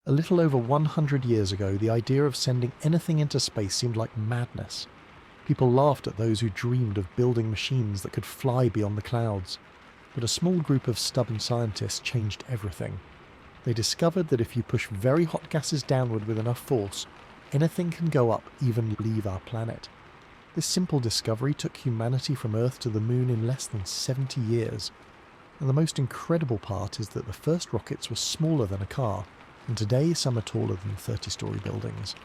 A little over 100 years ago, the idea of sending anything into space seemed like madness. People laughed at those who dreamed of building machines that could fly beyond the clouds. But a small group of stubborn scientists changed everything. They discovered that if you push very hot gases downward with enough force, anything can go up, even leave our planet. This simple discovery took humanity from Earth to the Moon in less than 70 years. And the most incredible part is that the first rockets were smaller than a car, and today some are taller than 30-story buildings.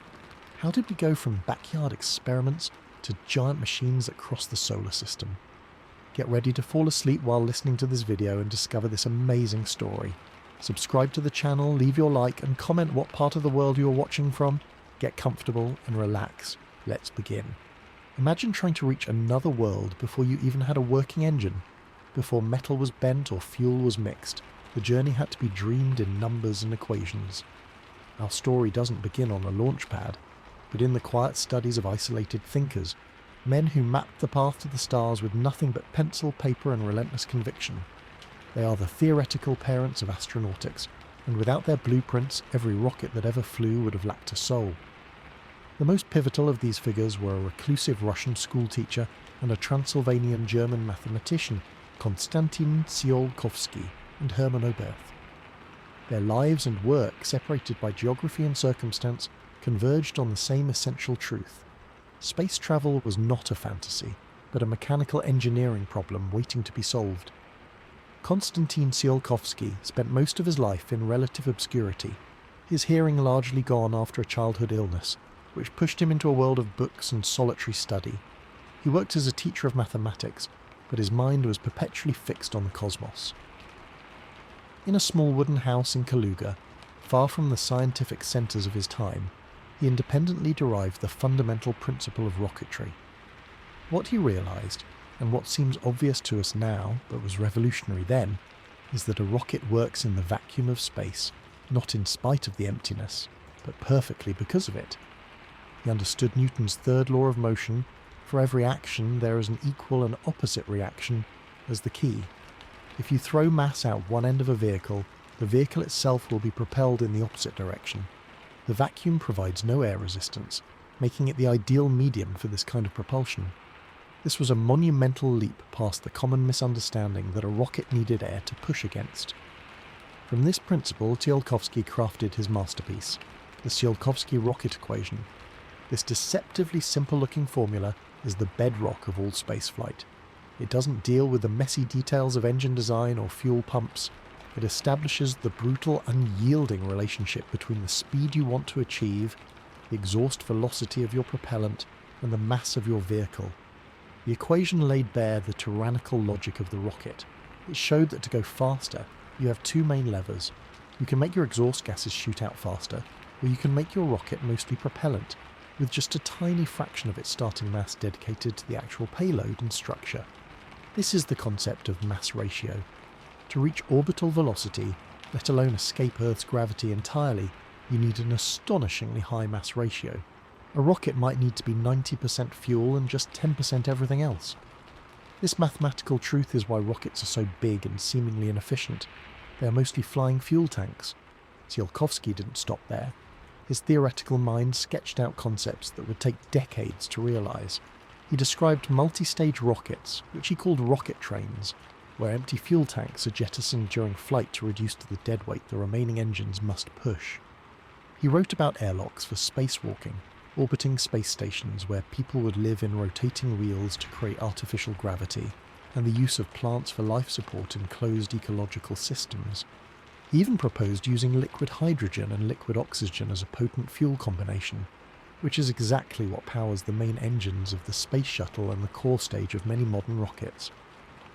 How did we go from backyard experiments to giant machines that cross the solar system? Get ready to fall asleep while listening to this video and discover this amazing story. Subscribe to the channel, leave your like, and comment what part of the world you are watching from. Get comfortable and relax. Let's begin. Imagine trying to reach another world before you even had a working engine. Before metal was bent or fuel was mixed, the journey had to be dreamed in numbers and equations. Our story doesn't begin on a launch pad, but in the quiet studies of isolated thinkers, men who mapped the path to the stars with nothing but pencil, paper, and relentless conviction. They are the theoretical parents of astronautics, and without their blueprints, every rocket that ever flew would have lacked a soul. The most pivotal of these figures were a reclusive Russian schoolteacher and a Transylvanian German mathematician, Konstantin Tsiolkovsky and Hermann Oberth. Their lives and work, separated by geography and circumstance, converged on the same essential truth. Space travel was not a fantasy, but a mechanical engineering problem waiting to be solved. Konstantin Tsiolkovsky spent most of his life in relative obscurity, his hearing largely gone after a childhood illness, which pushed him into a world of books and solitary study. He worked as a teacher of mathematics, but his mind was perpetually fixed on the cosmos. In a small wooden house in Kaluga, far from the scientific centres of his time, he independently derived the fundamental principle of rocketry. What he realised, and what seems obvious to us now, but was revolutionary then, is that a rocket works in the vacuum of space, not in spite of the emptiness, but perfectly because of it. He understood Newton's third law of motion: for every action there is an equal and opposite reaction, as the key. If you throw mass out one end of a vehicle, the vehicle itself will be propelled in the opposite direction. The vacuum provides no air resistance, making it the ideal medium for this kind of propulsion. This was a monumental leap past the common misunderstanding that a rocket needed air to push against. From this principle, Tsiolkovsky crafted his masterpiece, the Tsiolkovsky rocket equation. This deceptively simple-looking formula is the bedrock of all spaceflight. It doesn't deal with the messy details of engine design or fuel pumps. It establishes the brutal, unyielding relationship between the speed you want to achieve, the exhaust velocity of your propellant, and the mass of your vehicle. The equation laid bare the tyrannical logic of the rocket. It showed that to go faster, you have two main levers. You can make your exhaust gases shoot out faster, or you can make your rocket mostly propellant, with just a tiny fraction of its starting mass dedicated to the actual payload and structure. This is the concept of mass ratio. To reach orbital velocity, let alone escape Earth's gravity entirely, you need an astonishingly high mass ratio. A rocket might need to be 90% fuel and just 10% everything else. This mathematical truth is why rockets are so big and seemingly inefficient. They are mostly flying fuel tanks. Tsiolkovsky didn't stop there. His theoretical mind sketched out concepts that would take decades to realise. He described multi-stage rockets, which he called rocket trains, where empty fuel tanks are jettisoned during flight to reduce to the dead weight the remaining engines must push. He wrote about airlocks for spacewalking, orbiting space stations where people would live in rotating wheels to create artificial gravity, and the use of plants for life support in closed ecological systems. He even proposed using liquid hydrogen and liquid oxygen as a potent fuel combination, which is exactly what powers the main engines of the space shuttle and the core stage of many modern rockets.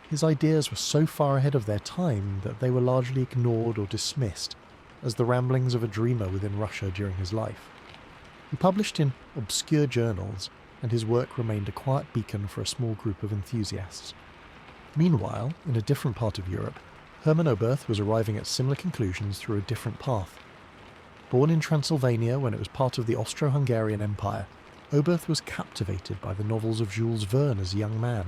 His ideas were so far ahead of their time that they were largely ignored or dismissed as the ramblings of a dreamer within Russia during his life. He published in obscure journals, and his work remained a quiet beacon for a small group of enthusiasts. Meanwhile, in a different part of Europe, Hermann Oberth was arriving at similar conclusions through a different path. Born in Transylvania when it was part of the Austro-Hungarian Empire, Oberth was captivated by the novels of Jules Verne as a young man.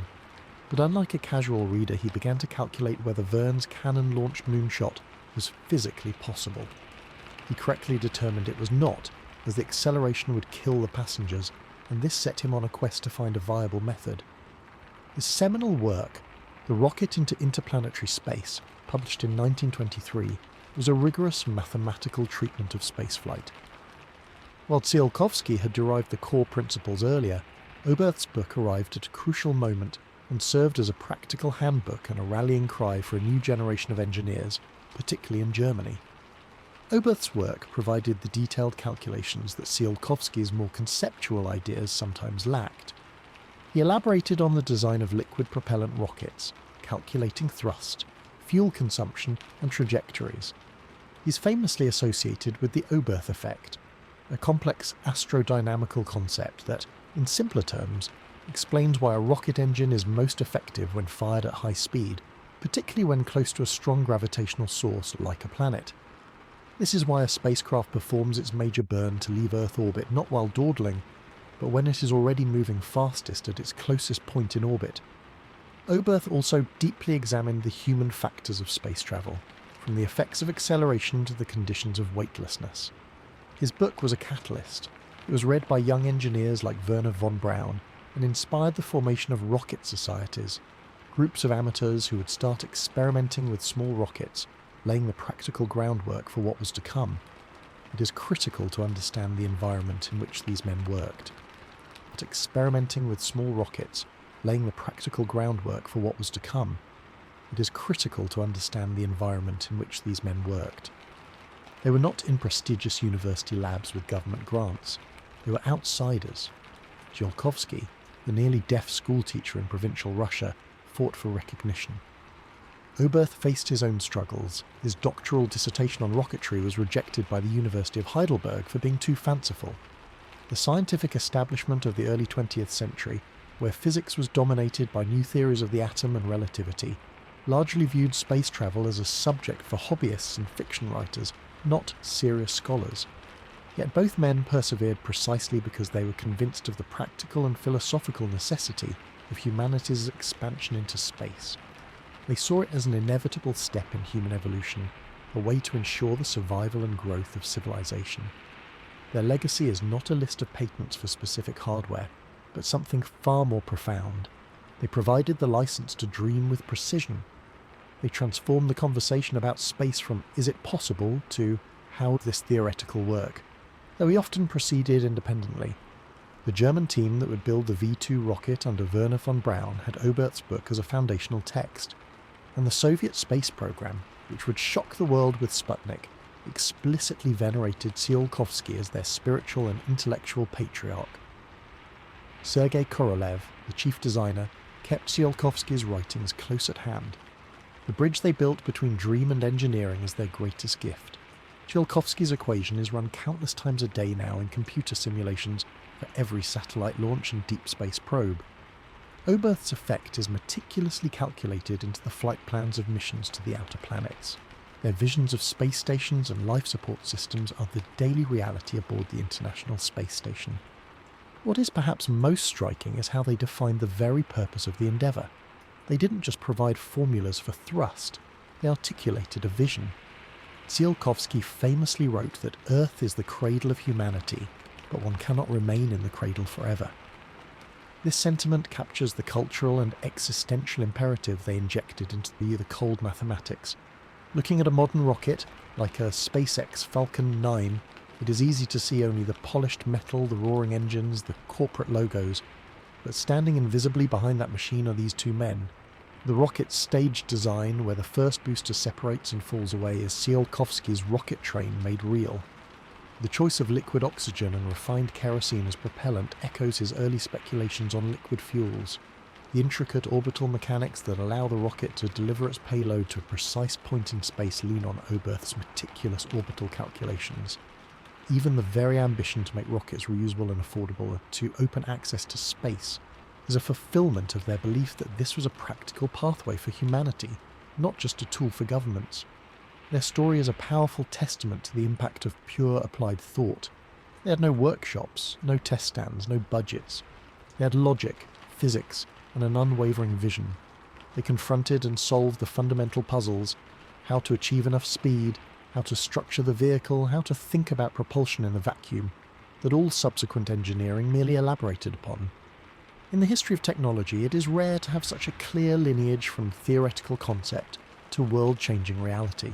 But unlike a casual reader, he began to calculate whether Verne's cannon-launched moonshot was physically possible. He correctly determined it was not, as the acceleration would kill the passengers, and this set him on a quest to find a viable method. His seminal work, The Rocket into Interplanetary Space, published in 1923, was a rigorous mathematical treatment of spaceflight. While Tsiolkovsky had derived the core principles earlier, Oberth's book arrived at a crucial moment and served as a practical handbook and a rallying cry for a new generation of engineers, particularly in Germany. Oberth's work provided the detailed calculations that Tsiolkovsky's more conceptual ideas sometimes lacked. He elaborated on the design of liquid propellant rockets, calculating thrust, fuel consumption and trajectories. He's famously associated with the Oberth effect, a complex astrodynamical concept that, in simpler terms, explains why a rocket engine is most effective when fired at high speed, particularly when close to a strong gravitational source like a planet. This is why a spacecraft performs its major burn to leave Earth orbit not while dawdling, but when it is already moving fastest at its closest point in orbit. Oberth also deeply examined the human factors of space travel, from the effects of acceleration to the conditions of weightlessness. His book was a catalyst. It was read by young engineers like Wernher von Braun and inspired the formation of rocket societies, groups of amateurs who would start experimenting with small rockets, laying the practical groundwork for what was to come. It is critical to understand the environment in which these men worked. But experimenting with small rockets, laying the practical groundwork for what was to come. It is critical to understand the environment in which these men worked. They were not in prestigious university labs with government grants. They were outsiders. Tsiolkovsky, the nearly deaf schoolteacher in provincial Russia, fought for recognition. Oberth faced his own struggles. His doctoral dissertation on rocketry was rejected by the University of Heidelberg for being too fanciful. The scientific establishment of the early 20th century, where physics was dominated by new theories of the atom and relativity, largely viewed space travel as a subject for hobbyists and fiction writers, not serious scholars. Yet both men persevered precisely because they were convinced of the practical and philosophical necessity of humanity's expansion into space. They saw it as an inevitable step in human evolution, a way to ensure the survival and growth of civilization. Their legacy is not a list of patents for specific hardware, but something far more profound. They provided the license to dream with precision. They transformed the conversation about space from "is it possible" to "how does this theoretical work?" though he often proceeded independently. The German team that would build the V2 rocket under Wernher von Braun had Oberth's book as a foundational text, and the Soviet space program, which would shock the world with Sputnik, explicitly venerated Tsiolkovsky as their spiritual and intellectual patriarch. Sergei Korolev, the chief designer, kept Tsiolkovsky's writings close at hand. The bridge they built between dream and engineering is their greatest gift. Tsiolkovsky's equation is run countless times a day now in computer simulations for every satellite launch and deep space probe. Oberth's effect is meticulously calculated into the flight plans of missions to the outer planets. Their visions of space stations and life support systems are the daily reality aboard the International Space Station. What is perhaps most striking is how they defined the very purpose of the endeavour. They didn't just provide formulas for thrust, they articulated a vision. Tsiolkovsky famously wrote that Earth is the cradle of humanity, but one cannot remain in the cradle forever. This sentiment captures the cultural and existential imperative they injected into the cold mathematics. Looking at a modern rocket, like a SpaceX Falcon 9, it is easy to see only the polished metal, the roaring engines, the corporate logos, but standing invisibly behind that machine are these two men. The rocket's stage design, where the first booster separates and falls away, is Tsiolkovsky's rocket train made real. The choice of liquid oxygen and refined kerosene as propellant echoes his early speculations on liquid fuels. The intricate orbital mechanics that allow the rocket to deliver its payload to a precise point in space lean on Oberth's meticulous orbital calculations. Even the very ambition to make rockets reusable and affordable to open access to space is a fulfillment of their belief that this was a practical pathway for humanity, not just a tool for governments. Their story is a powerful testament to the impact of pure applied thought. They had no workshops, no test stands, no budgets. They had logic, physics, and an unwavering vision. They confronted and solved the fundamental puzzles: how to achieve enough speed, how to structure the vehicle, how to think about propulsion in a vacuum, that all subsequent engineering merely elaborated upon. In the history of technology, it is rare to have such a clear lineage from theoretical concept to world-changing reality.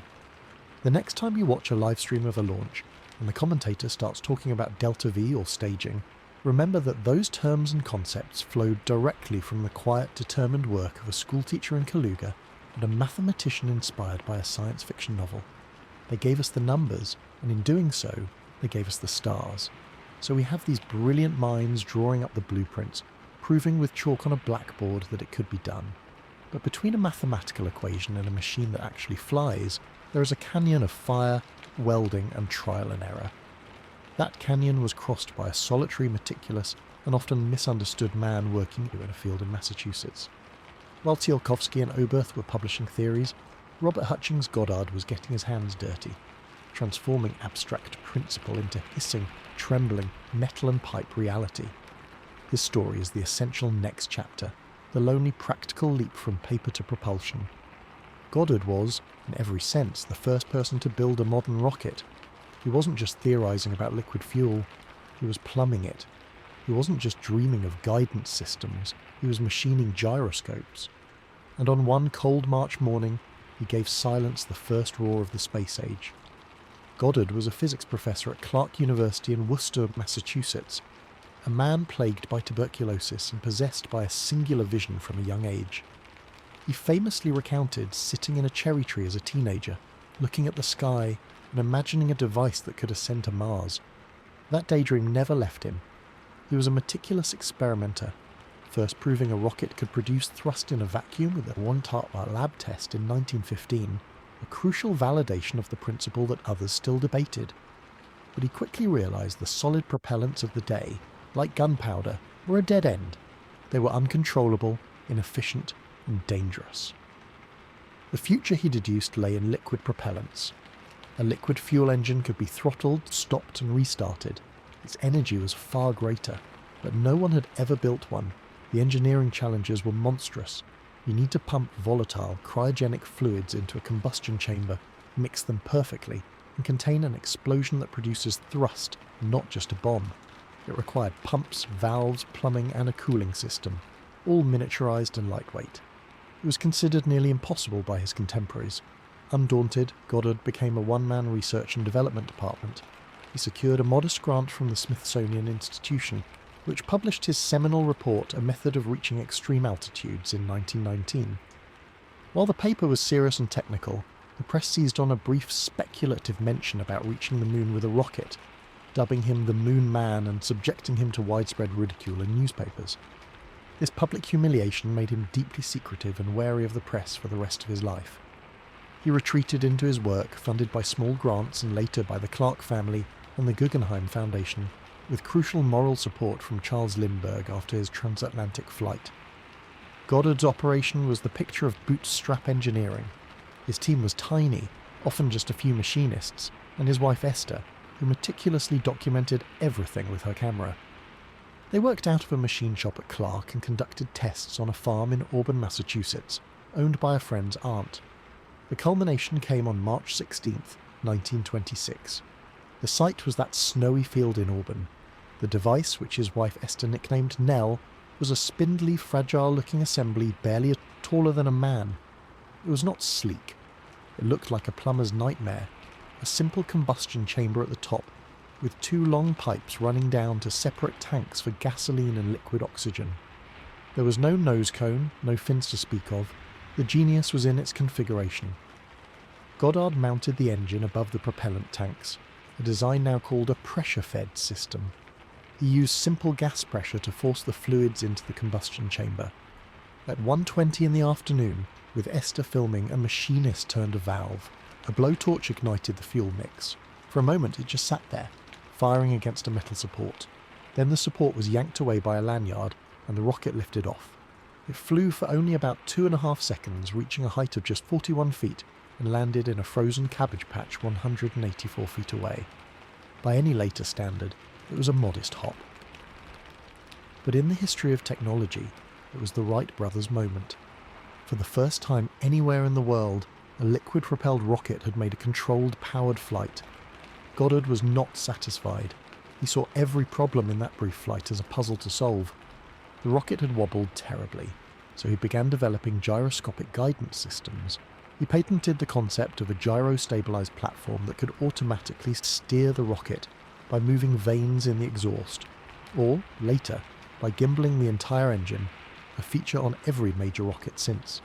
The next time you watch a live stream of a launch, and the commentator starts talking about Delta V or staging, remember that those terms and concepts flowed directly from the quiet, determined work of a schoolteacher in Kaluga and a mathematician inspired by a science fiction novel. They gave us the numbers, and in doing so, they gave us the stars. So we have these brilliant minds drawing up the blueprints, proving with chalk on a blackboard that it could be done. But between a mathematical equation and a machine that actually flies, there is a canyon of fire, welding, and trial and error. That canyon was crossed by a solitary, meticulous, and often misunderstood man working in a field in Massachusetts. While Tsiolkovsky and Oberth were publishing theories, Robert Hutchings Goddard was getting his hands dirty, transforming abstract principle into hissing, trembling, metal and pipe reality. His story is the essential next chapter, the lonely practical leap from paper to propulsion. Goddard was, in every sense, the first person to build a modern rocket. He wasn't just theorizing about liquid fuel, he was plumbing it. He wasn't just dreaming of guidance systems, he was machining gyroscopes. And on one cold March morning, he gave silence the first roar of the space age. Goddard was a physics professor at Clark University in Worcester, Massachusetts, a man plagued by tuberculosis and possessed by a singular vision from a young age. He famously recounted sitting in a cherry tree as a teenager, looking at the sky and imagining a device that could ascend to Mars. That daydream never left him. He was a meticulous experimenter, first proving a rocket could produce thrust in a vacuum with a one-part lab test in 1915, a crucial validation of the principle that others still debated. But he quickly realized the solid propellants of the day, like gunpowder, were a dead end. They were uncontrollable, inefficient, and dangerous. The future, he deduced, lay in liquid propellants. A liquid fuel engine could be throttled, stopped, and restarted. Its energy was far greater, but no one had ever built one. The engineering challenges were monstrous. You need to pump volatile, cryogenic fluids into a combustion chamber, mix them perfectly, and contain an explosion that produces thrust, not just a bomb. It required pumps, valves, plumbing, and a cooling system, all miniaturized and lightweight. It was considered nearly impossible by his contemporaries. Undaunted, Goddard became a one-man research and development department. He secured a modest grant from the Smithsonian Institution, which published his seminal report, A Method of Reaching Extreme Altitudes, in 1919. While the paper was serious and technical, the press seized on a brief speculative mention about reaching the moon with a rocket, dubbing him the Moon Man and subjecting him to widespread ridicule in newspapers. This public humiliation made him deeply secretive and wary of the press for the rest of his life. He retreated into his work, funded by small grants and later by the Clark family and the Guggenheim Foundation, with crucial moral support from Charles Lindbergh after his transatlantic flight. Goddard's operation was the picture of bootstrap engineering. His team was tiny, often just a few machinists, and his wife Esther, who meticulously documented everything with her camera. They worked out of a machine shop at Clark and conducted tests on a farm in Auburn, Massachusetts, owned by a friend's aunt. The culmination came on March 16, 1926. The site was that snowy field in Auburn. The device, which his wife Esther nicknamed Nell, was a spindly, fragile-looking assembly barely taller than a man. It was not sleek. It looked like a plumber's nightmare, a simple combustion chamber at the top, with two long pipes running down to separate tanks for gasoline and liquid oxygen. There was no nose cone, no fins to speak of. The genius was in its configuration. Goddard mounted the engine above the propellant tanks, a design now called a pressure-fed system. He used simple gas pressure to force the fluids into the combustion chamber. At 1:20 in the afternoon, with Esther filming, a machinist turned a valve. A blowtorch ignited the fuel mix. For a moment it just sat there, firing against a metal support. Then the support was yanked away by a lanyard, and the rocket lifted off. It flew for only about 2.5 seconds, reaching a height of just 41 feet, and landed in a frozen cabbage patch 184 feet away. By any later standard, it was a modest hop. But in the history of technology, it was the Wright brothers' moment. For the first time anywhere in the world, a liquid-propelled rocket had made a controlled, powered flight. Goddard was not satisfied. He saw every problem in that brief flight as a puzzle to solve. The rocket had wobbled terribly, so he began developing gyroscopic guidance systems. He patented the concept of a gyro-stabilized platform that could automatically steer the rocket by moving vanes in the exhaust, or, later, by gimbaling the entire engine, a feature on every major rocket since.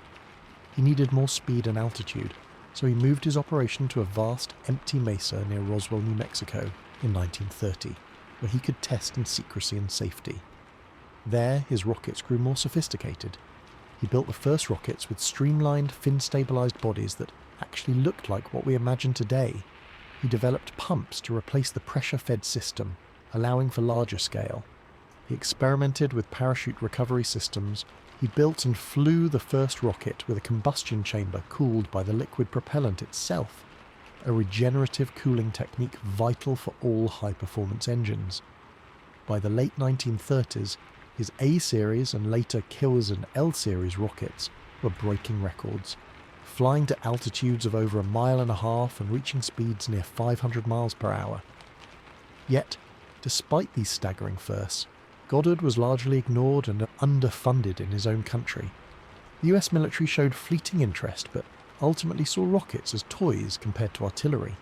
He needed more speed and altitude, so he moved his operation to a vast, empty mesa near Roswell, New Mexico in 1930, where he could test in secrecy and safety. There, his rockets grew more sophisticated. He built the first rockets with streamlined, fin-stabilized bodies that actually looked like what we imagine today. He developed pumps to replace the pressure-fed system, allowing for larger scale. He experimented with parachute recovery systems. He built and flew the first rocket with a combustion chamber cooled by the liquid propellant itself, a regenerative cooling technique vital for all high-performance engines. By the late 1930s, his A-series and later Killers and L-series rockets were breaking records, flying to altitudes of over 1.5 miles and reaching speeds near 500 miles per hour. Yet, despite these staggering firsts, Goddard was largely ignored and underfunded in his own country. The US military showed fleeting interest, but ultimately saw rockets as toys compared to artillery.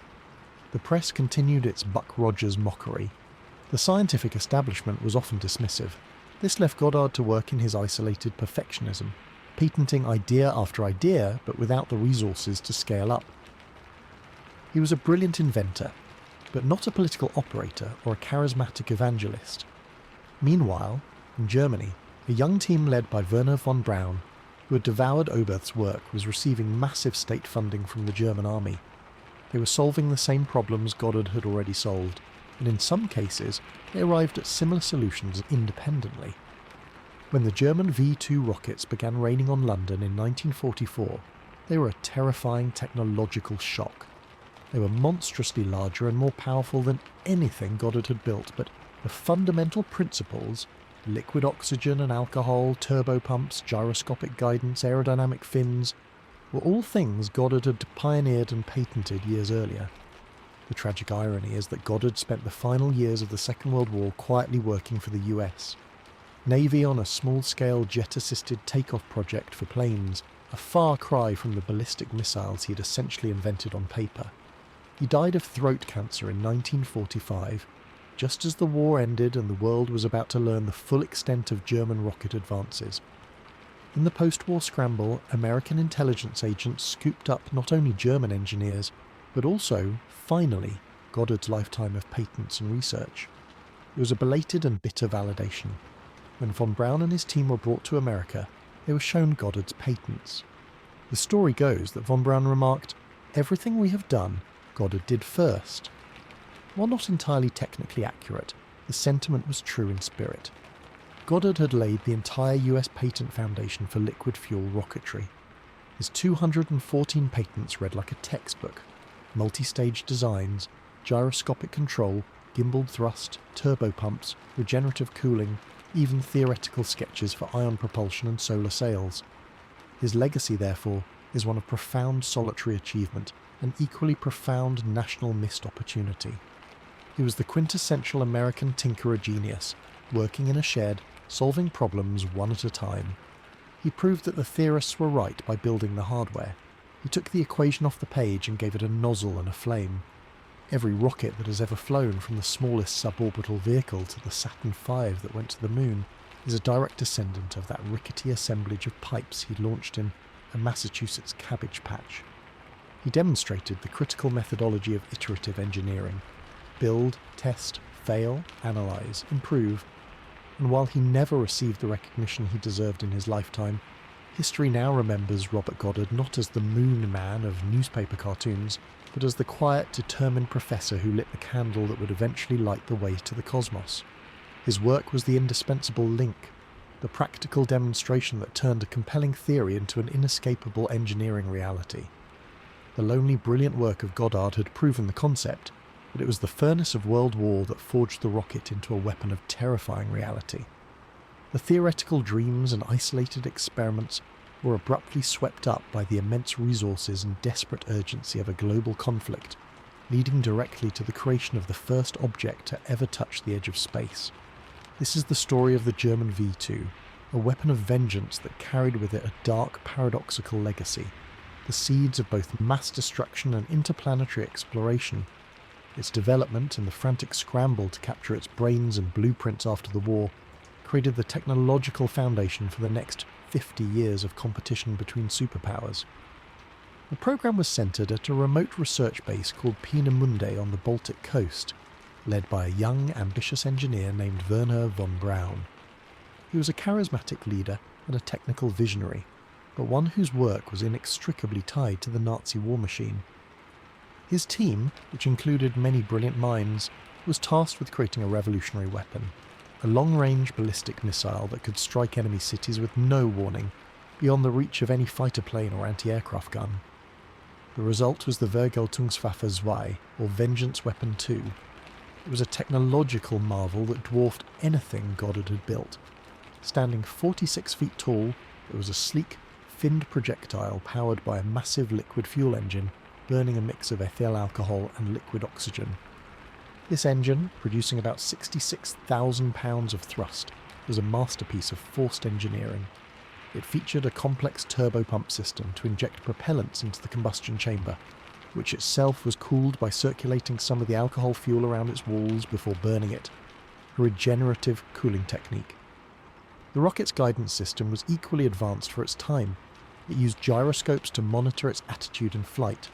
The press continued its Buck Rogers mockery. The scientific establishment was often dismissive. This left Goddard to work in his isolated perfectionism, patenting idea after idea, but without the resources to scale up. He was a brilliant inventor, but not a political operator or a charismatic evangelist. Meanwhile, in Germany, a young team led by Wernher von Braun, who had devoured Oberth's work, was receiving massive state funding from the German army. They were solving the same problems Goddard had already solved, and in some cases they arrived at similar solutions independently. When the German V-2 rockets began raining on London in 1944, they were a terrifying technological shock. They were monstrously larger and more powerful than anything Goddard had built, but the fundamental principles — liquid oxygen and alcohol, turbopumps, gyroscopic guidance, aerodynamic fins — were all things Goddard had pioneered and patented years earlier. The tragic irony is that Goddard spent the final years of the Second World War quietly working for the US Navy on a small-scale jet-assisted takeoff project for planes, a far cry from the ballistic missiles he had essentially invented on paper. He died of throat cancer in 1945, just as the war ended and the world was about to learn the full extent of German rocket advances. In the post-war scramble, American intelligence agents scooped up not only German engineers, but also, finally, Goddard's lifetime of patents and research. It was a belated and bitter validation. When von Braun and his team were brought to America, they were shown Goddard's patents. The story goes that von Braun remarked, "Everything we have done, Goddard did first." While not entirely technically accurate, the sentiment was true in spirit. Goddard had laid the entire US patent foundation for liquid fuel rocketry. His 214 patents read like a textbook: multi-stage designs, gyroscopic control, gimbaled thrust, turbopumps, regenerative cooling, even theoretical sketches for ion propulsion and solar sails. His legacy, therefore, is one of profound solitary achievement and equally profound national missed opportunity. He was the quintessential American tinkerer genius, working in a shed, solving problems one at a time. He proved that the theorists were right by building the hardware. He took the equation off the page and gave it a nozzle and a flame. Every rocket that has ever flown, from the smallest suborbital vehicle to the Saturn V that went to the moon, is a direct descendant of that rickety assemblage of pipes he launched in a Massachusetts cabbage patch. He demonstrated the critical methodology of iterative engineering: build, test, fail, analyze, improve. And while he never received the recognition he deserved in his lifetime, history now remembers Robert Goddard not as the Moon Man of newspaper cartoons, but as the quiet, determined professor who lit the candle that would eventually light the way to the cosmos. His work was the indispensable link, the practical demonstration that turned a compelling theory into an inescapable engineering reality. The lonely, brilliant work of Goddard had proven the concept, but it was the furnace of World War that forged the rocket into a weapon of terrifying reality. The theoretical dreams and isolated experiments were abruptly swept up by the immense resources and desperate urgency of a global conflict, leading directly to the creation of the first object to ever touch the edge of space. This is the story of the German V2, a weapon of vengeance that carried with it a dark, paradoxical legacy, the seeds of both mass destruction and interplanetary exploration. Its development and the frantic scramble to capture its brains and blueprints after the war created the technological foundation for the next 50 years of competition between superpowers. The program was centered at a remote research base called Peenemünde on the Baltic coast, led by a young, ambitious engineer named Wernher von Braun. He was a charismatic leader and a technical visionary, but one whose work was inextricably tied to the Nazi war machine. His team, which included many brilliant minds, was tasked with creating a revolutionary weapon, a long-range ballistic missile that could strike enemy cities with no warning, beyond the reach of any fighter plane or anti-aircraft gun. The result was the Vergeltungswaffe 2, or Vengeance Weapon 2. It was a technological marvel that dwarfed anything Goddard had built. Standing 46 feet tall, it was a sleek, finned projectile powered by a massive liquid fuel engine burning a mix of ethyl alcohol and liquid oxygen. This engine, producing about 66,000 pounds of thrust, was a masterpiece of forced engineering. It featured a complex turbopump system to inject propellants into the combustion chamber, which itself was cooled by circulating some of the alcohol fuel around its walls before burning it, a regenerative cooling technique. The rocket's guidance system was equally advanced for its time. It used gyroscopes to monitor its attitude in flight.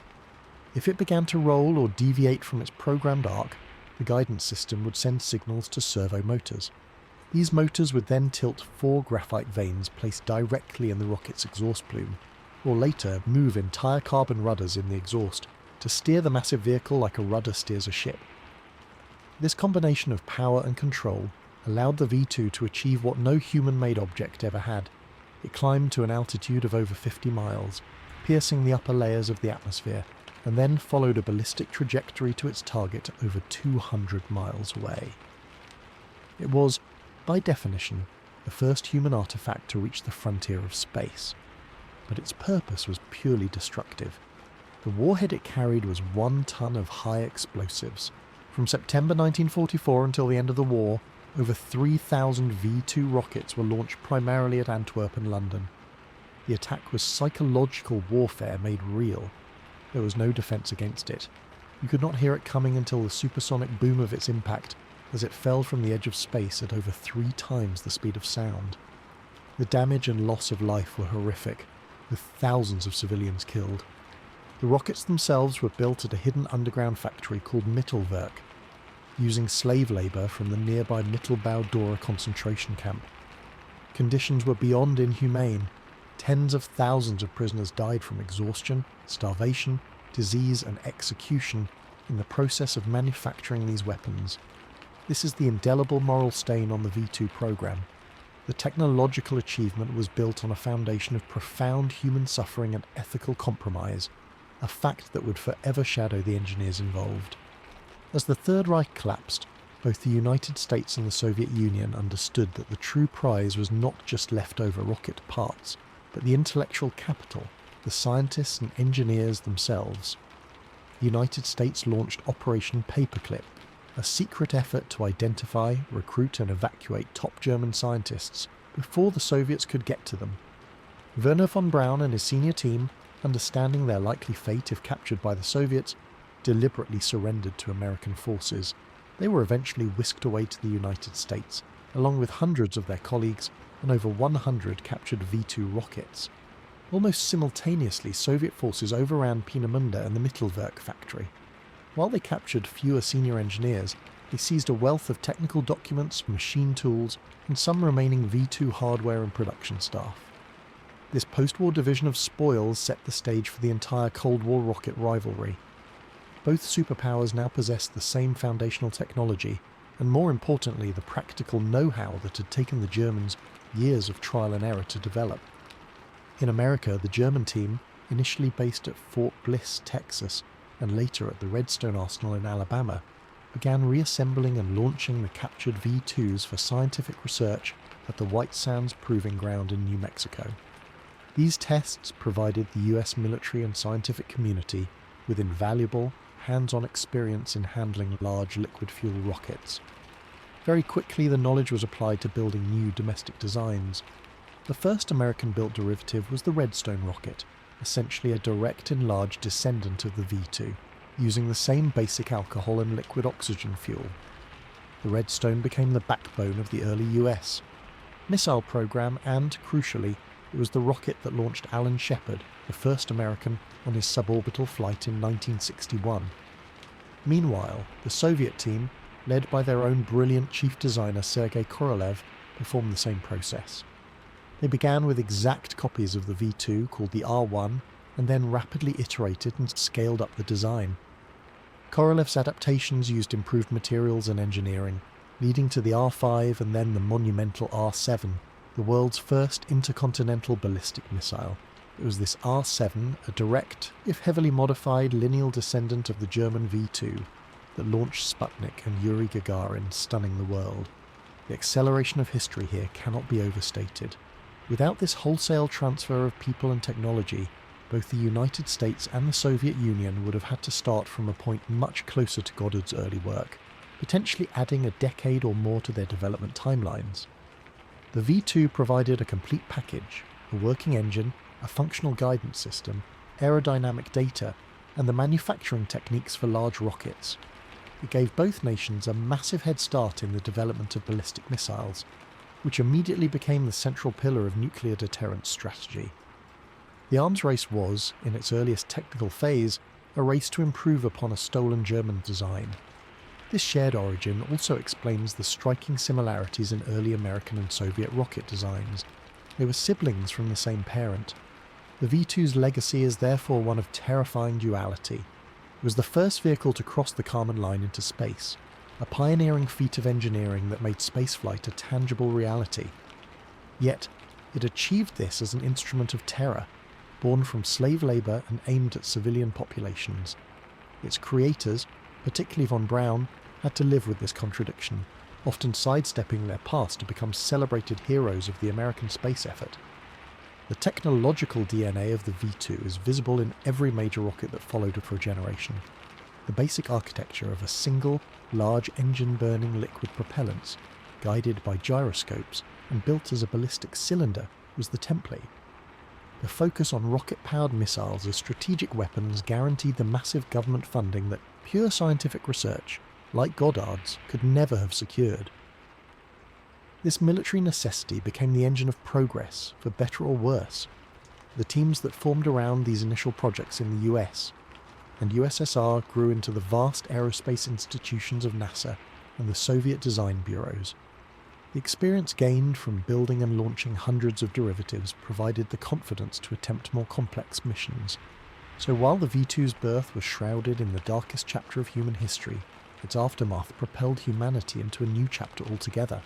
If it began to roll or deviate from its programmed arc, the guidance system would send signals to servo motors. These motors would then tilt 4 graphite vanes placed directly in the rocket's exhaust plume, or later move entire carbon rudders in the exhaust to steer the massive vehicle like a rudder steers a ship. This combination of power and control allowed the V2 to achieve what no human-made object ever had. It climbed to an altitude of over 50 miles, piercing the upper layers of the atmosphere, and then followed a ballistic trajectory to its target over 200 miles away. It was, by definition, the first human artifact to reach the frontier of space, but its purpose was purely destructive. The warhead it carried was 1 ton of high explosives. From September 1944 until the end of the war, over 3,000 V2 rockets were launched primarily at Antwerp and London. The attack was psychological warfare made real. There was no defence against it. You could not hear it coming until the supersonic boom of its impact as it fell from the edge of space at over 3 times the speed of sound. The damage and loss of life were horrific, with thousands of civilians killed. The rockets themselves were built at a hidden underground factory called Mittelwerk, using slave labour from the nearby Mittelbau-Dora concentration camp. Conditions were beyond inhumane. Tens of thousands of prisoners died from exhaustion, starvation, disease and execution in the process of manufacturing these weapons. This is the indelible moral stain on the V2 program. The technological achievement was built on a foundation of profound human suffering and ethical compromise, a fact that would forever shadow the engineers involved. As the Third Reich collapsed, both the United States and the Soviet Union understood that the true prize was not just leftover rocket parts, but the intellectual capital, the scientists and engineers themselves. The United States launched Operation Paperclip, a secret effort to identify, recruit and evacuate top German scientists before the Soviets could get to them. Wernher von Braun and his senior team, understanding their likely fate if captured by the Soviets, deliberately surrendered to American forces. They were eventually whisked away to the United States, along with hundreds of their colleagues and over 100 captured V2 rockets. Almost simultaneously, Soviet forces overran Peenemünde and the Mittelwerk factory. While they captured fewer senior engineers, they seized a wealth of technical documents, machine tools, and some remaining V2 hardware and production staff. This post-war division of spoils set the stage for the entire Cold War rocket rivalry. Both superpowers now possessed the same foundational technology, and more importantly the practical know-how that had taken the Germans years of trial and error to develop. In America, the German team, initially based at Fort Bliss, Texas, and later at the Redstone Arsenal in Alabama, began reassembling and launching the captured V2s for scientific research at the White Sands Proving Ground in New Mexico. These tests provided the US military and scientific community with invaluable, hands-on experience in handling large liquid fuel rockets. Very quickly, the knowledge was applied to building new domestic designs. The first American-built derivative was the Redstone rocket, essentially a direct enlarged descendant of the V2, using the same basic alcohol and liquid oxygen fuel. The Redstone became the backbone of the early US missile program, and, crucially, it was the rocket that launched Alan Shepard, the first American, on his suborbital flight in 1961. Meanwhile, the Soviet team, led by their own brilliant chief designer Sergei Korolev, performed the same process. They began with exact copies of the V2 called the R1, and then rapidly iterated and scaled up the design. Korolev's adaptations used improved materials and engineering, leading to the R5 and then the monumental R7, the world's first intercontinental ballistic missile. It was this R7, a direct, if heavily modified, lineal descendant of the German V2, that launched Sputnik and Yuri Gagarin, stunning the world. The acceleration of history here cannot be overstated. Without this wholesale transfer of people and technology, both the United States and the Soviet Union would have had to start from a point much closer to Goddard's early work, potentially adding a decade or more to their development timelines. The V2 provided a complete package, a working engine, a functional guidance system, aerodynamic data, and the manufacturing techniques for large rockets. It gave both nations a massive head start in the development of ballistic missiles, which immediately became the central pillar of nuclear deterrence strategy. The arms race was, in its earliest technical phase, a race to improve upon a stolen German design. This shared origin also explains the striking similarities in early American and Soviet rocket designs. They were siblings from the same parent. The V2's legacy is therefore one of terrifying duality. It was the first vehicle to cross the Kármán line into space, a pioneering feat of engineering that made spaceflight a tangible reality. Yet, it achieved this as an instrument of terror, born from slave labour and aimed at civilian populations. Its creators, particularly von Braun, had to live with this contradiction, often sidestepping their past to become celebrated heroes of the American space effort. The technological DNA of the V2 is visible in every major rocket that followed for a generation. The basic architecture of a single, large engine-burning liquid propellants, guided by gyroscopes and built as a ballistic cylinder, was the template. The focus on rocket-powered missiles as strategic weapons guaranteed the massive government funding that pure scientific research, like Goddard's, could never have secured. This military necessity became the engine of progress, for better or worse. The teams that formed around these initial projects in the US and USSR grew into the vast aerospace institutions of NASA and the Soviet design bureaus. The experience gained from building and launching hundreds of derivatives provided the confidence to attempt more complex missions. So while the V2's birth was shrouded in the darkest chapter of human history, its aftermath propelled humanity into a new chapter altogether.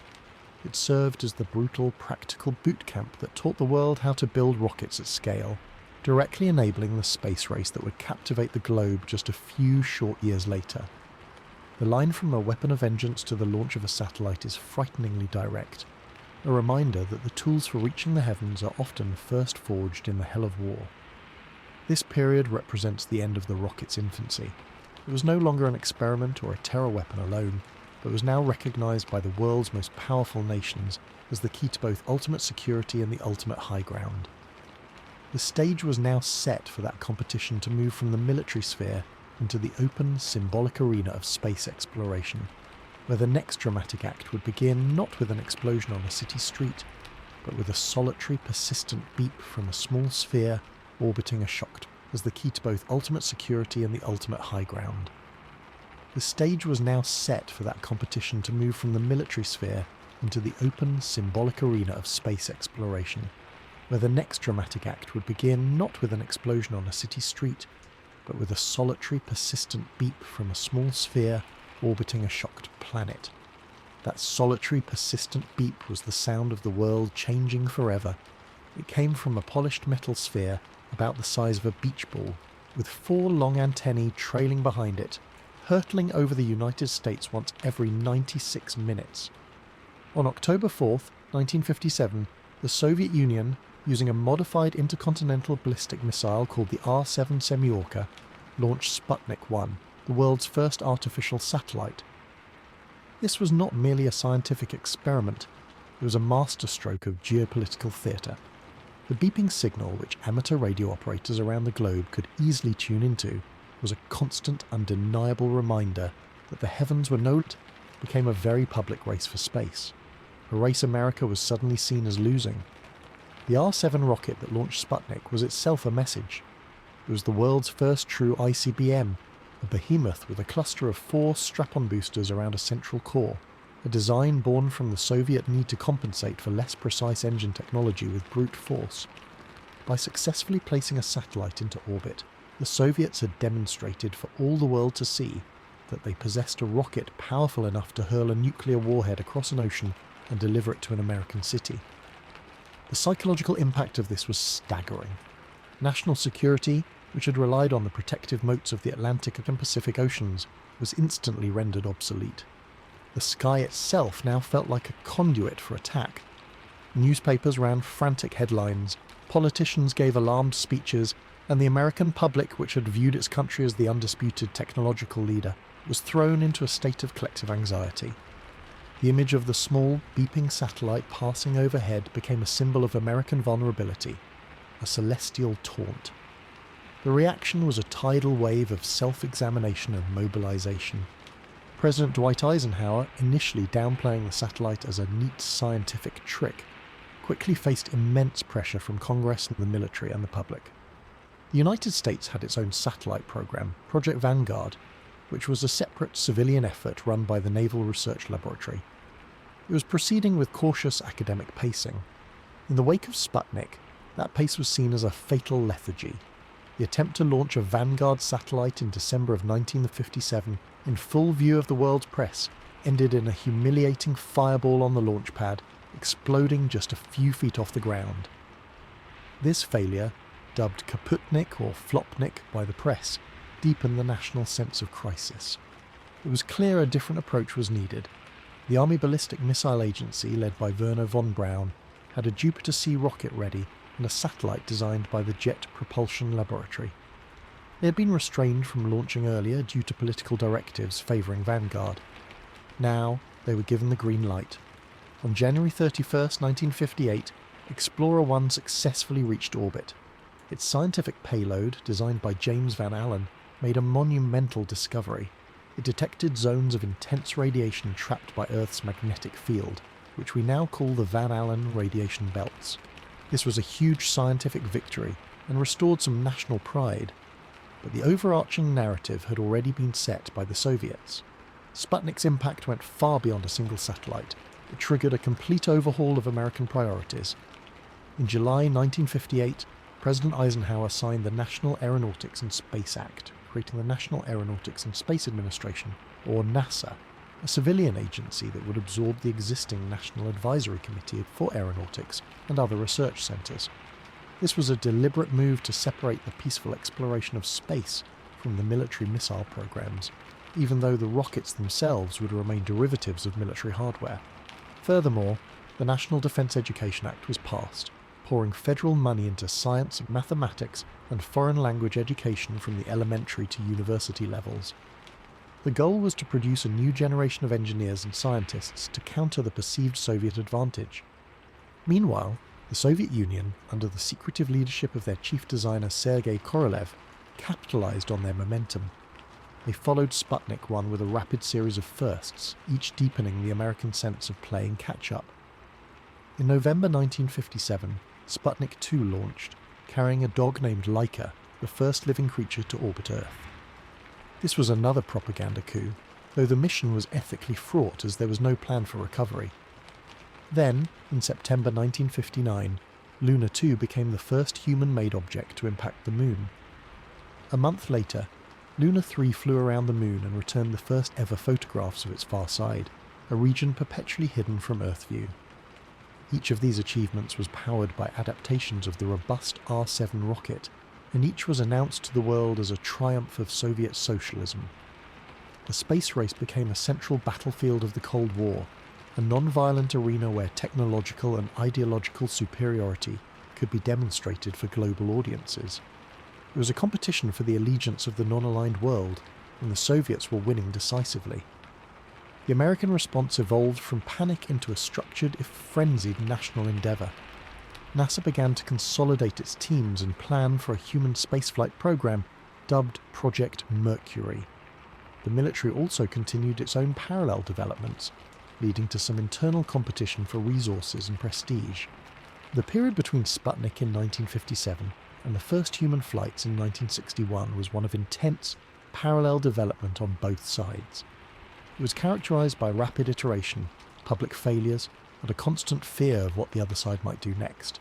It served as the brutal, practical boot camp that taught the world how to build rockets at scale, directly enabling the space race that would captivate the globe just a few short years later. The line from a weapon of vengeance to the launch of a satellite is frighteningly direct, a reminder that the tools for reaching the heavens are often first forged in the hell of war. This period represents the end of the rocket's infancy. It was no longer an experiment or a terror weapon alone, but was now recognised by the world's most powerful nations as the key to both ultimate security and the ultimate high ground. The stage was now set for that competition to move from the military sphere into the open, symbolic arena of space exploration, where the next dramatic act would begin not with an explosion on a city street, but with a solitary, persistent beep from a small sphere orbiting a shocked as the key to both ultimate security and the ultimate high ground. The stage was now set for that competition to move from the military sphere into the open, symbolic arena of space exploration, where the next dramatic act would begin not with an explosion on a city street, but with a solitary, persistent beep from a small sphere orbiting a shocked planet. That solitary, persistent beep was the sound of the world changing forever. It came from a polished metal sphere about the size of a beach ball, with 4 long antennae trailing behind it, hurtling over the United States once every 96 minutes. On October 4th, 1957, the Soviet Union, using a modified intercontinental ballistic missile called the R-7 Semyorka, launched Sputnik 1, the world's first artificial satellite. This was not merely a scientific experiment, it was a masterstroke of geopolitical theatre. The beeping signal, which amateur radio operators around the globe could easily tune into, was a constant, undeniable reminder that the heavens were became a very public race for space, a race America was suddenly seen as losing. The R-7 rocket that launched Sputnik was itself a message. It was the world's first true ICBM, a behemoth with a cluster of 4 strap-on boosters around a central core, a design born from the Soviet need to compensate for less precise engine technology with brute force. By successfully placing a satellite into orbit, the Soviets had demonstrated for all the world to see that they possessed a rocket powerful enough to hurl a nuclear warhead across an ocean and deliver it to an American city. The psychological impact of this was staggering. National security, which had relied on the protective moats of the Atlantic and Pacific Oceans, was instantly rendered obsolete. The sky itself now felt like a conduit for attack. Newspapers ran frantic headlines, politicians gave alarmed speeches, and the American public, which had viewed its country as the undisputed technological leader, was thrown into a state of collective anxiety. The image of the small, beeping satellite passing overhead became a symbol of American vulnerability, a celestial taunt. The reaction was a tidal wave of self-examination and mobilization. President Dwight Eisenhower, initially downplaying the satellite as a neat scientific trick, quickly faced immense pressure from Congress and the military and the public. The United States had its own satellite program, Project Vanguard, which was a separate civilian effort run by the Naval Research Laboratory. It was proceeding with cautious academic pacing. In the wake of Sputnik, that pace was seen as a fatal lethargy. The attempt to launch a Vanguard satellite in December of 1957, in full view of the world's press, ended in a humiliating fireball on the launch pad, exploding just a few feet off the ground. This failure, dubbed Kaputnik or Flopnik by the press, deepened the national sense of crisis. It was clear a different approach was needed. The Army Ballistic Missile Agency, led by Wernher von Braun, had a Jupiter C rocket ready and a satellite designed by the Jet Propulsion Laboratory. They had been restrained from launching earlier due to political directives favouring Vanguard. Now they were given the green light. On January 31st, 1958, Explorer 1 successfully reached orbit. Its scientific payload, designed by James Van Allen, made a monumental discovery. It detected zones of intense radiation trapped by Earth's magnetic field, which we now call the Van Allen radiation belts. This was a huge scientific victory and restored some national pride. But the overarching narrative had already been set by the Soviets. Sputnik's impact went far beyond a single satellite. It triggered a complete overhaul of American priorities. In July 1958, President Eisenhower signed the National Aeronautics and Space Act, creating the National Aeronautics and Space Administration, or NASA, a civilian agency that would absorb the existing National Advisory Committee for Aeronautics and other research centres. This was a deliberate move to separate the peaceful exploration of space from the military missile programs, even though the rockets themselves would remain derivatives of military hardware. Furthermore, the National Defence Education Act was passed, pouring federal money into science, mathematics, and foreign language education from the elementary to university levels. The goal was to produce a new generation of engineers and scientists to counter the perceived Soviet advantage. Meanwhile, the Soviet Union, under the secretive leadership of their chief designer Sergei Korolev, capitalized on their momentum. They followed Sputnik 1 with a rapid series of firsts, each deepening the American sense of playing catch-up. In November 1957, Sputnik 2 launched, carrying a dog named Laika, the first living creature to orbit Earth. This was another propaganda coup, though the mission was ethically fraught as there was no plan for recovery. Then, in September 1959, Luna 2 became the first human-made object to impact the Moon. A month later, Luna 3 flew around the Moon and returned the first ever photographs of its far side, a region perpetually hidden from Earth view. Each of these achievements was powered by adaptations of the robust R-7 rocket, and each was announced to the world as a triumph of Soviet socialism. The space race became a central battlefield of the Cold War, a non-violent arena where technological and ideological superiority could be demonstrated for global audiences. It was a competition for the allegiance of the non-aligned world, and the Soviets were winning decisively. The American response evolved from panic into a structured, if frenzied, national endeavour. NASA began to consolidate its teams and plan for a human spaceflight program dubbed Project Mercury. The military also continued its own parallel developments, leading to some internal competition for resources and prestige. The period between Sputnik in 1957 and the first human flights in 1961 was one of intense, parallel development on both sides. It was characterised by rapid iteration, public failures, and a constant fear of what the other side might do next.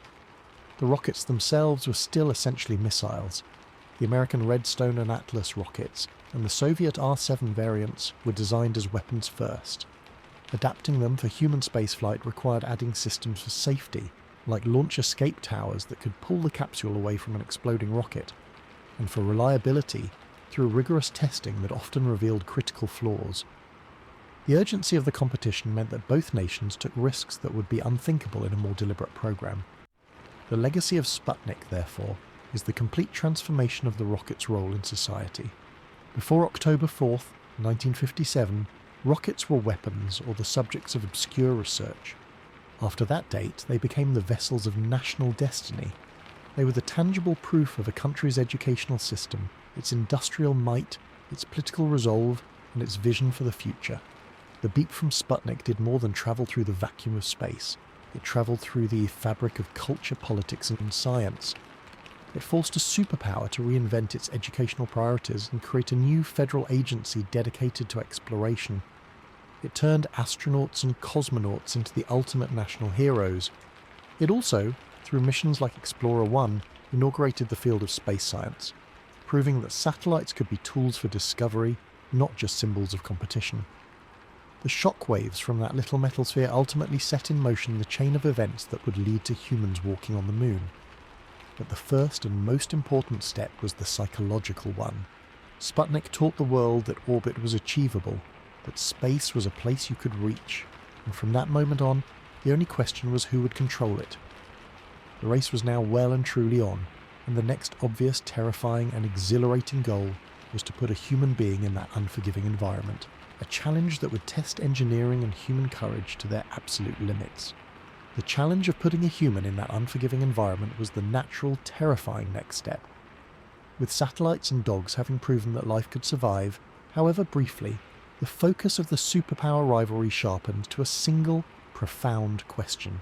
The rockets themselves were still essentially missiles. The American Redstone and Atlas rockets and the Soviet R-7 variants were designed as weapons first. Adapting them for human spaceflight required adding systems for safety, like launch escape towers that could pull the capsule away from an exploding rocket, and for reliability through rigorous testing that often revealed critical flaws. The urgency of the competition meant that both nations took risks that would be unthinkable in a more deliberate program. The legacy of Sputnik, therefore, is the complete transformation of the rocket's role in society. Before October 4th, 1957, rockets were weapons or the subjects of obscure research. After that date, they became the vessels of national destiny. They were the tangible proof of a country's educational system, its industrial might, its political resolve, and its vision for the future. The beep from Sputnik did more than travel through the vacuum of space. It travelled through the fabric of culture, politics, and science. It forced a superpower to reinvent its educational priorities and create a new federal agency dedicated to exploration. It turned astronauts and cosmonauts into the ultimate national heroes. It also, through missions like Explorer 1, inaugurated the field of space science, proving that satellites could be tools for discovery, not just symbols of competition. The shockwaves from that little metal sphere ultimately set in motion the chain of events that would lead to humans walking on the moon. But the first and most important step was the psychological one. Sputnik taught the world that orbit was achievable, that space was a place you could reach, and from that moment on, the only question was who would control it. The race was now well and truly on, and the next obvious, terrifying, and exhilarating goal was to put a human being in that unforgiving environment, a challenge that would test engineering and human courage to their absolute limits. The challenge of putting a human in that unforgiving environment was the natural, terrifying next step. With satellites and dogs having proven that life could survive, however briefly, the focus of the superpower rivalry sharpened to a single, profound question.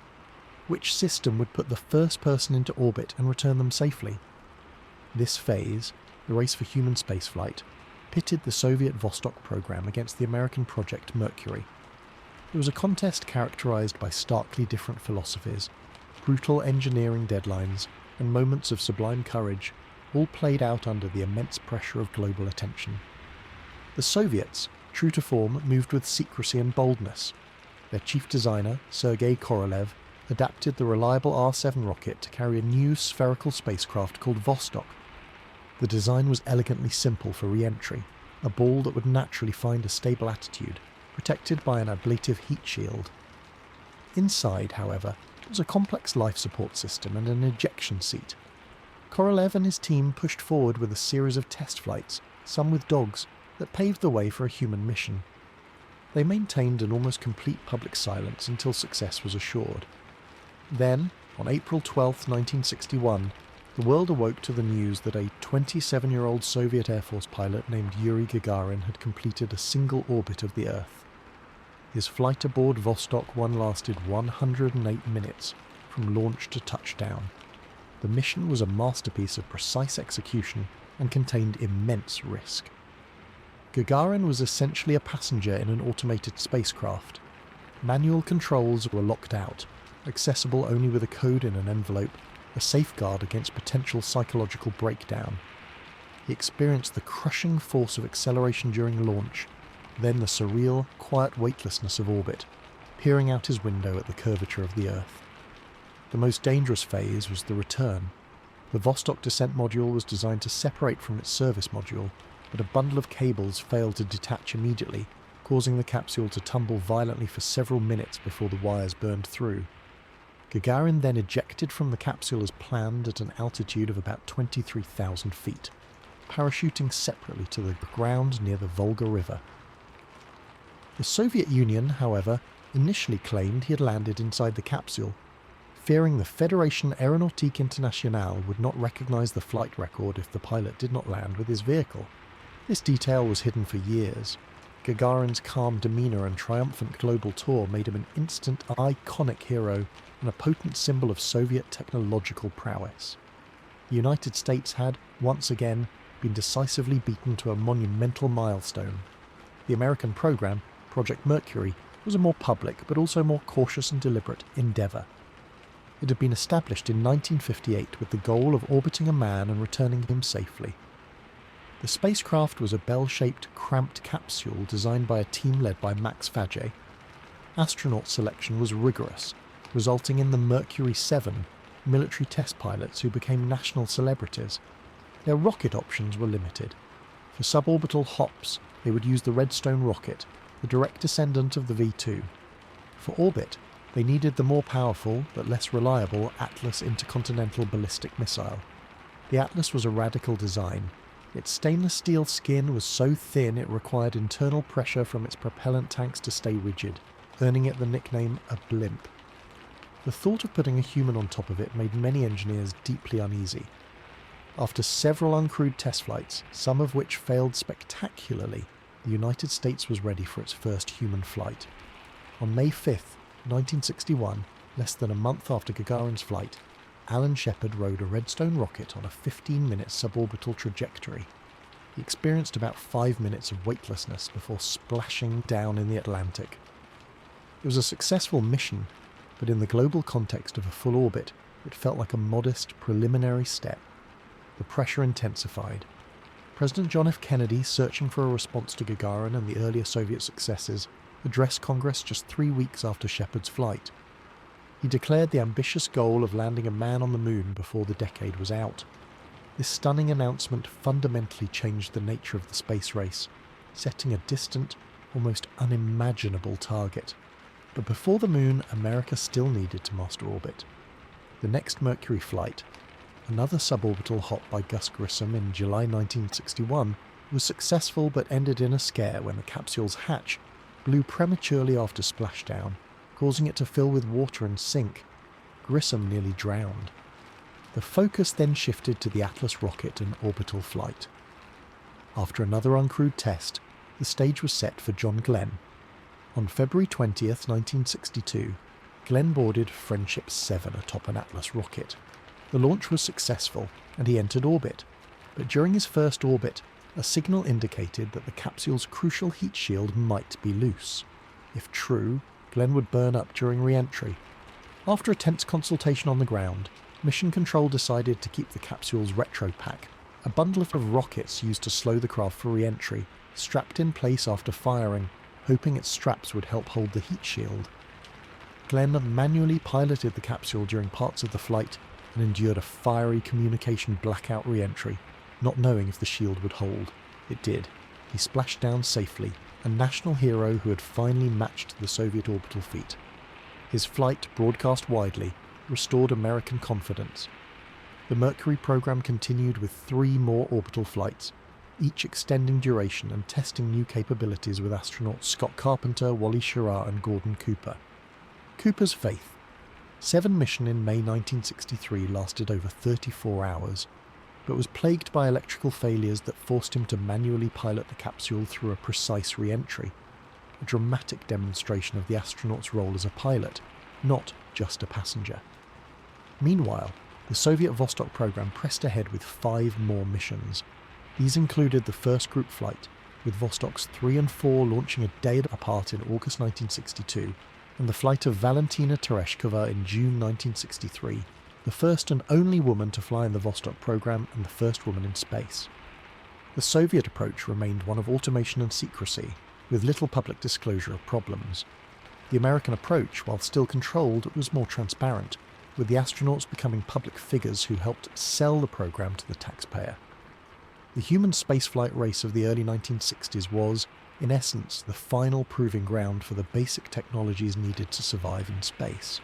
Which system would put the first person into orbit and return them safely? This phase, the race for human spaceflight, pitted the Soviet Vostok program against the American Project Mercury. It was a contest characterized by starkly different philosophies, brutal engineering deadlines, and moments of sublime courage, all played out under the immense pressure of global attention. The Soviets, true to form, moved with secrecy and boldness. Their chief designer, Sergei Korolev, adapted the reliable R-7 rocket to carry a new spherical spacecraft called Vostok. The design was elegantly simple for re-entry, a ball that would naturally find a stable attitude, protected by an ablative heat shield. Inside, however, was a complex life support system and an ejection seat. Korolev and his team pushed forward with a series of test flights, some with dogs, that paved the way for a human mission. They maintained an almost complete public silence until success was assured. Then, on April 12, 1961, the world awoke to the news that a 27-year-old Soviet Air Force pilot named Yuri Gagarin had completed a single orbit of the Earth. His flight aboard Vostok 1 lasted 108 minutes, from launch to touchdown. The mission was a masterpiece of precise execution and contained immense risk. Gagarin was essentially a passenger in an automated spacecraft. Manual controls were locked out, accessible only with a code in an envelope, a safeguard against potential psychological breakdown. He experienced the crushing force of acceleration during launch, then the surreal, quiet weightlessness of orbit, peering out his window at the curvature of the Earth. The most dangerous phase was the return. The Vostok descent module was designed to separate from its service module, but a bundle of cables failed to detach immediately, causing the capsule to tumble violently for several minutes before the wires burned through. Gagarin then ejected from the capsule as planned at an altitude of about 23,000 feet, parachuting separately to the ground near the Volga River. The Soviet Union, however, initially claimed he had landed inside the capsule, fearing the Fédération Aéronautique Internationale would not recognise the flight record if the pilot did not land with his vehicle. This detail was hidden for years. Gagarin's calm demeanour and triumphant global tour made him an instant iconic hero and a potent symbol of Soviet technological prowess. The United States had, once again, been decisively beaten to a monumental milestone. The American program, Project Mercury, was a more public but also more cautious and deliberate endeavour. It had been established in 1958 with the goal of orbiting a man and returning him safely. The spacecraft was a bell-shaped, cramped capsule designed by a team led by Max Faget. Astronaut selection was rigorous, resulting in the Mercury 7 military test pilots who became national celebrities. Their rocket options were limited. For suborbital hops, they would use the Redstone rocket, the direct descendant of the V2. For orbit, they needed the more powerful but less reliable Atlas intercontinental ballistic missile. The Atlas was a radical design. Its stainless steel skin was so thin it required internal pressure from its propellant tanks to stay rigid, earning it the nickname a blimp. The thought of putting a human on top of it made many engineers deeply uneasy. After several uncrewed test flights, some of which failed spectacularly, the United States was ready for its first human flight. On May 5th, 1961, less than a month after Gagarin's flight, Alan Shepard rode a Redstone rocket on a 15-minute suborbital trajectory. He experienced about 5 minutes of weightlessness before splashing down in the Atlantic. It was a successful mission, but in the global context of a full orbit, it felt like a modest preliminary step. The pressure intensified. President John F. Kennedy, searching for a response to Gagarin and the earlier Soviet successes, addressed Congress just 3 weeks after Shepard's flight. He declared the ambitious goal of landing a man on the moon before the decade was out. This stunning announcement fundamentally changed the nature of the space race, setting a distant, almost unimaginable target. But before the moon, America still needed to master orbit. The next Mercury flight, another suborbital hop by Gus Grissom in July 1961, was successful but ended in a scare when the capsule's hatch blew prematurely after splashdown, causing it to fill with water and sink. Grissom nearly drowned. The focus then shifted to the Atlas rocket and orbital flight. After another uncrewed test, the stage was set for John Glenn. On February 20th, 1962, Glenn boarded Friendship 7 atop an Atlas rocket. The launch was successful, and he entered orbit. But during his first orbit, a signal indicated that the capsule's crucial heat shield might be loose. If true, Glenn would burn up during re-entry. After a tense consultation on the ground, Mission Control decided to keep the capsule's retro pack, a bundle of rockets used to slow the craft for re-entry, strapped in place after firing, hoping its straps would help hold the heat shield. Glenn manually piloted the capsule during parts of the flight and endured a fiery communication blackout re-entry, not knowing if the shield would hold. It did. He splashed down safely, a national hero who had finally matched the Soviet orbital feat. His flight, broadcast widely, restored American confidence. The Mercury program continued with 3 more orbital flights, each extending duration and testing new capabilities with astronauts Scott Carpenter, Wally Schirra and Gordon Cooper. Cooper's faith. 7 mission in May 1963 lasted over 34 hours, but was plagued by electrical failures that forced him to manually pilot the capsule through a precise re-entry, a dramatic demonstration of the astronaut's role as a pilot, not just a passenger. Meanwhile, the Soviet Vostok program pressed ahead with 5 more missions. These included the first group flight, with Vostoks 3 and 4 launching a day apart in August 1962, and the flight of Valentina Tereshkova in June 1963, the first and only woman to fly in the Vostok program and the first woman in space. The Soviet approach remained one of automation and secrecy, with little public disclosure of problems. The American approach, while still controlled, was more transparent, with the astronauts becoming public figures who helped sell the program to the taxpayer. The human spaceflight race of the early 1960s was, in essence, the final proving ground for the basic technologies needed to survive in space.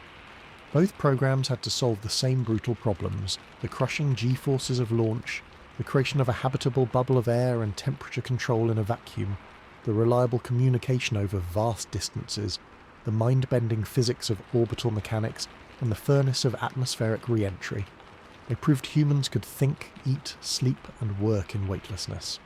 Both programs had to solve the same brutal problems: the crushing G-forces of launch, the creation of a habitable bubble of air and temperature control in a vacuum, the reliable communication over vast distances, the mind-bending physics of orbital mechanics, and the furnace of atmospheric re-entry. They proved humans could think, eat, sleep, and work in weightlessness.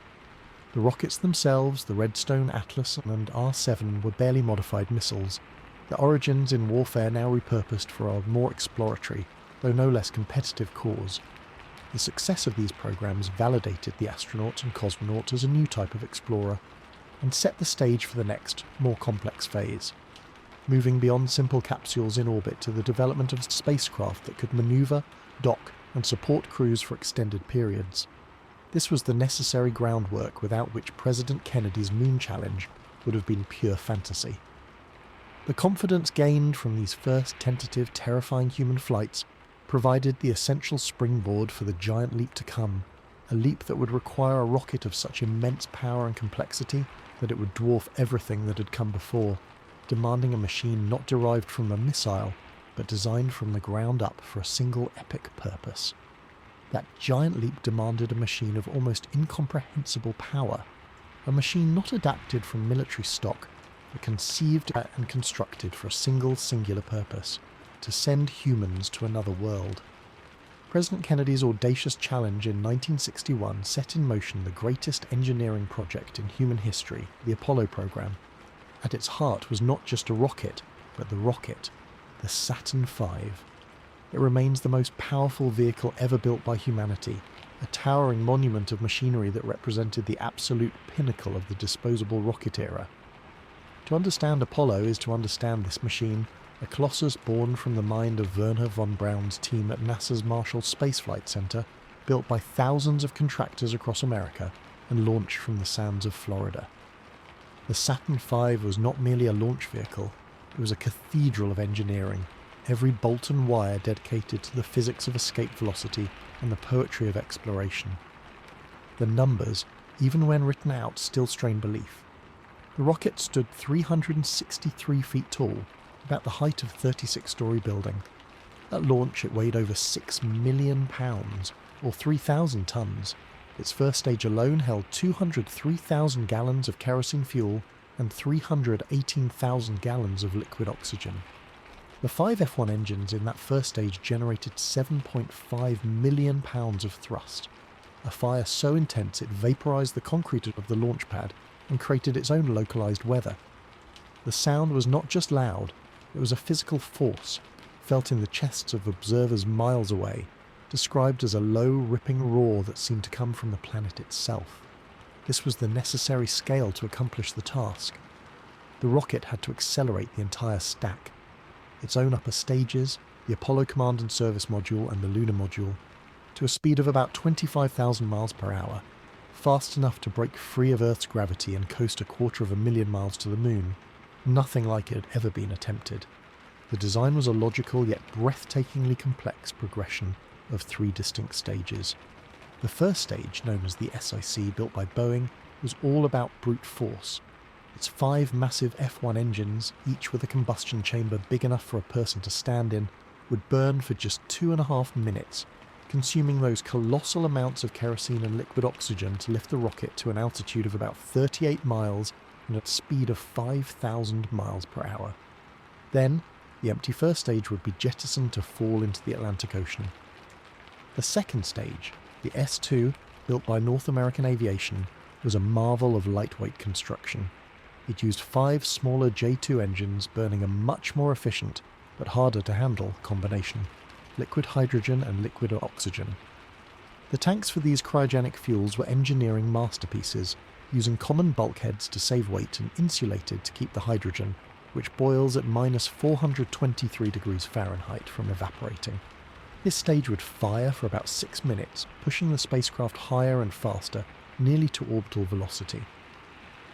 The rockets themselves, the Redstone, Atlas, and R7, were barely modified missiles, their origins in warfare now repurposed for a more exploratory, though no less competitive cause. The success of these programs validated the astronaut and cosmonaut as a new type of explorer, and set the stage for the next, more complex phase, moving beyond simple capsules in orbit to the development of spacecraft that could maneuver, dock, and support crews for extended periods. This was the necessary groundwork without which President Kennedy's Moon Challenge would have been pure fantasy. The confidence gained from these first tentative, terrifying human flights provided the essential springboard for the giant leap to come, a leap that would require a rocket of such immense power and complexity that it would dwarf everything that had come before, demanding a machine not derived from a missile, but designed from the ground up for a single epic purpose. That giant leap demanded a machine of almost incomprehensible power, a machine not adapted from military stock, but conceived and constructed for a singular purpose: to send humans to another world. President Kennedy's audacious challenge in 1961 set in motion the greatest engineering project in human history, the Apollo program. At its heart was not just a rocket, but the rocket, the Saturn V. It remains the most powerful vehicle ever built by humanity, a towering monument of machinery that represented the absolute pinnacle of the disposable rocket era. To understand Apollo is to understand this machine, a colossus born from the mind of Wernher von Braun's team at NASA's Marshall Space Flight Center, built by thousands of contractors across America and launched from the sands of Florida. The Saturn V was not merely a launch vehicle, it was a cathedral of engineering, every bolt and wire dedicated to the physics of escape velocity and the poetry of exploration. The numbers, even when written out, still strain belief. The rocket stood 363 feet tall, about the height of a 36-story building. At launch it weighed over 6 million pounds, or 3,000 tons. Its first stage alone held 203,000 gallons of kerosene fuel and 318,000 gallons of liquid oxygen. The 5 F1 engines in that first stage generated 7.5 million pounds of thrust, a fire so intense it vaporized the concrete of the launch pad and created its own localized weather. The sound was not just loud, it was a physical force, felt in the chests of observers miles away, described as a low, ripping roar that seemed to come from the planet itself. This was the necessary scale to accomplish the task. The rocket had to accelerate the entire stack, its own upper stages, the Apollo Command and Service Module and the Lunar Module, to a speed of about 25,000 miles per hour, fast enough to break free of Earth's gravity and coast 250,000 miles to the Moon. Nothing like it had ever been attempted. The design was a logical yet breathtakingly complex progression of 3 distinct stages. The first stage, known as the SIC, built by Boeing, was all about brute force. Its 5 massive F1 engines, each with a combustion chamber big enough for a person to stand in, would burn for just 2.5 minutes, consuming those colossal amounts of kerosene and liquid oxygen to lift the rocket to an altitude of about 38 miles and at a speed of 5,000 miles per hour. Then, the empty first stage would be jettisoned to fall into the Atlantic Ocean. The second stage, the S2, built by North American Aviation, was a marvel of lightweight construction. It used 5 smaller J2 engines burning a much more efficient, but harder to handle, combination: liquid hydrogen and liquid oxygen. The tanks for these cryogenic fuels were engineering masterpieces, using common bulkheads to save weight and insulated to keep the hydrogen, which boils at minus 423 degrees Fahrenheit, from evaporating. This stage would fire for about 6 minutes, pushing the spacecraft higher and faster, nearly to orbital velocity.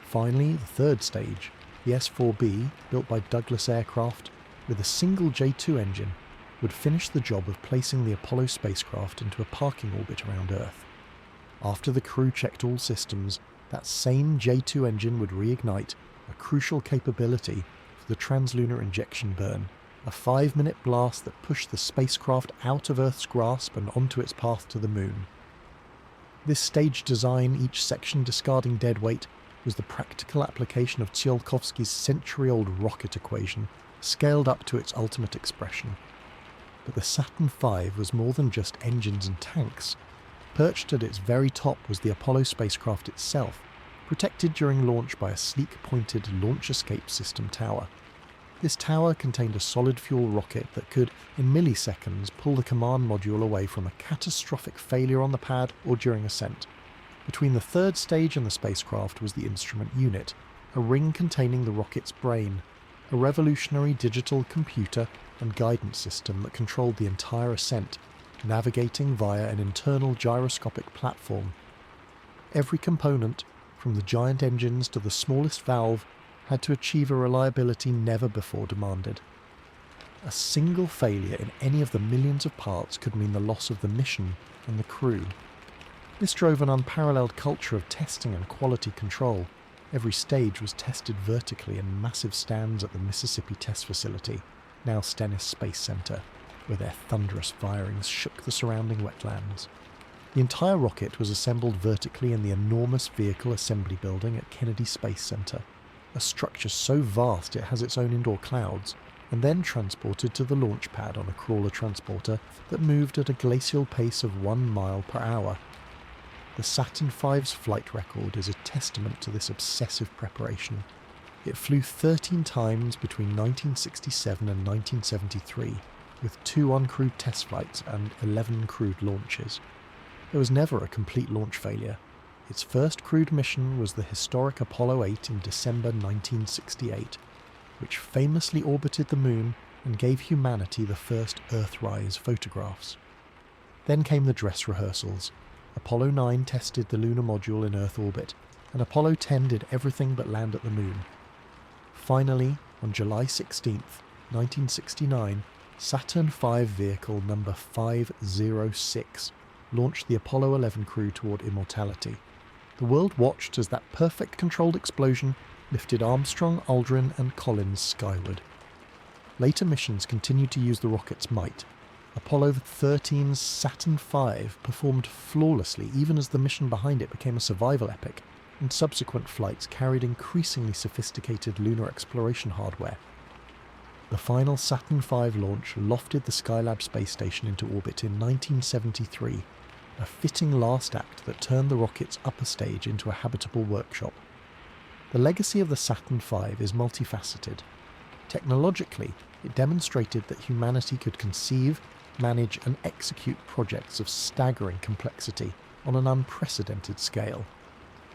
Finally, the third stage, the S4B, built by Douglas Aircraft, with a single J2 engine, would finish the job of placing the Apollo spacecraft into a parking orbit around Earth. After the crew checked all systems, that same J2 engine would reignite, a crucial capability for the translunar injection burn, a 5-minute blast that pushed the spacecraft out of Earth's grasp and onto its path to the moon. This staged design, each section discarding dead weight, was the practical application of Tsiolkovsky's century-old rocket equation, scaled up to its ultimate expression. But the Saturn V was more than just engines and tanks. Perched at its very top was the Apollo spacecraft itself, protected during launch by a sleek pointed launch escape system tower. This tower contained a solid fuel rocket that could, in milliseconds, pull the command module away from a catastrophic failure on the pad or during ascent. Between the third stage and the spacecraft was the instrument unit, a ring containing the rocket's brain, a revolutionary digital computer and guidance system that controlled the entire ascent, navigating via an internal gyroscopic platform. Every component, from the giant engines to the smallest valve, had to achieve a reliability never before demanded. A single failure in any of the millions of parts could mean the loss of the mission and the crew. This drove an unparalleled culture of testing and quality control. Every stage was tested vertically in massive stands at the Mississippi Test Facility, now Stennis Space Center, where their thunderous firings shook the surrounding wetlands. The entire rocket was assembled vertically in the enormous vehicle assembly building at Kennedy Space Center, a structure so vast it has its own indoor clouds, and then transported to the launch pad on a crawler transporter that moved at a glacial pace of 1 mile per hour. The Saturn V's flight record is a testament to this obsessive preparation. It flew 13 times between 1967 and 1973, with 2 uncrewed test flights and 11 crewed launches. There was never a complete launch failure. Its first crewed mission was the historic Apollo 8 in December 1968, which famously orbited the moon and gave humanity the first Earthrise photographs. Then came the dress rehearsals. Apollo 9 tested the lunar module in Earth orbit, and Apollo 10 did everything but land at the moon. Finally, on July 16, 1969, Saturn V vehicle number 506 launched the Apollo 11 crew toward immortality. The world watched as that perfect controlled explosion lifted Armstrong, Aldrin and Collins skyward. Later missions continued to use the rocket's might. Apollo 13's Saturn V performed flawlessly even as the mission behind it became a survival epic, and subsequent flights carried increasingly sophisticated lunar exploration hardware. The final Saturn V launch lofted the Skylab space station into orbit in 1973, a fitting last act that turned the rocket's upper stage into a habitable workshop. The legacy of the Saturn V is multifaceted. Technologically, it demonstrated that humanity could conceive, manage and execute projects of staggering complexity on an unprecedented scale.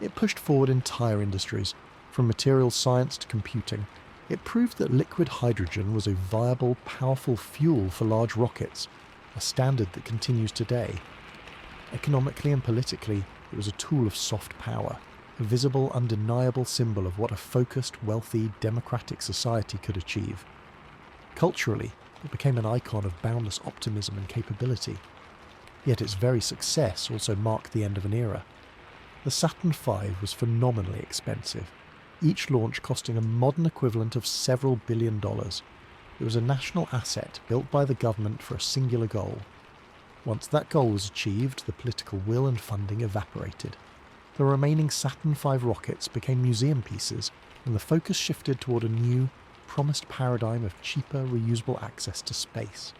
It pushed forward entire industries, from materials science to computing. It proved that liquid hydrogen was a viable, powerful fuel for large rockets, a standard that continues today. Economically and politically, it was a tool of soft power, a visible, undeniable symbol of what a focused, wealthy, democratic society could achieve. Culturally, it became an icon of boundless optimism and capability. Yet its very success also marked the end of an era. The Saturn V was phenomenally expensive, each launch costing a modern equivalent of several $1 billion. It was a national asset built by the government for a singular goal. Once that goal was achieved, the political will and funding evaporated. The remaining Saturn V rockets became museum pieces, and the focus shifted toward a new, promised paradigm of cheaper, reusable access to space.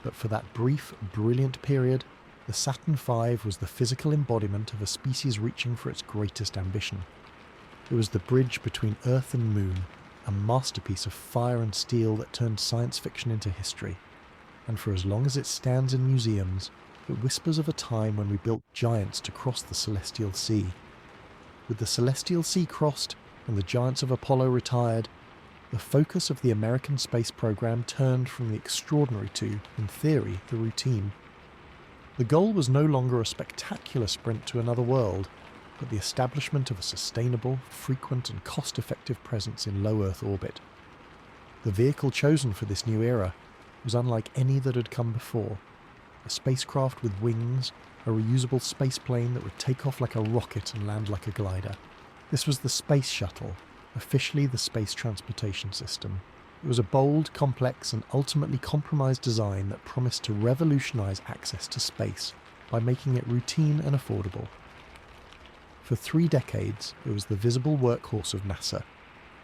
But for that brief, brilliant period, the Saturn V was the physical embodiment of a species reaching for its greatest ambition. It was the bridge between Earth and Moon, a masterpiece of fire and steel that turned science fiction into history. And for as long as it stands in museums, it whispers of a time when we built giants to cross the celestial sea. With the celestial sea crossed and the giants of Apollo retired, the focus of the American space program turned from the extraordinary to, in theory, the routine. The goal was no longer a spectacular sprint to another world, but the establishment of a sustainable, frequent and cost-effective presence in low Earth orbit. The vehicle chosen for this new era was unlike any that had come before. A spacecraft with wings, a reusable spaceplane that would take off like a rocket and land like a glider. This was the Space Shuttle, officially the Space Transportation System. It It was a bold, complex, and ultimately compromised design that promised to revolutionize access to space by making it routine and affordable. For 3 decades, it was the visible workhorse of NASA,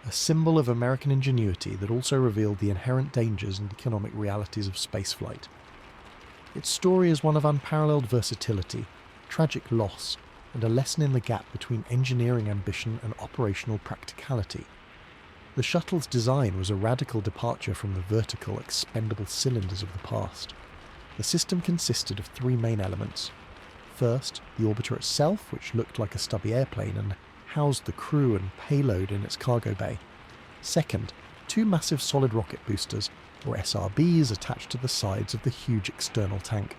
a symbol of American ingenuity that also revealed the inherent dangers and economic realities of spaceflight. Its story is one of unparalleled versatility, tragic loss, and a lesson in the gap between engineering ambition and operational practicality. The shuttle's design was a radical departure from the vertical, expendable cylinders of the past. The system consisted of 3 main elements. First, the orbiter itself, which looked like a stubby airplane and housed the crew and payload in its cargo bay. Second, 2 massive solid rocket boosters, or SRBs, attached to the sides of the huge external tank.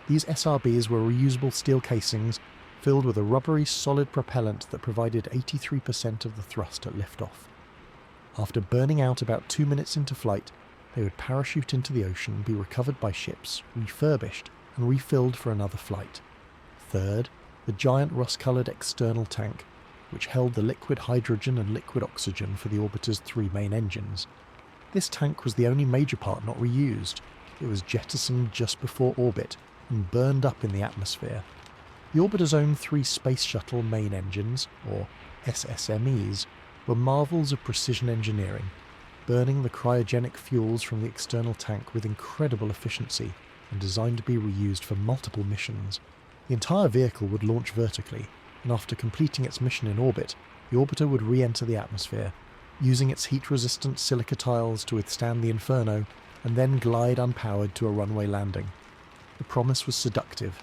These SRBs were reusable steel casings filled with a rubbery solid propellant that provided 83% of the thrust at liftoff. After burning out about 2 minutes into flight, they would parachute into the ocean, be recovered by ships, refurbished, and refilled for another flight. Third, the giant rust-coloured external tank, which held the liquid hydrogen and liquid oxygen for the orbiter's 3 main engines. This tank was the only major part not reused. It was jettisoned just before orbit and burned up in the atmosphere. The orbiter's own 3 space shuttle main engines, or SSMEs, were marvels of precision engineering, burning the cryogenic fuels from the external tank with incredible efficiency and designed to be reused for multiple missions. The entire vehicle would launch vertically, and after completing its mission in orbit, the orbiter would re-enter the atmosphere, using its heat-resistant silica tiles to withstand the inferno, and then glide unpowered to a runway landing. The promise was seductive.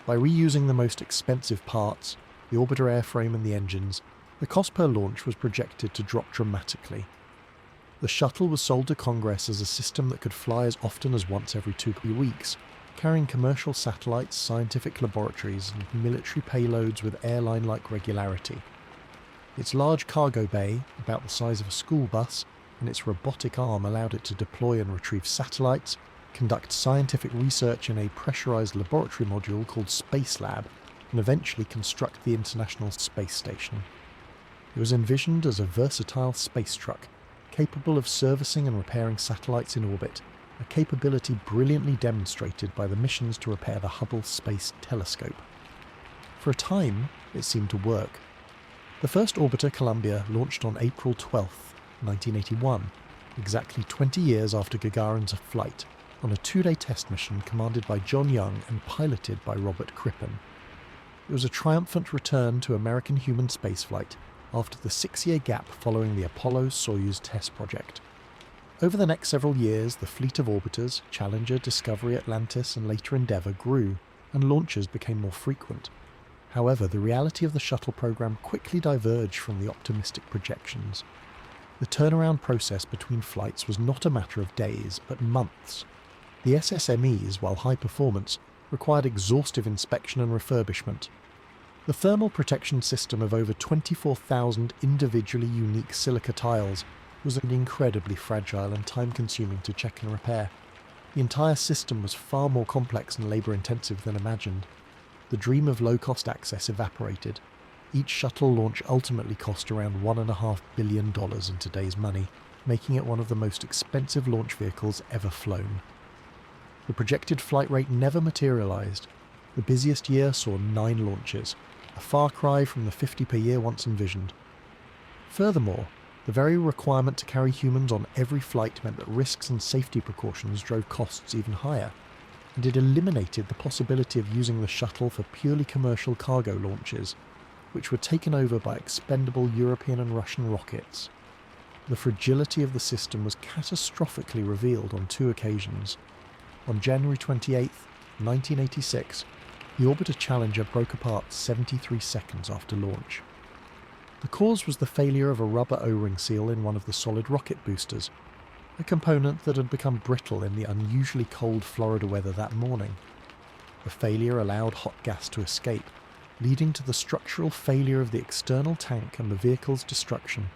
By reusing the most expensive parts, the orbiter airframe and the engines, the cost per launch was projected to drop dramatically. The shuttle was sold to Congress as a system that could fly as often as once every 2 weeks, carrying commercial satellites, scientific laboratories, and military payloads with airline-like regularity. Its large cargo bay, about the size of a school bus, and its robotic arm allowed it to deploy and retrieve satellites, conduct scientific research in a pressurized laboratory module called Spacelab, and eventually construct the International Space Station. It was envisioned as a versatile space truck, capable of servicing and repairing satellites in orbit, a capability brilliantly demonstrated by the missions to repair the Hubble Space Telescope. For a time, it seemed to work. The first orbiter, Columbia, launched on April 12, 1981, exactly 20 years after Gagarin's flight, on a 2-day test mission commanded by John Young and piloted by Robert Crippen. It was a triumphant return to American human spaceflight after the 6-year gap following the Apollo-Soyuz test project. Over the next several years, the fleet of orbiters, Challenger, Discovery, Atlantis, and later Endeavour grew, and launches became more frequent. However, the reality of the shuttle program quickly diverged from the optimistic projections. The turnaround process between flights was not a matter of days, but months. The SSMEs, while high performance, required exhaustive inspection and refurbishment. The thermal protection system of over 24,000 individually unique silica tiles was incredibly fragile and time-consuming to check and repair. The entire system was far more complex and labour-intensive than imagined. The dream of low-cost access evaporated. Each shuttle launch ultimately cost around $1.5 billion in today's money, making it one of the most expensive launch vehicles ever flown. The projected flight rate never materialised. The busiest year saw 9 launches, a far cry from the 50 per year once envisioned. Furthermore, the very requirement to carry humans on every flight meant that risks and safety precautions drove costs even higher, and it eliminated the possibility of using the shuttle for purely commercial cargo launches, which were taken over by expendable European and Russian rockets. The fragility of the system was catastrophically revealed on 2 occasions. On January 28, 1986, the orbiter Challenger broke apart 73 seconds after launch. The cause was the failure of a rubber O-ring seal in one of the solid rocket boosters, a component that had become brittle in the unusually cold Florida weather that morning. The failure allowed hot gas to escape, leading to the structural failure of the external tank and the vehicle's destruction.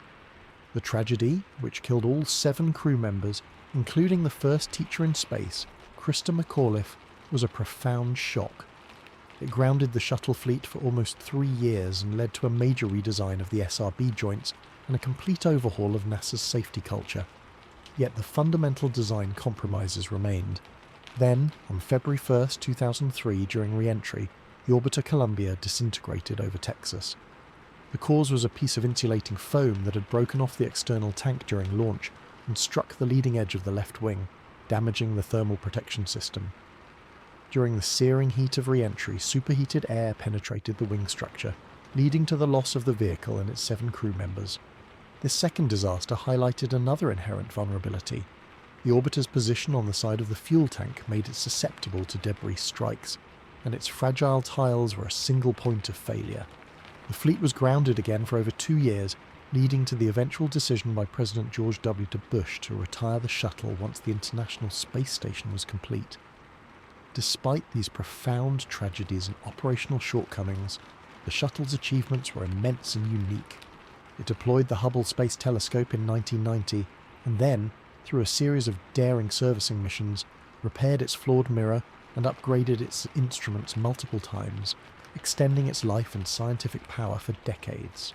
The tragedy, which killed all 7 crew members, including the first teacher in space, Christa McAuliffe, was a profound shock. It grounded the shuttle fleet for almost 3 years and led to a major redesign of the SRB joints and a complete overhaul of NASA's safety culture. Yet the fundamental design compromises remained. Then, on February 1st, 2003, during re-entry, the orbiter Columbia disintegrated over Texas. The cause was a piece of insulating foam that had broken off the external tank during launch and struck the leading edge of the left wing, damaging the thermal protection system. During the searing heat of re-entry, superheated air penetrated the wing structure, leading to the loss of the vehicle and its 7 crew members. This second disaster highlighted another inherent vulnerability. The orbiter's position on the side of the fuel tank made it susceptible to debris strikes, and its fragile tiles were a single point of failure. The fleet was grounded again for over 2 years, leading to the eventual decision by President George W. Bush to retire the shuttle once the International Space Station was complete. Despite these profound tragedies and operational shortcomings, the shuttle's achievements were immense and unique. It deployed the Hubble Space Telescope in 1990, and then, through a series of daring servicing missions, repaired its flawed mirror and upgraded its instruments multiple times, extending its life and scientific power for decades.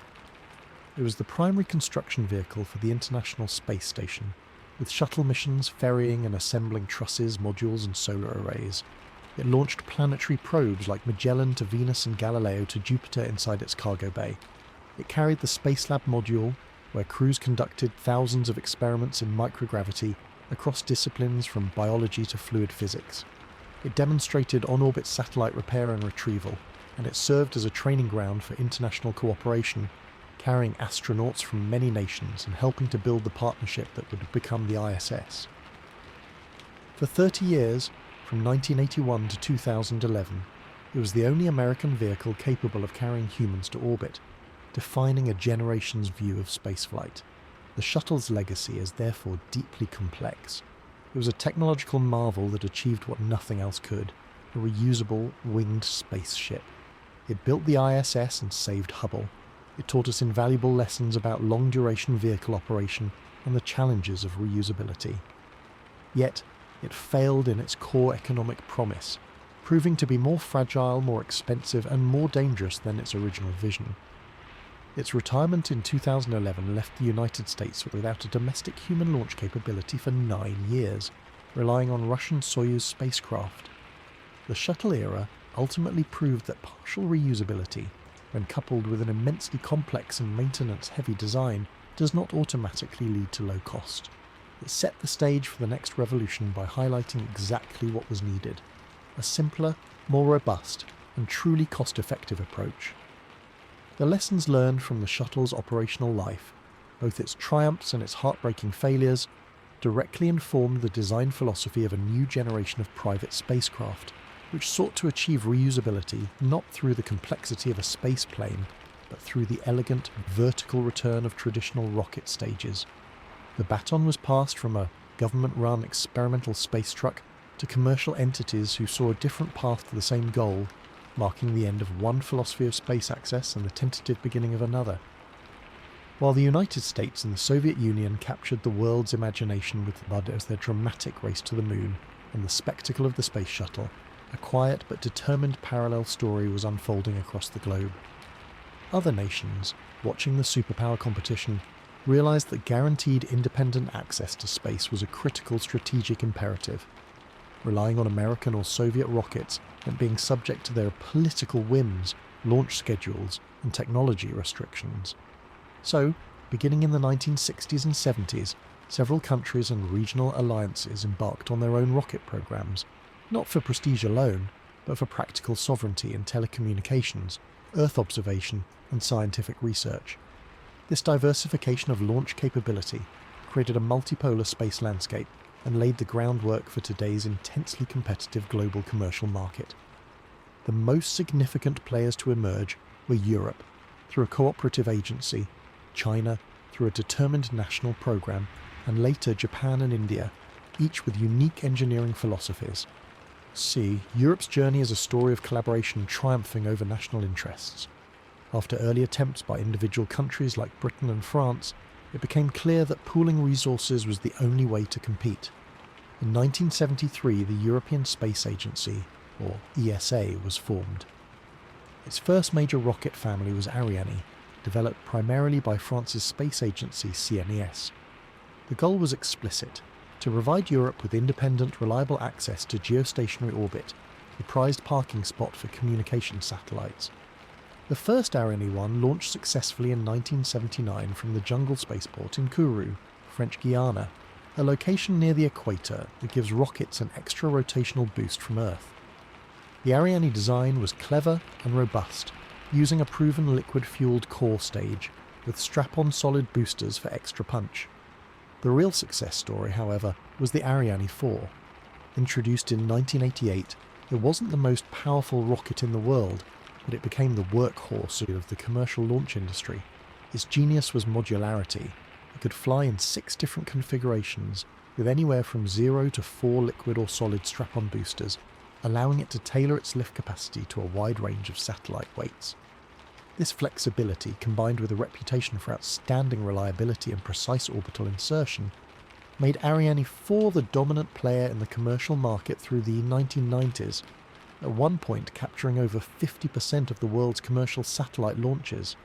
It was the primary construction vehicle for the International Space Station, with shuttle missions ferrying and assembling trusses, modules and solar arrays. It launched planetary probes like Magellan to Venus and Galileo to Jupiter inside its cargo bay. It carried the Spacelab module, where crews conducted thousands of experiments in microgravity across disciplines from biology to fluid physics. It demonstrated on-orbit satellite repair and retrieval, and it served as a training ground for international cooperation, carrying astronauts from many nations and helping to build the partnership that would become the ISS. For 30 years, from 1981 to 2011, it was the only American vehicle capable of carrying humans to orbit, defining a generation's view of spaceflight. The shuttle's legacy is therefore deeply complex. It was a technological marvel that achieved what nothing else could, a reusable, winged spaceship. It built the ISS and saved Hubble. It taught us invaluable lessons about long-duration vehicle operation and the challenges of reusability. Yet, it failed in its core economic promise, proving to be more fragile, more expensive, and more dangerous than its original vision. Its retirement in 2011 left the United States without a domestic human launch capability for 9 years, relying on Russian Soyuz spacecraft. The shuttle era ultimately proved that partial reusability, when coupled with an immensely complex and maintenance-heavy design, does not automatically lead to low cost. It set the stage for the next revolution by highlighting exactly what was needed: a simpler, more robust, and truly cost-effective approach. The lessons learned from the shuttle's operational life, both its triumphs and its heartbreaking failures, directly informed the design philosophy of a new generation of private spacecraft, which sought to achieve reusability not through the complexity of a space plane, but through the elegant, vertical return of traditional rocket stages. The baton was passed from a government-run experimental space truck to commercial entities who saw a different path to the same goal, marking the end of one philosophy of space access and the tentative beginning of another. While the United States and the Soviet Union captured the world's imagination with Bud as their dramatic race to the moon and the spectacle of the space shuttle, a quiet but determined parallel story was unfolding across the globe. Other nations, watching the superpower competition, realized that guaranteed independent access to space was a critical strategic imperative. Relying on American or Soviet rockets meant being subject to their political whims, launch schedules, and technology restrictions. So, beginning in the 1960s and 70s, several countries and regional alliances embarked on their own rocket programs, not for prestige alone, but for practical sovereignty in telecommunications, Earth observation, and scientific research. This diversification of launch capability created a multipolar space landscape and laid the groundwork for today's intensely competitive global commercial market. The most significant players to emerge were Europe, through a cooperative agency, China, through a determined national program, and later Japan and India, each with unique engineering philosophies. See, Europe's journey is a story of collaboration triumphing over national interests. After early attempts by individual countries like Britain and France, it became clear that pooling resources was the only way to compete. In 1973, the European Space Agency, or ESA, was formed. Its first major rocket family was Ariane, developed primarily by France's space agency CNES. The goal was explicit: to provide Europe with independent, reliable access to geostationary orbit, the prized parking spot for communication satellites. The first Ariane 1 launched successfully in 1979 from the jungle spaceport in Kourou, French Guiana, a location near the equator that gives rockets an extra rotational boost from Earth. The Ariane design was clever and robust, using a proven liquid-fueled core stage with strap-on solid boosters for extra punch. The real success story, however, was the Ariane 4. Introduced in 1988, it wasn't the most powerful rocket in the world, but it became the workhorse of the commercial launch industry. Its genius was modularity. It could fly in 6 different configurations, with anywhere from 0 to 4 liquid or solid strap-on boosters, allowing it to tailor its lift capacity to a wide range of satellite weights. This flexibility, combined with a reputation for outstanding reliability and precise orbital insertion, made Ariane 4 the dominant player in the commercial market through the 1990s, at one point capturing over 50% of the world's commercial satellite launches.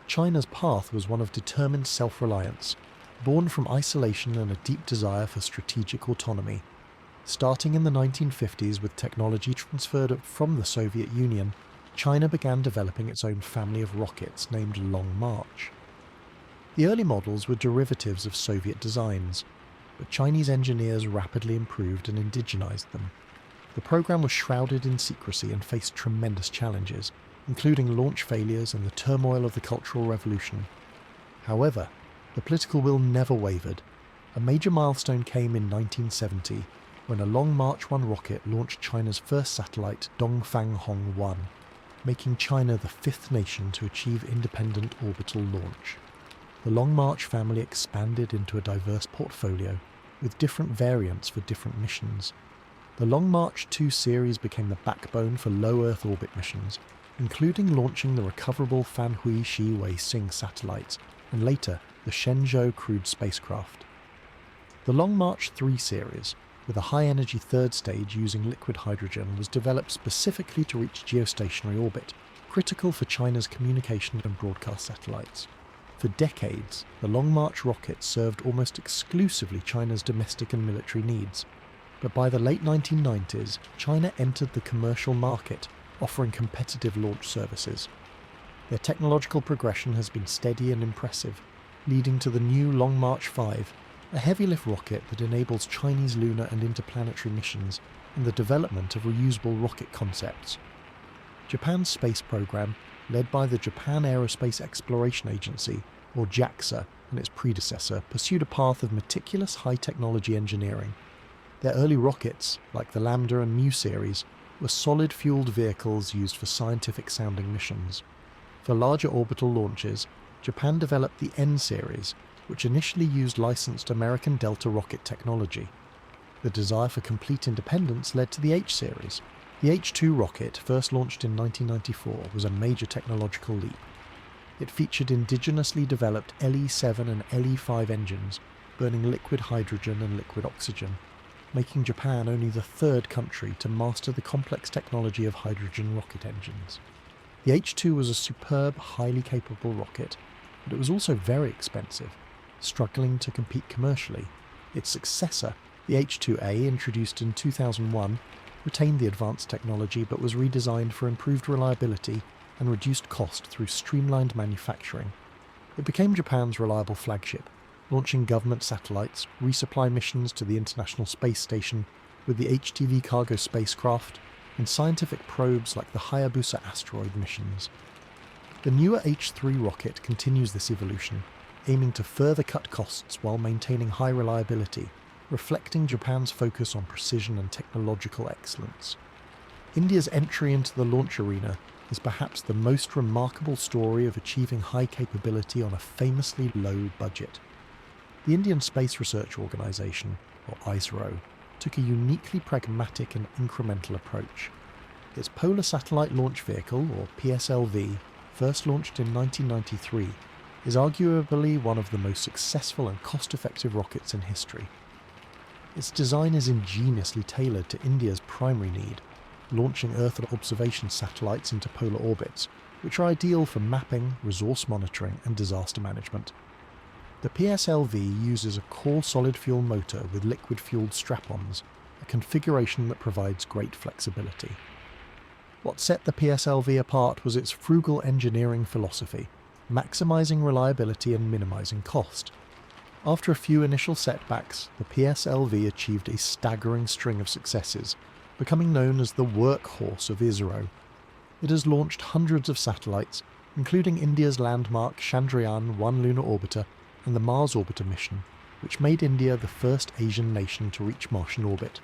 China's path was one of determined self-reliance, born from isolation and a deep desire for strategic autonomy. Starting in the 1950s with technology transferred from the Soviet Union, China began developing its own family of rockets named Long March. The early models were derivatives of Soviet designs, but Chinese engineers rapidly improved and indigenized them. The program was shrouded in secrecy and faced tremendous challenges, including launch failures and the turmoil of the Cultural Revolution. However, the political will never wavered. A major milestone came in 1970, when a Long March 1 rocket launched China's first satellite, Dongfang Hong 1, making China the 5th nation to achieve independent orbital launch. The Long March family expanded into a diverse portfolio, with different variants for different missions. The Long March 2 series became the backbone for low Earth orbit missions, including launching the recoverable Fanhui Shi Wei-Xing satellites, and later the Shenzhou crewed spacecraft. The Long March 3 series, with a high-energy third stage using liquid hydrogen, was developed specifically to reach geostationary orbit, critical for China's communication and broadcast satellites. For decades, the Long March rocket served almost exclusively China's domestic and military needs, but by the late 1990s, China entered the commercial market, offering competitive launch services. Their technological progression has been steady and impressive, leading to the new Long March 5, a heavy-lift rocket that enables Chinese lunar and interplanetary missions and the development of reusable rocket concepts. Japan's space program, led by the Japan Aerospace Exploration Agency, or JAXA, and its predecessor, pursued a path of meticulous high-technology engineering. Their early rockets, like the Lambda and Mu series, were solid-fueled vehicles used for scientific-sounding missions. For larger orbital launches, Japan developed the N series, which initially used licensed American Delta rocket technology. The desire for complete independence led to the H series. The H-2 rocket, first launched in 1994, was a major technological leap. It featured indigenously developed LE-7 and LE-5 engines, burning liquid hydrogen and liquid oxygen, making Japan only the 3rd country to master the complex technology of hydrogen rocket engines. The H-2 was a superb, highly capable rocket, but it was also very expensive, struggling to compete commercially. Its successor, the H-2A, introduced in 2001, retained the advanced technology but was redesigned for improved reliability and reduced cost through streamlined manufacturing. It became Japan's reliable flagship, launching government satellites, resupply missions to the International Space Station with the HTV cargo spacecraft, and scientific probes like the Hayabusa asteroid missions. The newer H-3 rocket continues this evolution, aiming to further cut costs while maintaining high reliability, reflecting Japan's focus on precision and technological excellence. India's entry into the launch arena is perhaps the most remarkable story of achieving high capability on a famously low budget. The Indian Space Research Organisation, or ISRO, took a uniquely pragmatic and incremental approach. Its Polar Satellite Launch Vehicle, or PSLV, first launched in 1993, is arguably one of the most successful and cost-effective rockets in history. Its design is ingeniously tailored to India's primary need, launching Earth observation satellites into polar orbits, which are ideal for mapping, resource monitoring and disaster management. The PSLV uses a core solid-fuel motor with liquid-fueled strap-ons, a configuration that provides great flexibility. What set the PSLV apart was its frugal engineering philosophy, maximising reliability and minimising cost. After a few initial setbacks, the PSLV achieved a staggering string of successes, becoming known as the workhorse of ISRO. It has launched hundreds of satellites, including India's landmark Chandrayaan-1 lunar orbiter and the Mars Orbiter mission, which made India the first Asian nation to reach Martian orbit.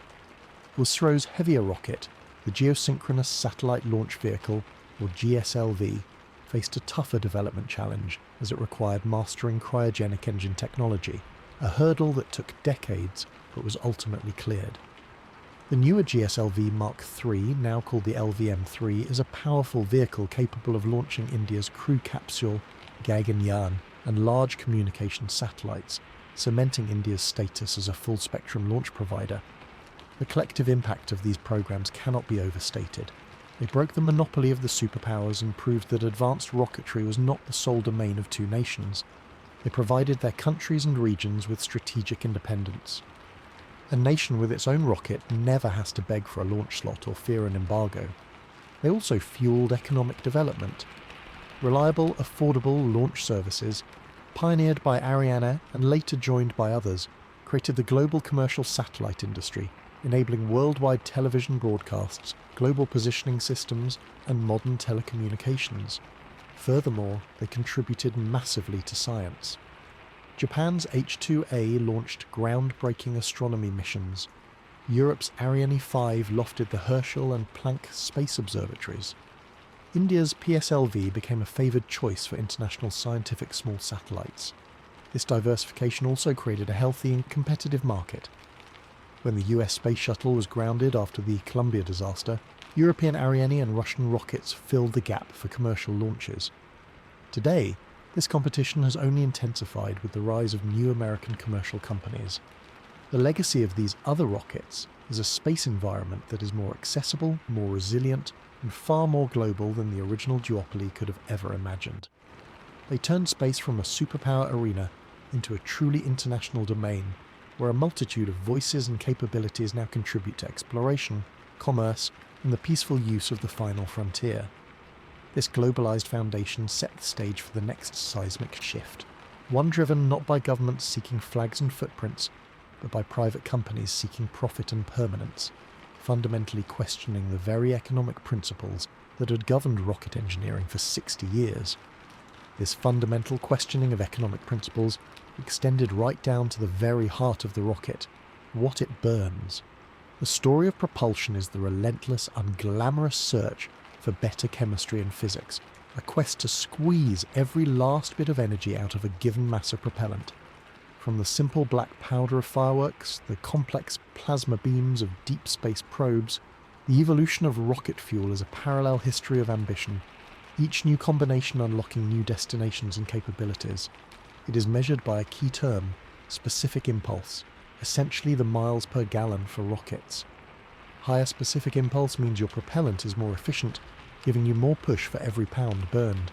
ISRO's heavier rocket, the Geosynchronous Satellite Launch Vehicle, or GSLV, faced a tougher development challenge as it required mastering cryogenic engine technology, a hurdle that took decades but was ultimately cleared. The newer GSLV Mark III, now called the LVM-3, is a powerful vehicle capable of launching India's crew capsule, Gaganyaan, and large communication satellites, cementing India's status as a full-spectrum launch provider. The collective impact of these programs cannot be overstated. They broke the monopoly of the superpowers and proved that advanced rocketry was not the sole domain of two nations. They provided their countries and regions with strategic independence. A nation with its own rocket never has to beg for a launch slot or fear an embargo. They also fueled economic development. Reliable, affordable launch services, pioneered by Ariane and later joined by others, created the global commercial satellite industry, enabling worldwide television broadcasts, global positioning systems, and modern telecommunications. Furthermore, they contributed massively to science. Japan's H-2A launched groundbreaking astronomy missions. Europe's Ariane 5 lofted the Herschel and Planck space observatories. India's PSLV became a favoured choice for international scientific small satellites. This diversification also created a healthy and competitive market. When the US space shuttle was grounded after the Columbia disaster, European Ariane and Russian rockets filled the gap for commercial launches. Today, this competition has only intensified with the rise of new American commercial companies. The legacy of these other rockets is a space environment that is more accessible, more resilient, and far more global than the original duopoly could have ever imagined. They turned space from a superpower arena into a truly international domain, where a multitude of voices and capabilities now contribute to exploration, commerce, and the peaceful use of the final frontier. This globalized foundation set the stage for the next seismic shift, one driven not by governments seeking flags and footprints, but by private companies seeking profit and permanence, fundamentally questioning the very economic principles that had governed rocket engineering for 60 years. This fundamental questioning of economic principles extended right down to the very heart of the rocket, what it burns. The story of propulsion is the relentless, unglamorous search for better chemistry and physics, a quest to squeeze every last bit of energy out of a given mass of propellant. From the simple black powder of fireworks, the complex plasma beams of deep space probes, the evolution of rocket fuel is a parallel history of ambition, each new combination unlocking new destinations and capabilities. It is measured by a key term, specific impulse, essentially the miles per gallon for rockets. Higher specific impulse means your propellant is more efficient, giving you more push for every pound burned.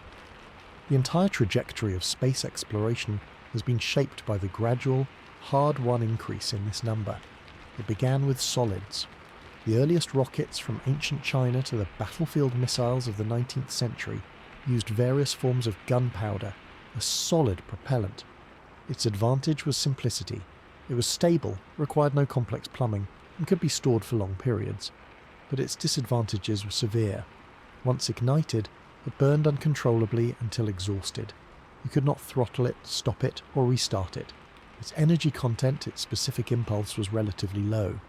The entire trajectory of space exploration has been shaped by the gradual, hard-won increase in this number. It began with solids. The earliest rockets from ancient China to the battlefield missiles of the 19th century used various forms of gunpowder, a solid propellant. Its advantage was simplicity. It was stable, required no complex plumbing, and could be stored for long periods. But its disadvantages were severe. Once ignited, it burned uncontrollably until exhausted. You could not throttle it, stop it, or restart it. Its energy content, its specific impulse, was relatively low.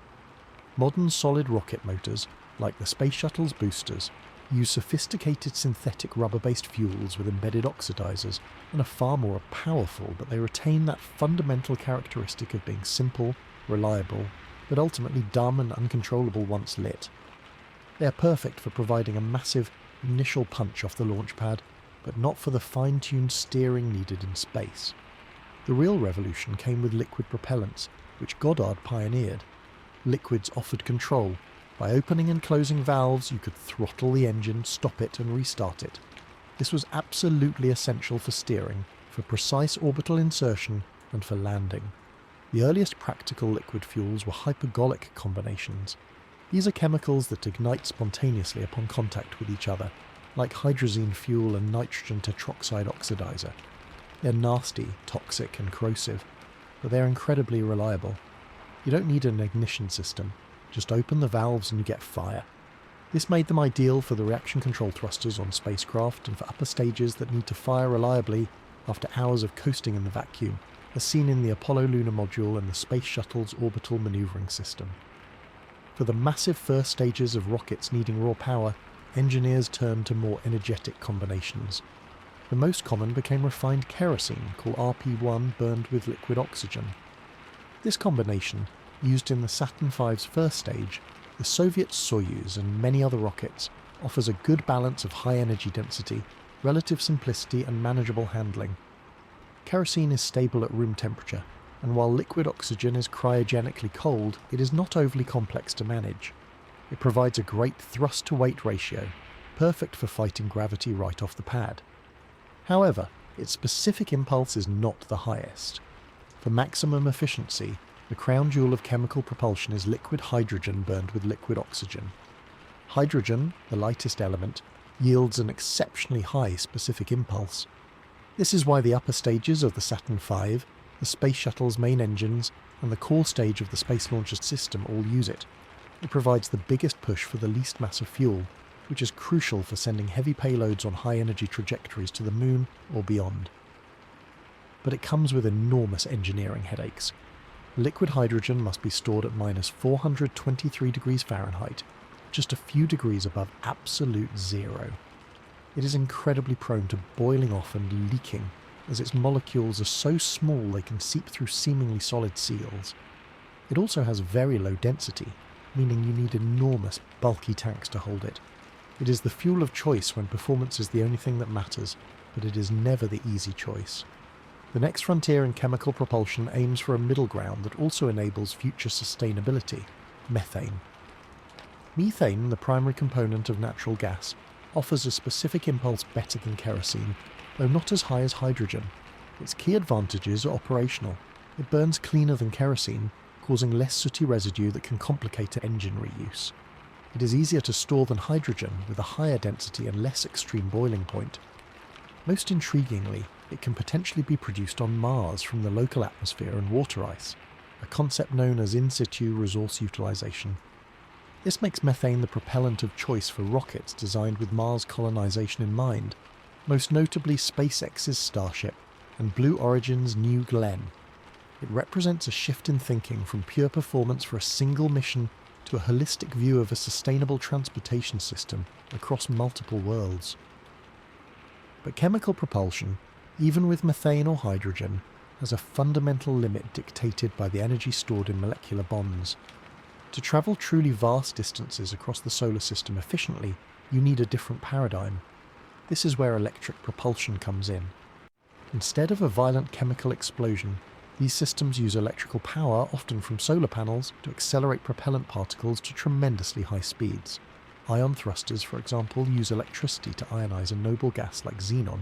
Modern solid rocket motors, like the Space Shuttle's boosters, use sophisticated synthetic rubber-based fuels with embedded oxidizers and are far more powerful, but they retain that fundamental characteristic of being simple, reliable, but ultimately dumb and uncontrollable once lit. They are perfect for providing a massive initial punch off the launch pad, but not for the fine-tuned steering needed in space. The real revolution came with liquid propellants, which Goddard pioneered. Liquids offered control. By opening and closing valves, you could throttle the engine, stop it, and restart it. This was absolutely essential for steering, for precise orbital insertion and for landing. The earliest practical liquid fuels were hypergolic combinations. These are chemicals that ignite spontaneously upon contact with each other, like hydrazine fuel and nitrogen tetroxide oxidizer. They're nasty, toxic and corrosive, but they're incredibly reliable. You don't need an ignition system, just open the valves and you get fire. This made them ideal for the reaction control thrusters on spacecraft and for upper stages that need to fire reliably after hours of coasting in the vacuum, as seen in the Apollo lunar module and the Space Shuttle's orbital maneuvering system. For the massive first stages of rockets needing raw power, engineers turned to more energetic combinations. The most common became refined kerosene, called RP-1, burned with liquid oxygen. This combination, used in the Saturn V's first stage, the Soviet Soyuz and many other rockets, offers a good balance of high energy density, relative simplicity and manageable handling. Kerosene is stable at room temperature, and while liquid oxygen is cryogenically cold, it is not overly complex to manage. It provides a great thrust-to-weight ratio, perfect for fighting gravity right off the pad. However, its specific impulse is not the highest. For maximum efficiency, the crown jewel of chemical propulsion is liquid hydrogen burned with liquid oxygen. Hydrogen, the lightest element, yields an exceptionally high specific impulse. This is why the upper stages of the Saturn V, the Space Shuttle's main engines, and the core stage of the Space Launcher system all use it. It provides the biggest push for the least mass of fuel, which is crucial for sending heavy payloads on high-energy trajectories to the Moon or beyond. But it comes with enormous engineering headaches. Liquid hydrogen must be stored at -423 degrees Fahrenheit, just a few degrees above absolute zero. It is incredibly prone to boiling off and leaking, as its molecules are so small they can seep through seemingly solid seals. It also has very low density, meaning you need enormous, bulky tanks to hold it. It is the fuel of choice when performance is the only thing that matters, but it is never the easy choice. The next frontier in chemical propulsion aims for a middle ground that also enables future sustainability: methane. Methane, the primary component of natural gas, offers a specific impulse better than kerosene, though not as high as hydrogen. Its key advantages are operational. It burns cleaner than kerosene, causing less sooty residue that can complicate engine reuse. It is easier to store than hydrogen, with a higher density and less extreme boiling point. Most intriguingly, it can potentially be produced on Mars from the local atmosphere and water ice, a concept known as in situ resource utilization. This makes methane the propellant of choice for rockets designed with Mars colonization in mind, most notably SpaceX's Starship and Blue Origin's New Glenn. It represents a shift in thinking from pure performance for a single mission to a holistic view of a sustainable transportation system across multiple worlds. But chemical propulsion, even with methane or hydrogen, has a fundamental limit dictated by the energy stored in molecular bonds. To travel truly vast distances across the solar system efficiently, you need a different paradigm. This is where electric propulsion comes in. Instead of a violent chemical explosion, these systems use electrical power, often from solar panels, to accelerate propellant particles to tremendously high speeds. Ion thrusters, for example, use electricity to ionize a noble gas like xenon,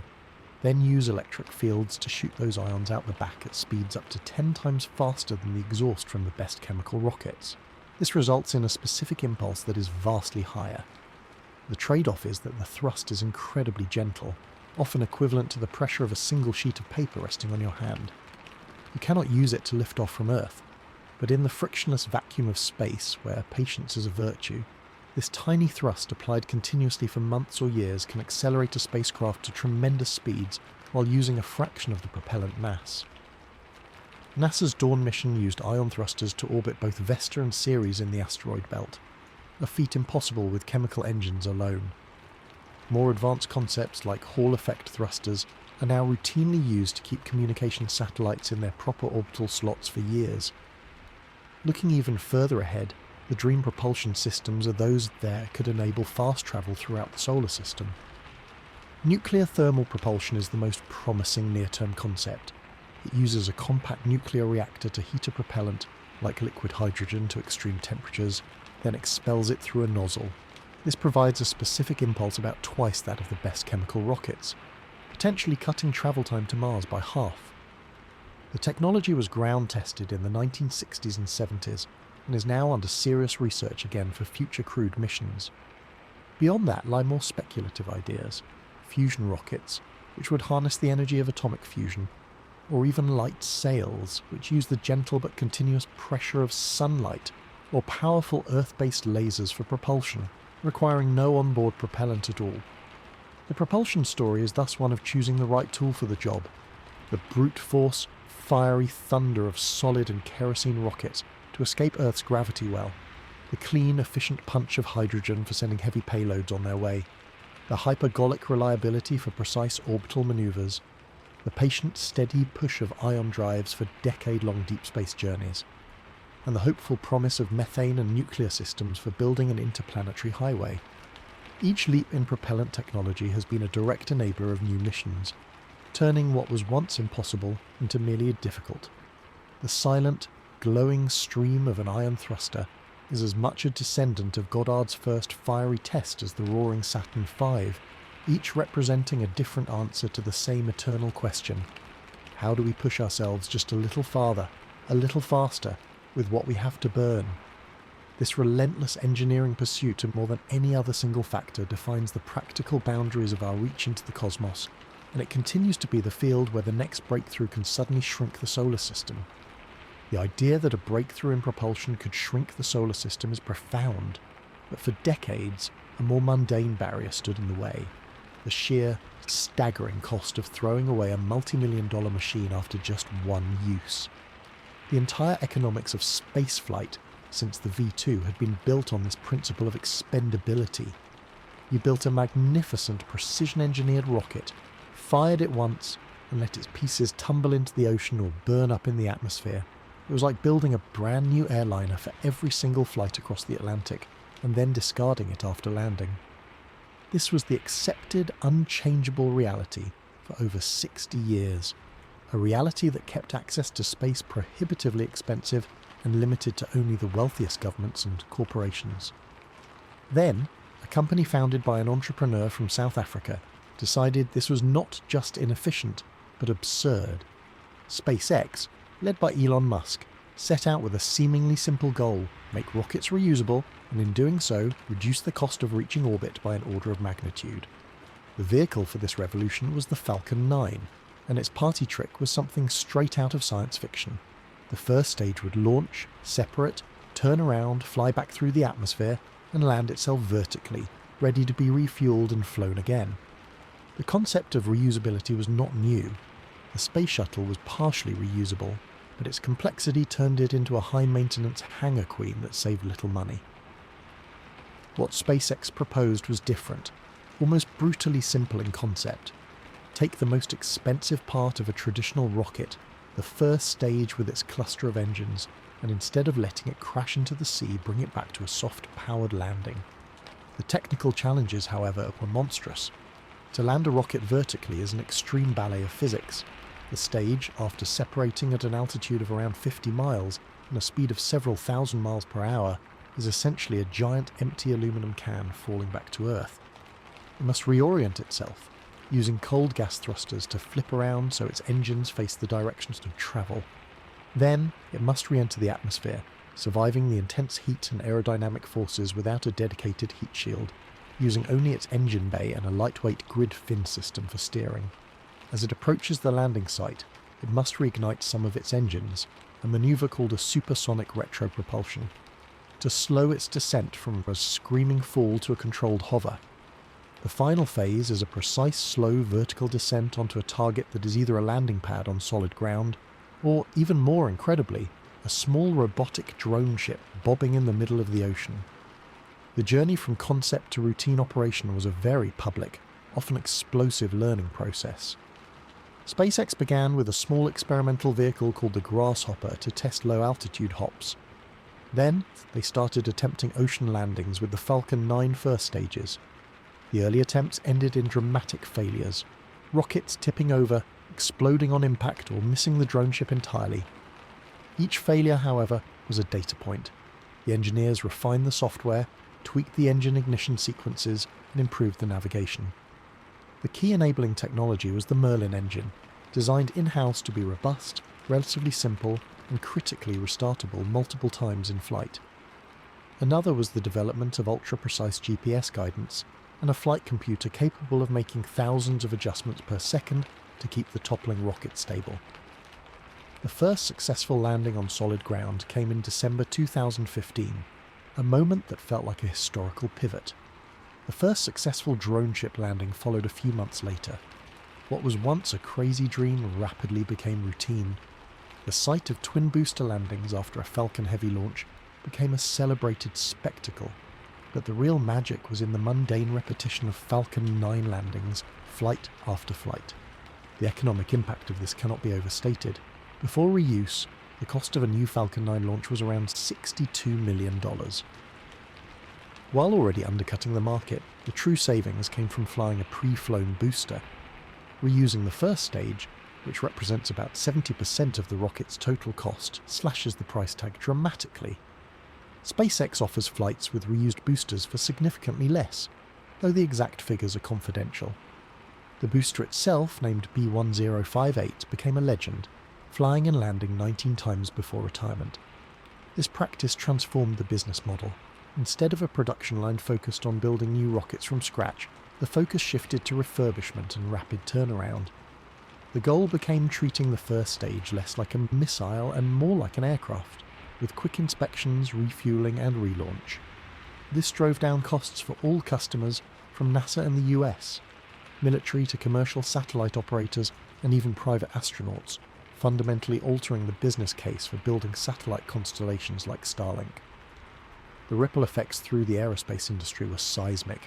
then use electric fields to shoot those ions out the back at speeds up to 10 times faster than the exhaust from the best chemical rockets. This results in a specific impulse that is vastly higher. The trade-off is that the thrust is incredibly gentle, often equivalent to the pressure of a single sheet of paper resting on your hand. You cannot use it to lift off from Earth, but in the frictionless vacuum of space, where patience is a virtue, this tiny thrust applied continuously for months or years can accelerate a spacecraft to tremendous speeds while using a fraction of the propellant mass. NASA's Dawn mission used ion thrusters to orbit both Vesta and Ceres in the asteroid belt, a feat impossible with chemical engines alone. More advanced concepts like Hall effect thrusters are now routinely used to keep communication satellites in their proper orbital slots for years. Looking even further ahead, the dream propulsion systems are those that could enable fast travel throughout the solar system. Nuclear thermal propulsion is the most promising near-term concept. It uses a compact nuclear reactor to heat a propellant, like liquid hydrogen, to extreme temperatures, then expels it through a nozzle. This provides a specific impulse about twice that of the best chemical rockets. potentially cutting travel time to Mars by half. The technology was ground tested in the 1960s and 70s and is now under serious research again for future crewed missions. Beyond that lie more speculative ideas, fusion rockets, which would harness the energy of atomic fusion, or even light sails, which use the gentle but continuous pressure of sunlight, or powerful Earth-based lasers for propulsion, requiring no onboard propellant at all. The propulsion story is thus one of choosing the right tool for the job. The brute force, fiery thunder of solid and kerosene rockets to escape Earth's gravity well, the clean, efficient punch of hydrogen for sending heavy payloads on their way, the hypergolic reliability for precise orbital maneuvers, the patient, steady push of ion drives for decade-long deep space journeys, and the hopeful promise of methane and nuclear systems for building an interplanetary highway. Each leap in propellant technology has been a direct enabler of new missions, turning what was once impossible into merely difficult. The silent, glowing stream of an ion thruster is as much a descendant of Goddard's first fiery test as the roaring Saturn V, each representing a different answer to the same eternal question: how do we push ourselves just a little farther, a little faster, with what we have to burn? This relentless engineering pursuit of more than any other single factor defines the practical boundaries of our reach into the cosmos, and it continues to be the field where the next breakthrough can suddenly shrink the solar system. The idea that a breakthrough in propulsion could shrink the solar system is profound, but for decades a more mundane barrier stood in the way: the sheer, staggering cost of throwing away a multi-million-dollar machine after just one use. The entire economics of spaceflight since the V2 had been built on this principle of expendability. You built a magnificent precision-engineered rocket, fired it once, and let its pieces tumble into the ocean or burn up in the atmosphere. It was like building a brand new airliner for every single flight across the Atlantic, and then discarding it after landing. This was the accepted, unchangeable reality for over 60 years, a reality that kept access to space prohibitively expensive and limited to only the wealthiest governments and corporations. Then, a company founded by an entrepreneur from South Africa decided this was not just inefficient, but absurd. SpaceX, led by Elon Musk, set out with a seemingly simple goal: make rockets reusable, and in doing so, reduce the cost of reaching orbit by an order of magnitude. The vehicle for this revolution was the Falcon 9, and its party trick was something straight out of science fiction. The first stage would launch, separate, turn around, fly back through the atmosphere, and land itself vertically, ready to be refueled and flown again. The concept of reusability was not new. The space shuttle was partially reusable, but its complexity turned it into a high-maintenance hangar queen that saved little money. What SpaceX proposed was different, almost brutally simple in concept. Take the most expensive part of a traditional rocket, the first stage with its cluster of engines, and instead of letting it crash into the sea, bring it back to a soft-powered landing. The technical challenges, however, were monstrous. To land a rocket vertically is an extreme ballet of physics. The stage, after separating at an altitude of around 50 miles and a speed of several thousand miles per hour, is essentially a giant empty aluminum can falling back to Earth. It must reorient itself, using cold gas thrusters to flip around so its engines face the directions of travel. Then it must re-enter the atmosphere, surviving the intense heat and aerodynamic forces without a dedicated heat shield, using only its engine bay and a lightweight grid fin system for steering. As it approaches the landing site, it must reignite some of its engines, a maneuver called a supersonic retropropulsion, to slow its descent from a screaming fall to a controlled hover. The final phase is a precise, slow vertical descent onto a target that is either a landing pad on solid ground, or, even more incredibly, a small robotic drone ship bobbing in the middle of the ocean. The journey from concept to routine operation was a very public, often explosive learning process. SpaceX began with a small experimental vehicle called the Grasshopper to test low-altitude hops. Then, they started attempting ocean landings with the Falcon 9 first stages. The early attempts ended in dramatic failures, rockets tipping over, exploding on impact, or missing the drone ship entirely. Each failure, however, was a data point. The engineers refined the software, tweaked the engine ignition sequences, and improved the navigation. The key enabling technology was the Merlin engine, designed in-house to be robust, relatively simple, and critically restartable multiple times in flight. Another was the development of ultra-precise GPS guidance and a flight computer capable of making thousands of adjustments per second to keep the toppling rocket stable. The first successful landing on solid ground came in December 2015, a moment that felt like a historical pivot. The first successful drone ship landing followed a few months later. What was once a crazy dream rapidly became routine. The sight of twin booster landings after a Falcon Heavy launch became a celebrated spectacle, but the real magic was in the mundane repetition of Falcon 9 landings, flight after flight. The economic impact of this cannot be overstated. Before reuse, the cost of a new Falcon 9 launch was around $62 million. While already undercutting the market, the true savings came from flying a pre-flown booster. Reusing the first stage, which represents about 70% of the rocket's total cost, slashes the price tag dramatically. SpaceX offers flights with reused boosters for significantly less, though the exact figures are confidential. The booster itself, named B1058, became a legend, flying and landing 19 times before retirement. This practice transformed the business model. Instead of a production line focused on building new rockets from scratch, the focus shifted to refurbishment and rapid turnaround. The goal became treating the first stage less like a missile and more like an aircraft, with quick inspections, refueling and relaunch. This drove down costs for all customers, from NASA and the US, military to commercial satellite operators and even private astronauts, fundamentally altering the business case for building satellite constellations like Starlink. The ripple effects through the aerospace industry were seismic.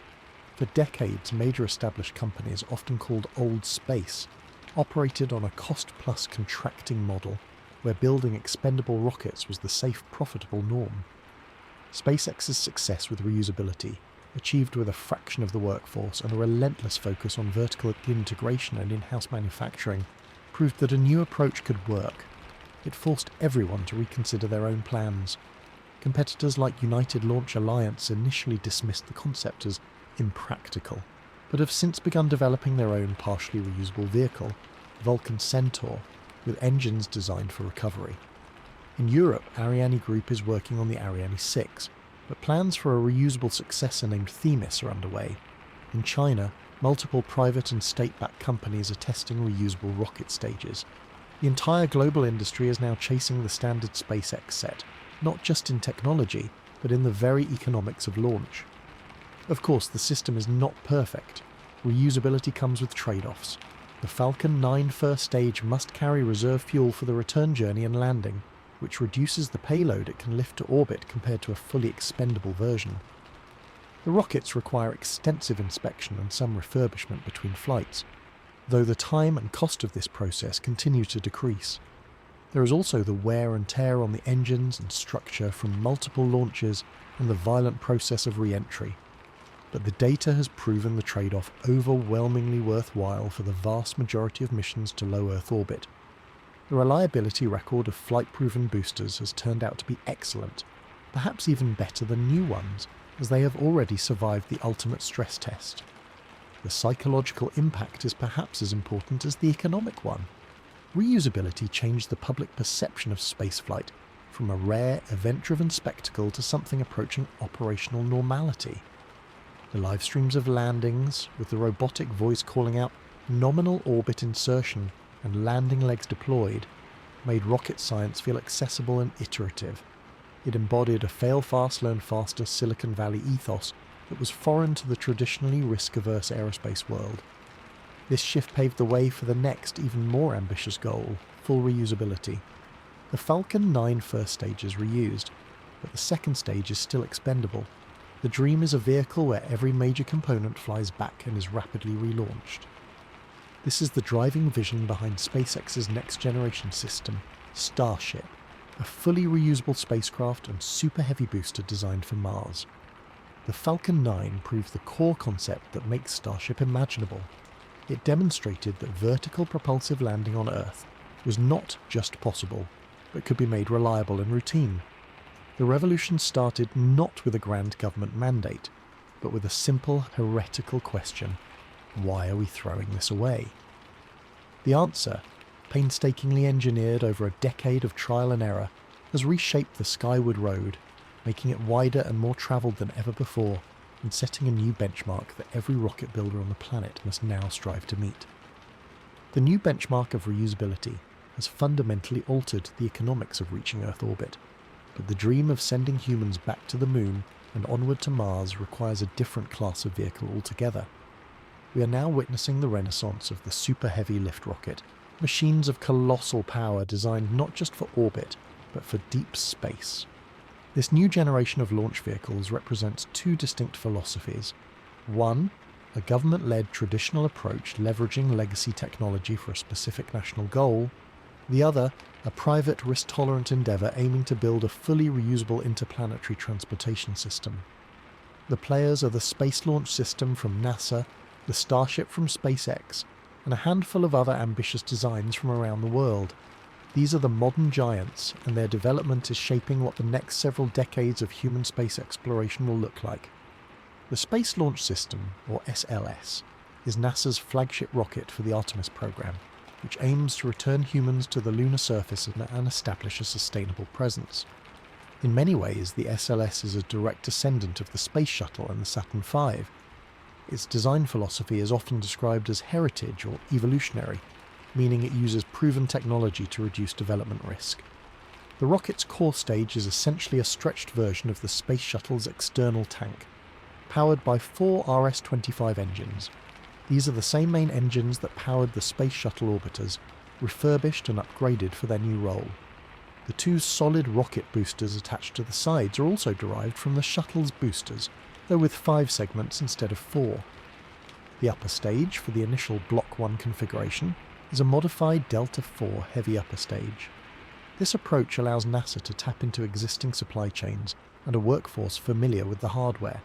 For decades, major established companies, often called old space, operated on a cost-plus contracting model where building expendable rockets was the safe, profitable norm. SpaceX's success with reusability, achieved with a fraction of the workforce and a relentless focus on vertical integration and in-house manufacturing, proved that a new approach could work. It forced everyone to reconsider their own plans. Competitors like United Launch Alliance initially dismissed the concept as impractical, but have since begun developing their own partially reusable vehicle, Vulcan Centaur, with engines designed for recovery. In Europe, Ariane Group is working on the Ariane 6, but plans for a reusable successor named Themis are underway. In China, multiple private and state-backed companies are testing reusable rocket stages. The entire global industry is now chasing the standard SpaceX set, not just in technology, but in the very economics of launch. Of course, the system is not perfect. Reusability comes with trade-offs. The Falcon 9 first stage must carry reserve fuel for the return journey and landing, which reduces the payload it can lift to orbit compared to a fully expendable version. The rockets require extensive inspection and some refurbishment between flights, though the time and cost of this process continue to decrease. There is also the wear and tear on the engines and structure from multiple launches and the violent process of re-entry. But the data has proven the trade-off overwhelmingly worthwhile for the vast majority of missions to low Earth orbit. The reliability record of flight-proven boosters has turned out to be excellent, perhaps even better than new ones, as they have already survived the ultimate stress test. The psychological impact is perhaps as important as the economic one. Reusability changed the public perception of spaceflight from a rare, event-driven spectacle to something approaching operational normality. The live streams of landings, with the robotic voice calling out nominal orbit insertion and landing legs deployed, made rocket science feel accessible and iterative. It embodied a fail-fast, learn-faster Silicon Valley ethos that was foreign to the traditionally risk-averse aerospace world. This shift paved the way for the next, even more ambitious goal, full reusability. The Falcon 9 first stage is reused, but the second stage is still expendable. The dream is a vehicle where every major component flies back and is rapidly relaunched. This is the driving vision behind SpaceX's next-generation system, Starship, a fully reusable spacecraft and super heavy booster designed for Mars. The Falcon 9 proved the core concept that makes Starship imaginable. It demonstrated that vertical propulsive landing on Earth was not just possible, but could be made reliable and routine. The revolution started not with a grand government mandate, but with a simple, heretical question. Why are we throwing this away? The answer, painstakingly engineered over a decade of trial and error, has reshaped the Skyward Road, making it wider and more travelled than ever before, and setting a new benchmark that every rocket builder on the planet must now strive to meet. The new benchmark of reusability has fundamentally altered the economics of reaching Earth orbit, but the dream of sending humans back to the Moon and onward to Mars requires a different class of vehicle altogether. We are now witnessing the renaissance of the Super Heavy lift rocket, machines of colossal power designed not just for orbit, but for deep space. This new generation of launch vehicles represents two distinct philosophies. One, a government-led traditional approach leveraging legacy technology for a specific national goal. The other, a private, risk-tolerant endeavour aiming to build a fully reusable interplanetary transportation system. The players are the Space Launch System from NASA, the Starship from SpaceX, and a handful of other ambitious designs from around the world. These are the modern giants, and their development is shaping what the next several decades of human space exploration will look like. The Space Launch System, or SLS, is NASA's flagship rocket for the Artemis program, which aims to return humans to the lunar surface and establish a sustainable presence. In many ways, the SLS is a direct descendant of the Space Shuttle and the Saturn V. Its design philosophy is often described as heritage or evolutionary, meaning it uses proven technology to reduce development risk. The rocket's core stage is essentially a stretched version of the Space Shuttle's external tank, powered by 4 RS-25 engines. These are the same main engines that powered the Space Shuttle orbiters, refurbished and upgraded for their new role. The 2 solid rocket boosters attached to the sides are also derived from the shuttle's boosters, though with 5 segments instead of 4. The upper stage for the initial Block 1 configuration is a modified Delta IV heavy upper stage. This approach allows NASA to tap into existing supply chains and a workforce familiar with the hardware.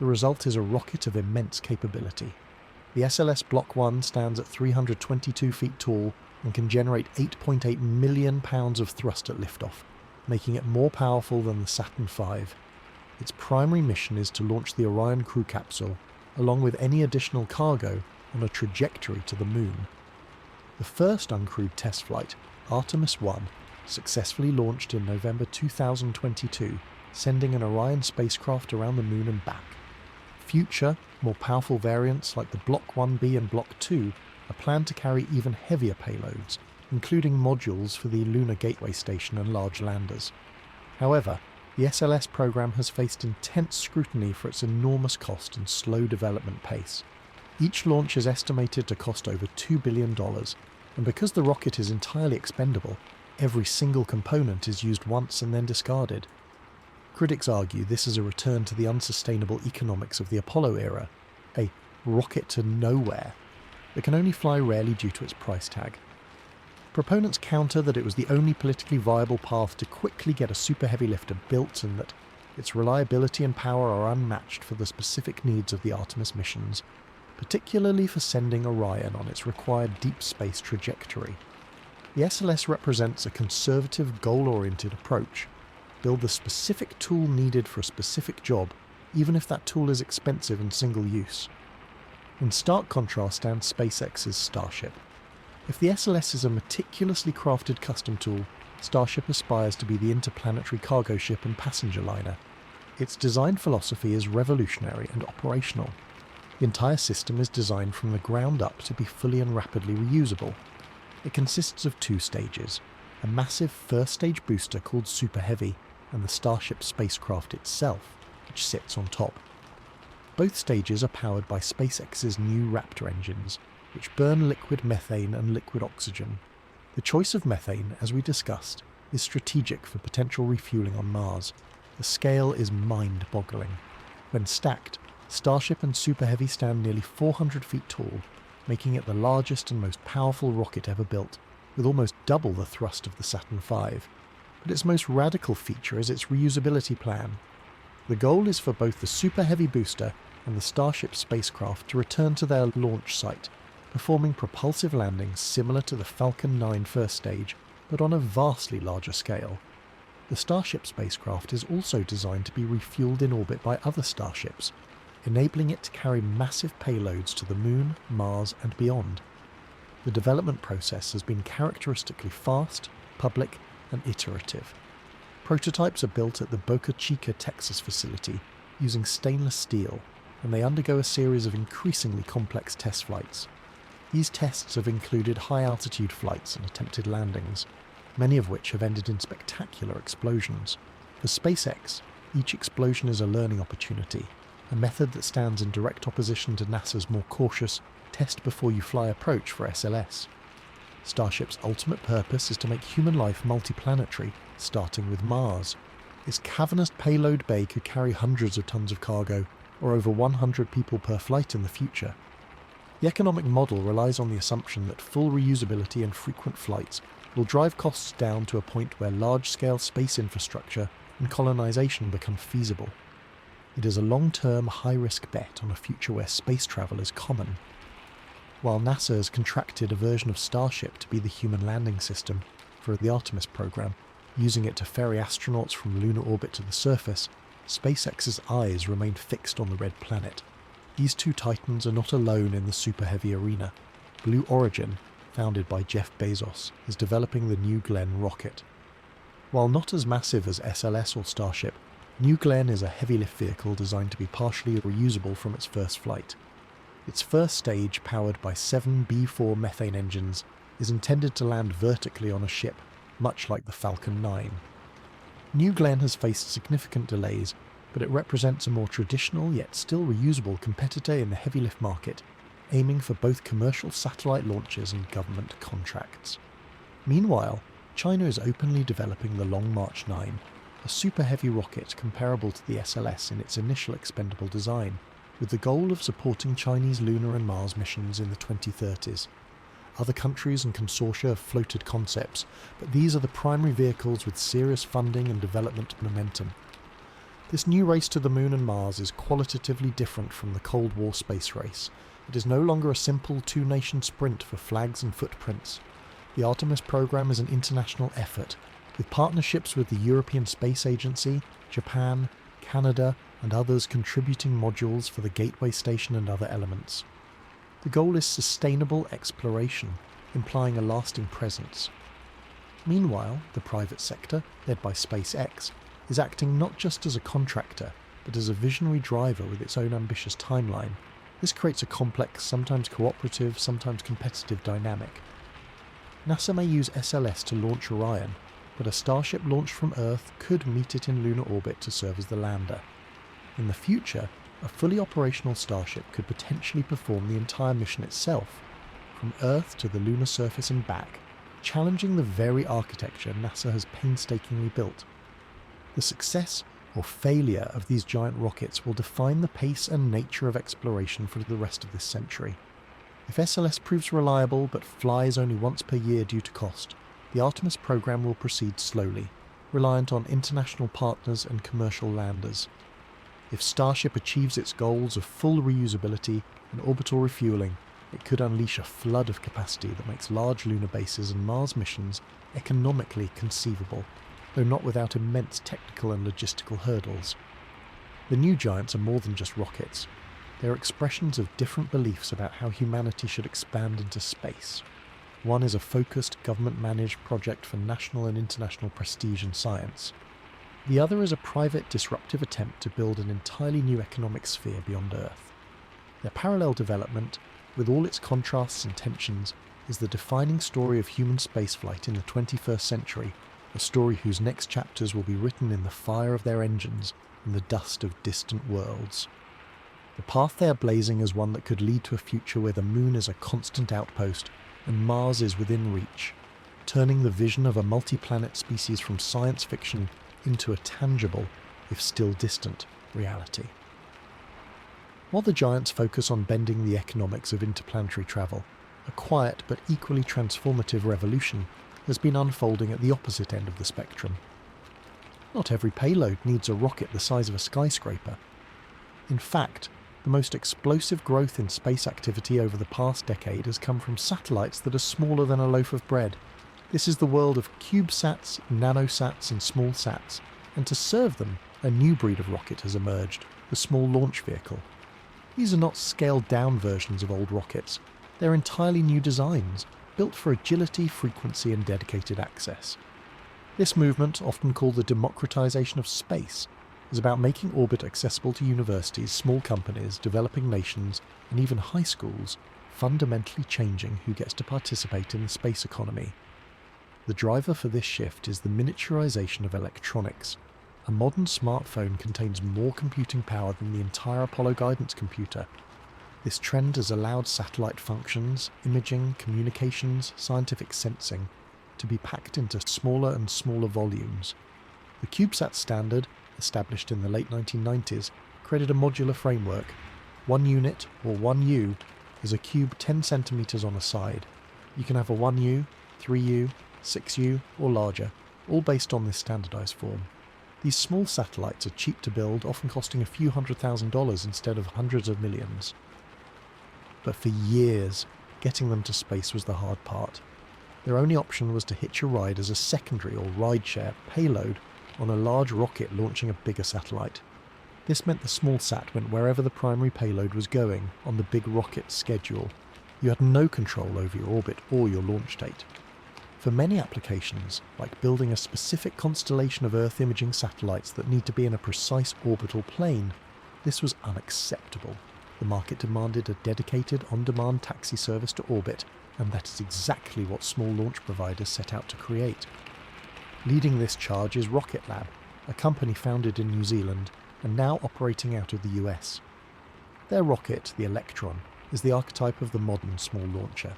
The result is a rocket of immense capability. The SLS Block 1 stands at 322 feet tall and can generate 8.8 million pounds of thrust at liftoff, making it more powerful than the Saturn V. Its primary mission is to launch the Orion crew capsule, along with any additional cargo, on a trajectory to the Moon. The first uncrewed test flight, Artemis 1, successfully launched in November 2022, sending an Orion spacecraft around the Moon and back. Future, more powerful variants like the Block 1B and Block 2 are planned to carry even heavier payloads, including modules for the Lunar Gateway Station and large landers. However, the SLS program has faced intense scrutiny for its enormous cost and slow development pace. Each launch is estimated to cost over $2 billion, and because the rocket is entirely expendable, every single component is used once and then discarded. Critics argue this is a return to the unsustainable economics of the Apollo era, a rocket to nowhere that can only fly rarely due to its price tag. Proponents counter that it was the only politically viable path to quickly get a super heavy lifter built and that its reliability and power are unmatched for the specific needs of the Artemis missions, particularly for sending Orion on its required deep space trajectory. The SLS represents a conservative, goal-oriented approach. Build the specific tool needed for a specific job, even if that tool is expensive and single-use. In stark contrast stands SpaceX's Starship. If the SLS is a meticulously crafted custom tool, Starship aspires to be the interplanetary cargo ship and passenger liner. Its design philosophy is revolutionary and operational. The entire system is designed from the ground up to be fully and rapidly reusable. It consists of 2 stages, a massive first stage booster called Super Heavy, and the Starship spacecraft itself, which sits on top. Both stages are powered by SpaceX's new Raptor engines, which burn liquid methane and liquid oxygen. The choice of methane, as we discussed, is strategic for potential refueling on Mars. The scale is mind-boggling. When stacked, Starship and Super Heavy stand nearly 400 feet tall, making it the largest and most powerful rocket ever built, with almost double the thrust of the Saturn V. But its most radical feature is its reusability plan. The goal is for both the Super Heavy booster and the Starship spacecraft to return to their launch site, performing propulsive landings similar to the Falcon 9 first stage, but on a vastly larger scale. The Starship spacecraft is also designed to be refueled in orbit by other starships, enabling it to carry massive payloads to the Moon, Mars, and beyond. The development process has been characteristically fast, public, and iterative. Prototypes are built at the Boca Chica, Texas facility using stainless steel, and they undergo a series of increasingly complex test flights. These tests have included high-altitude flights and attempted landings, many of which have ended in spectacular explosions. For SpaceX, each explosion is a learning opportunity, a method that stands in direct opposition to NASA's more cautious test-before-you-fly approach for SLS. Starship's ultimate purpose is to make human life multiplanetary, starting with Mars. Its cavernous payload bay could carry hundreds of tons of cargo, or over 100 people per flight in the future. The economic model relies on the assumption that full reusability and frequent flights will drive costs down to a point where large-scale space infrastructure and colonization become feasible. It is a long-term, high-risk bet on a future where space travel is common. While NASA has contracted a version of Starship to be the human landing system for the Artemis program, using it to ferry astronauts from lunar orbit to the surface, SpaceX's eyes remain fixed on the Red Planet. These two titans are not alone in the super heavy arena. Blue Origin, founded by Jeff Bezos, is developing the New Glenn rocket. While not as massive as SLS or Starship, New Glenn is a heavy-lift vehicle designed to be partially reusable from its first flight. Its first stage, powered by 7 B-4 methane engines, is intended to land vertically on a ship, much like the Falcon 9. New Glenn has faced significant delays, but it represents a more traditional yet still reusable competitor in the heavy lift market, aiming for both commercial satellite launches and government contracts. Meanwhile, China is openly developing the Long March 9, a super heavy rocket comparable to the SLS in its initial expendable design, with the goal of supporting Chinese lunar and Mars missions in the 2030s. Other countries and consortia have floated concepts, but these are the primary vehicles with serious funding and development momentum. This new race to the Moon and Mars is qualitatively different from the Cold War space race. It is no longer a simple two-nation sprint for flags and footprints. The Artemis program is an international effort, with partnerships with the European Space Agency, Japan, Canada, and others contributing modules for the Gateway Station and other elements. The goal is sustainable exploration, implying a lasting presence. Meanwhile, the private sector, led by SpaceX, is acting not just as a contractor, but as a visionary driver with its own ambitious timeline. This creates a complex, sometimes cooperative, sometimes competitive dynamic. NASA may use SLS to launch Orion, but a Starship launched from Earth could meet it in lunar orbit to serve as the lander. In the future, a fully operational Starship could potentially perform the entire mission itself, from Earth to the lunar surface and back, challenging the very architecture NASA has painstakingly built. The success or failure of these giant rockets will define the pace and nature of exploration for the rest of this century. If SLS proves reliable but flies only once per year due to cost, the Artemis program will proceed slowly, reliant on international partners and commercial landers. If Starship achieves its goals of full reusability and orbital refueling, it could unleash a flood of capacity that makes large lunar bases and Mars missions economically conceivable, though not without immense technical and logistical hurdles. The new giants are more than just rockets. They are expressions of different beliefs about how humanity should expand into space. One is a focused, government-managed project for national and international prestige and science. The other is a private, disruptive attempt to build an entirely new economic sphere beyond Earth. Their parallel development, with all its contrasts and tensions, is the defining story of human spaceflight in the 21st century, a story whose next chapters will be written in the fire of their engines and the dust of distant worlds. The path they are blazing is one that could lead to a future where the Moon is a constant outpost and Mars is within reach, turning the vision of a multi-planet species from science fiction into a tangible, if still distant, reality. While the giants focus on bending the economics of interplanetary travel, a quiet but equally transformative revolution has been unfolding at the opposite end of the spectrum. Not every payload needs a rocket the size of a skyscraper. In fact, the most explosive growth in space activity over the past decade has come from satellites that are smaller than a loaf of bread. This is the world of CubeSats, nanosats and small sats, and to serve them, a new breed of rocket has emerged, the small launch vehicle. These are not scaled-down versions of old rockets. They're entirely new designs, built for agility, frequency, and dedicated access. This movement, often called the democratization of space, is about making orbit accessible to universities, small companies, developing nations, and even high schools, fundamentally changing who gets to participate in the space economy. The driver for this shift is the miniaturization of electronics. A modern smartphone contains more computing power than the entire Apollo guidance computer. This trend has allowed satellite functions, imaging, communications, scientific sensing to be packed into smaller and smaller volumes. The CubeSat standard, established in the late 1990s, created a modular framework. 1 unit, or 1U, is a cube 10 centimeters on a side. You can have a 1U, 3U, 6U, or larger, all based on this standardized form. These small satellites are cheap to build, often costing a few $100,000 instead of hundreds of millions. But for years, getting them to space was the hard part. Their only option was to hitch a ride as a secondary or rideshare payload on a large rocket launching a bigger satellite. This meant the small sat went wherever the primary payload was going on the big rocket's schedule. You had no control over your orbit or your launch date. For many applications, like building a specific constellation of Earth imaging satellites that need to be in a precise orbital plane, this was unacceptable. The market demanded a dedicated, on-demand taxi service to orbit, and that is exactly what small launch providers set out to create. Leading this charge is Rocket Lab, a company founded in New Zealand and now operating out of the US. Their rocket, the Electron, is the archetype of the modern small launcher.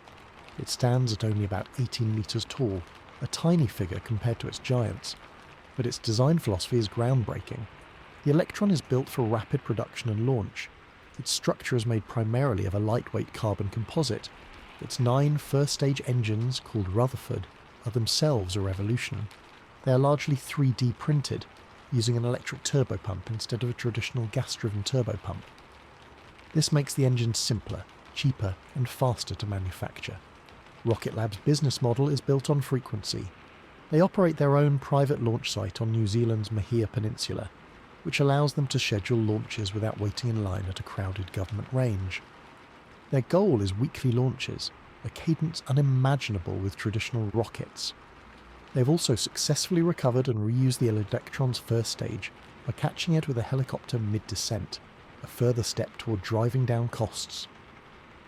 It stands at only about 18 meters tall, a tiny figure compared to its giants, but its design philosophy is groundbreaking. The Electron is built for rapid production and launch. Its structure is made primarily of a lightweight carbon composite. Its 9 first-stage engines, called Rutherford, are themselves a revolution. They are largely 3D printed, using an electric turbopump instead of a traditional gas-driven turbopump. This makes the engine simpler, cheaper, and faster to manufacture. Rocket Lab's business model is built on frequency. They operate their own private launch site on New Zealand's Mahia Peninsula, which allows them to schedule launches without waiting in line at a crowded government range. Their goal is weekly launches, a cadence unimaginable with traditional rockets. They've also successfully recovered and reused the Electron's first stage by catching it with a helicopter mid-descent, a further step toward driving down costs.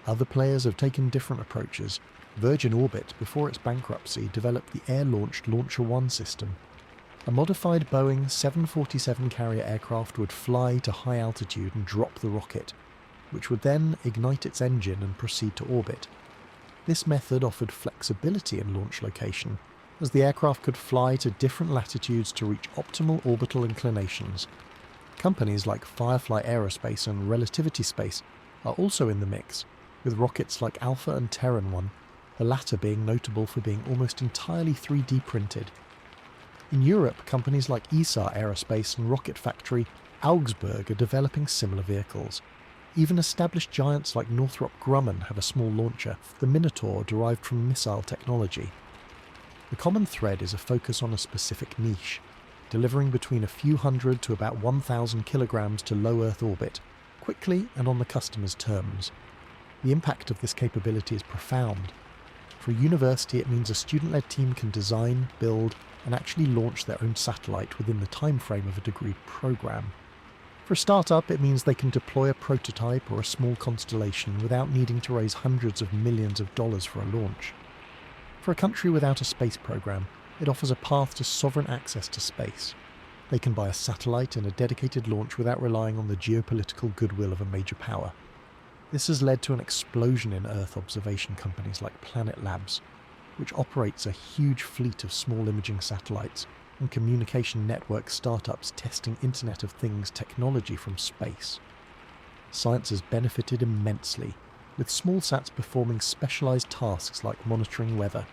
Other players have taken different approaches. Virgin Orbit, before its bankruptcy, developed the Air-Launched Launcher 1 system. A modified Boeing 747 carrier aircraft would fly to high altitude and drop the rocket, which would then ignite its engine and proceed to orbit. This method offered flexibility in launch location, as the aircraft could fly to different latitudes to reach optimal orbital inclinations. Companies like Firefly Aerospace and Relativity Space are also in the mix, with rockets like Alpha and Terran 1, the latter being notable for being almost entirely 3D printed. In Europe, companies like ESA Aerospace and rocket factory Augsburg are developing similar vehicles. Even established giants like Northrop Grumman have a small launcher, the Minotaur, derived from missile technology. The common thread is a focus on a specific niche, delivering between a few hundred to about 1,000 kilograms to low Earth orbit, quickly and on the customer's terms. The impact of this capability is profound. For a university, it means a student-led team can design, build, and actually launch their own satellite within the time frame of a degree program. For a startup, it means they can deploy a prototype or a small constellation without needing to raise hundreds of millions of dollars for a launch. For a country without a space program, it offers a path to sovereign access to space. They can buy a satellite and a dedicated launch without relying on the geopolitical goodwill of a major power. This has led to an explosion in Earth observation companies like Planet Labs, which operates a huge fleet of small imaging satellites, and communication network startups testing Internet of Things technology from space. Science has benefited immensely, with small sats performing specialized tasks like monitoring weather,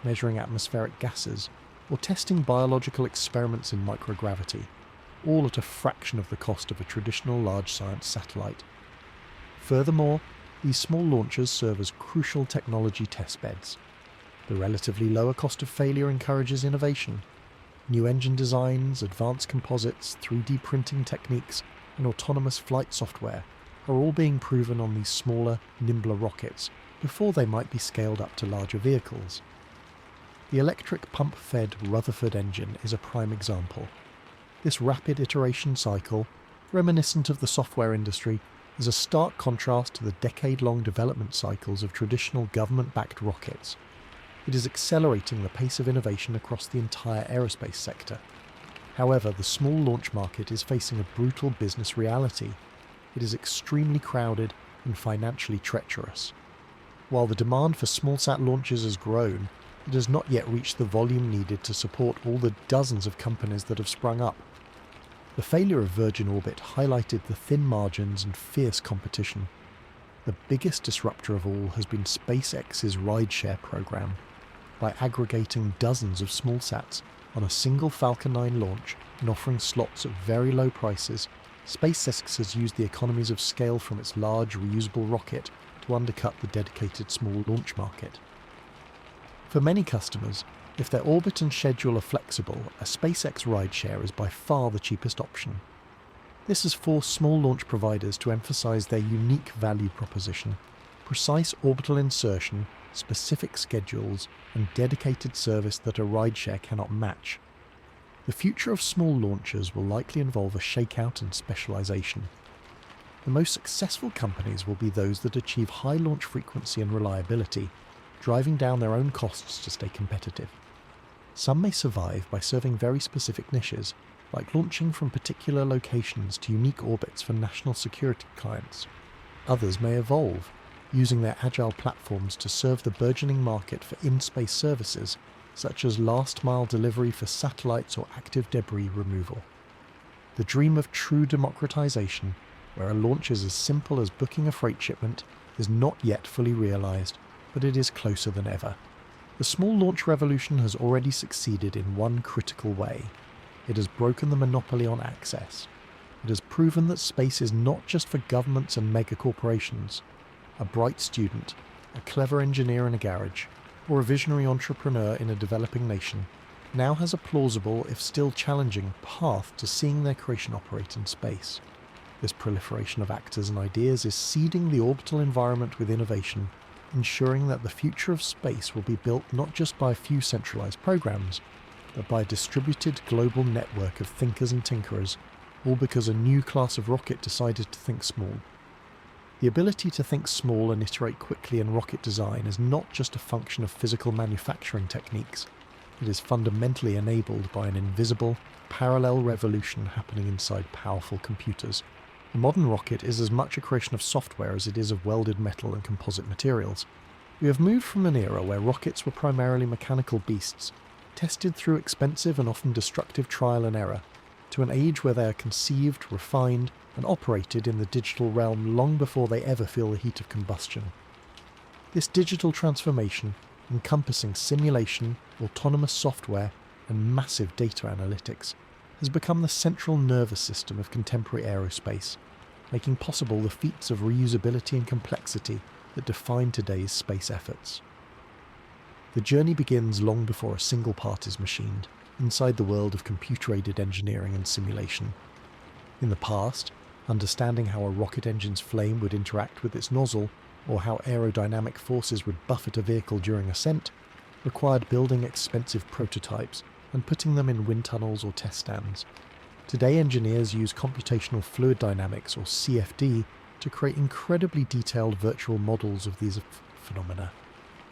measuring atmospheric gases, or testing biological experiments in microgravity, all at a fraction of the cost of a traditional large science satellite. Furthermore, these small launchers serve as crucial technology testbeds. The relatively lower cost of failure encourages innovation. New engine designs, advanced composites, 3D printing techniques, and autonomous flight software are all being proven on these smaller, nimbler rockets before they might be scaled up to larger vehicles. The electric pump-fed Rutherford engine is a prime example. This rapid iteration cycle, reminiscent of the software industry, is a stark contrast to the decade-long development cycles of traditional government-backed rockets. It is accelerating the pace of innovation across the entire aerospace sector. However, the small launch market is facing a brutal business reality. It is extremely crowded and financially treacherous. While the demand for smallsat launches has grown, it has not yet reached the volume needed to support all the dozens of companies that have sprung up. The failure of Virgin Orbit highlighted the thin margins and fierce competition. The biggest disruptor of all has been SpaceX's rideshare program. By aggregating dozens of smallsats on a single Falcon 9 launch and offering slots at very low prices, SpaceX has used the economies of scale from its large reusable rocket to undercut the dedicated small launch market. For many customers, if their orbit and schedule are flexible, a SpaceX rideshare is by far the cheapest option. This has forced small launch providers to emphasize their unique value proposition: precise orbital insertion, specific schedules, and dedicated service that a rideshare cannot match. The future of small launchers will likely involve a shakeout and specialization. The most successful companies will be those that achieve high launch frequency and reliability, driving down their own costs to stay competitive. Some may survive by serving very specific niches, like launching from particular locations to unique orbits for national security clients. Others may evolve, using their agile platforms to serve the burgeoning market for in-space services, such as last-mile delivery for satellites or active debris removal. The dream of true democratization, where a launch is as simple as booking a freight shipment, is not yet fully realized, but it is closer than ever. The small launch revolution has already succeeded in one critical way. It has broken the monopoly on access. It has proven that space is not just for governments and mega corporations. A bright student, a clever engineer in a garage, or a visionary entrepreneur in a developing nation now has a plausible, if still challenging, path to seeing their creation operate in space. This proliferation of actors and ideas is seeding the orbital environment with innovation, ensuring that the future of space will be built not just by a few centralized programs, but by a distributed global network of thinkers and tinkerers, all because a new class of rocket decided to think small. The ability to think small and iterate quickly in rocket design is not just a function of physical manufacturing techniques. It is fundamentally enabled by an invisible, parallel revolution happening inside powerful computers. The modern rocket is as much a creation of software as it is of welded metal and composite materials. We have moved from an era where rockets were primarily mechanical beasts, tested through expensive and often destructive trial and error, to an age where they are conceived, refined, and operated in the digital realm long before they ever feel the heat of combustion. This digital transformation, encompassing simulation, autonomous software, and massive data analytics, has become the central nervous system of contemporary aerospace, making possible the feats of reusability and complexity that define today's space efforts. The journey begins long before a single part is machined, inside the world of computer-aided engineering and simulation. In the past, understanding how a rocket engine's flame would interact with its nozzle, or how aerodynamic forces would buffet a vehicle during ascent, required building expensive prototypes and putting them in wind tunnels or test stands. Today, engineers use computational fluid dynamics, or CFD, to create incredibly detailed virtual models of these phenomena.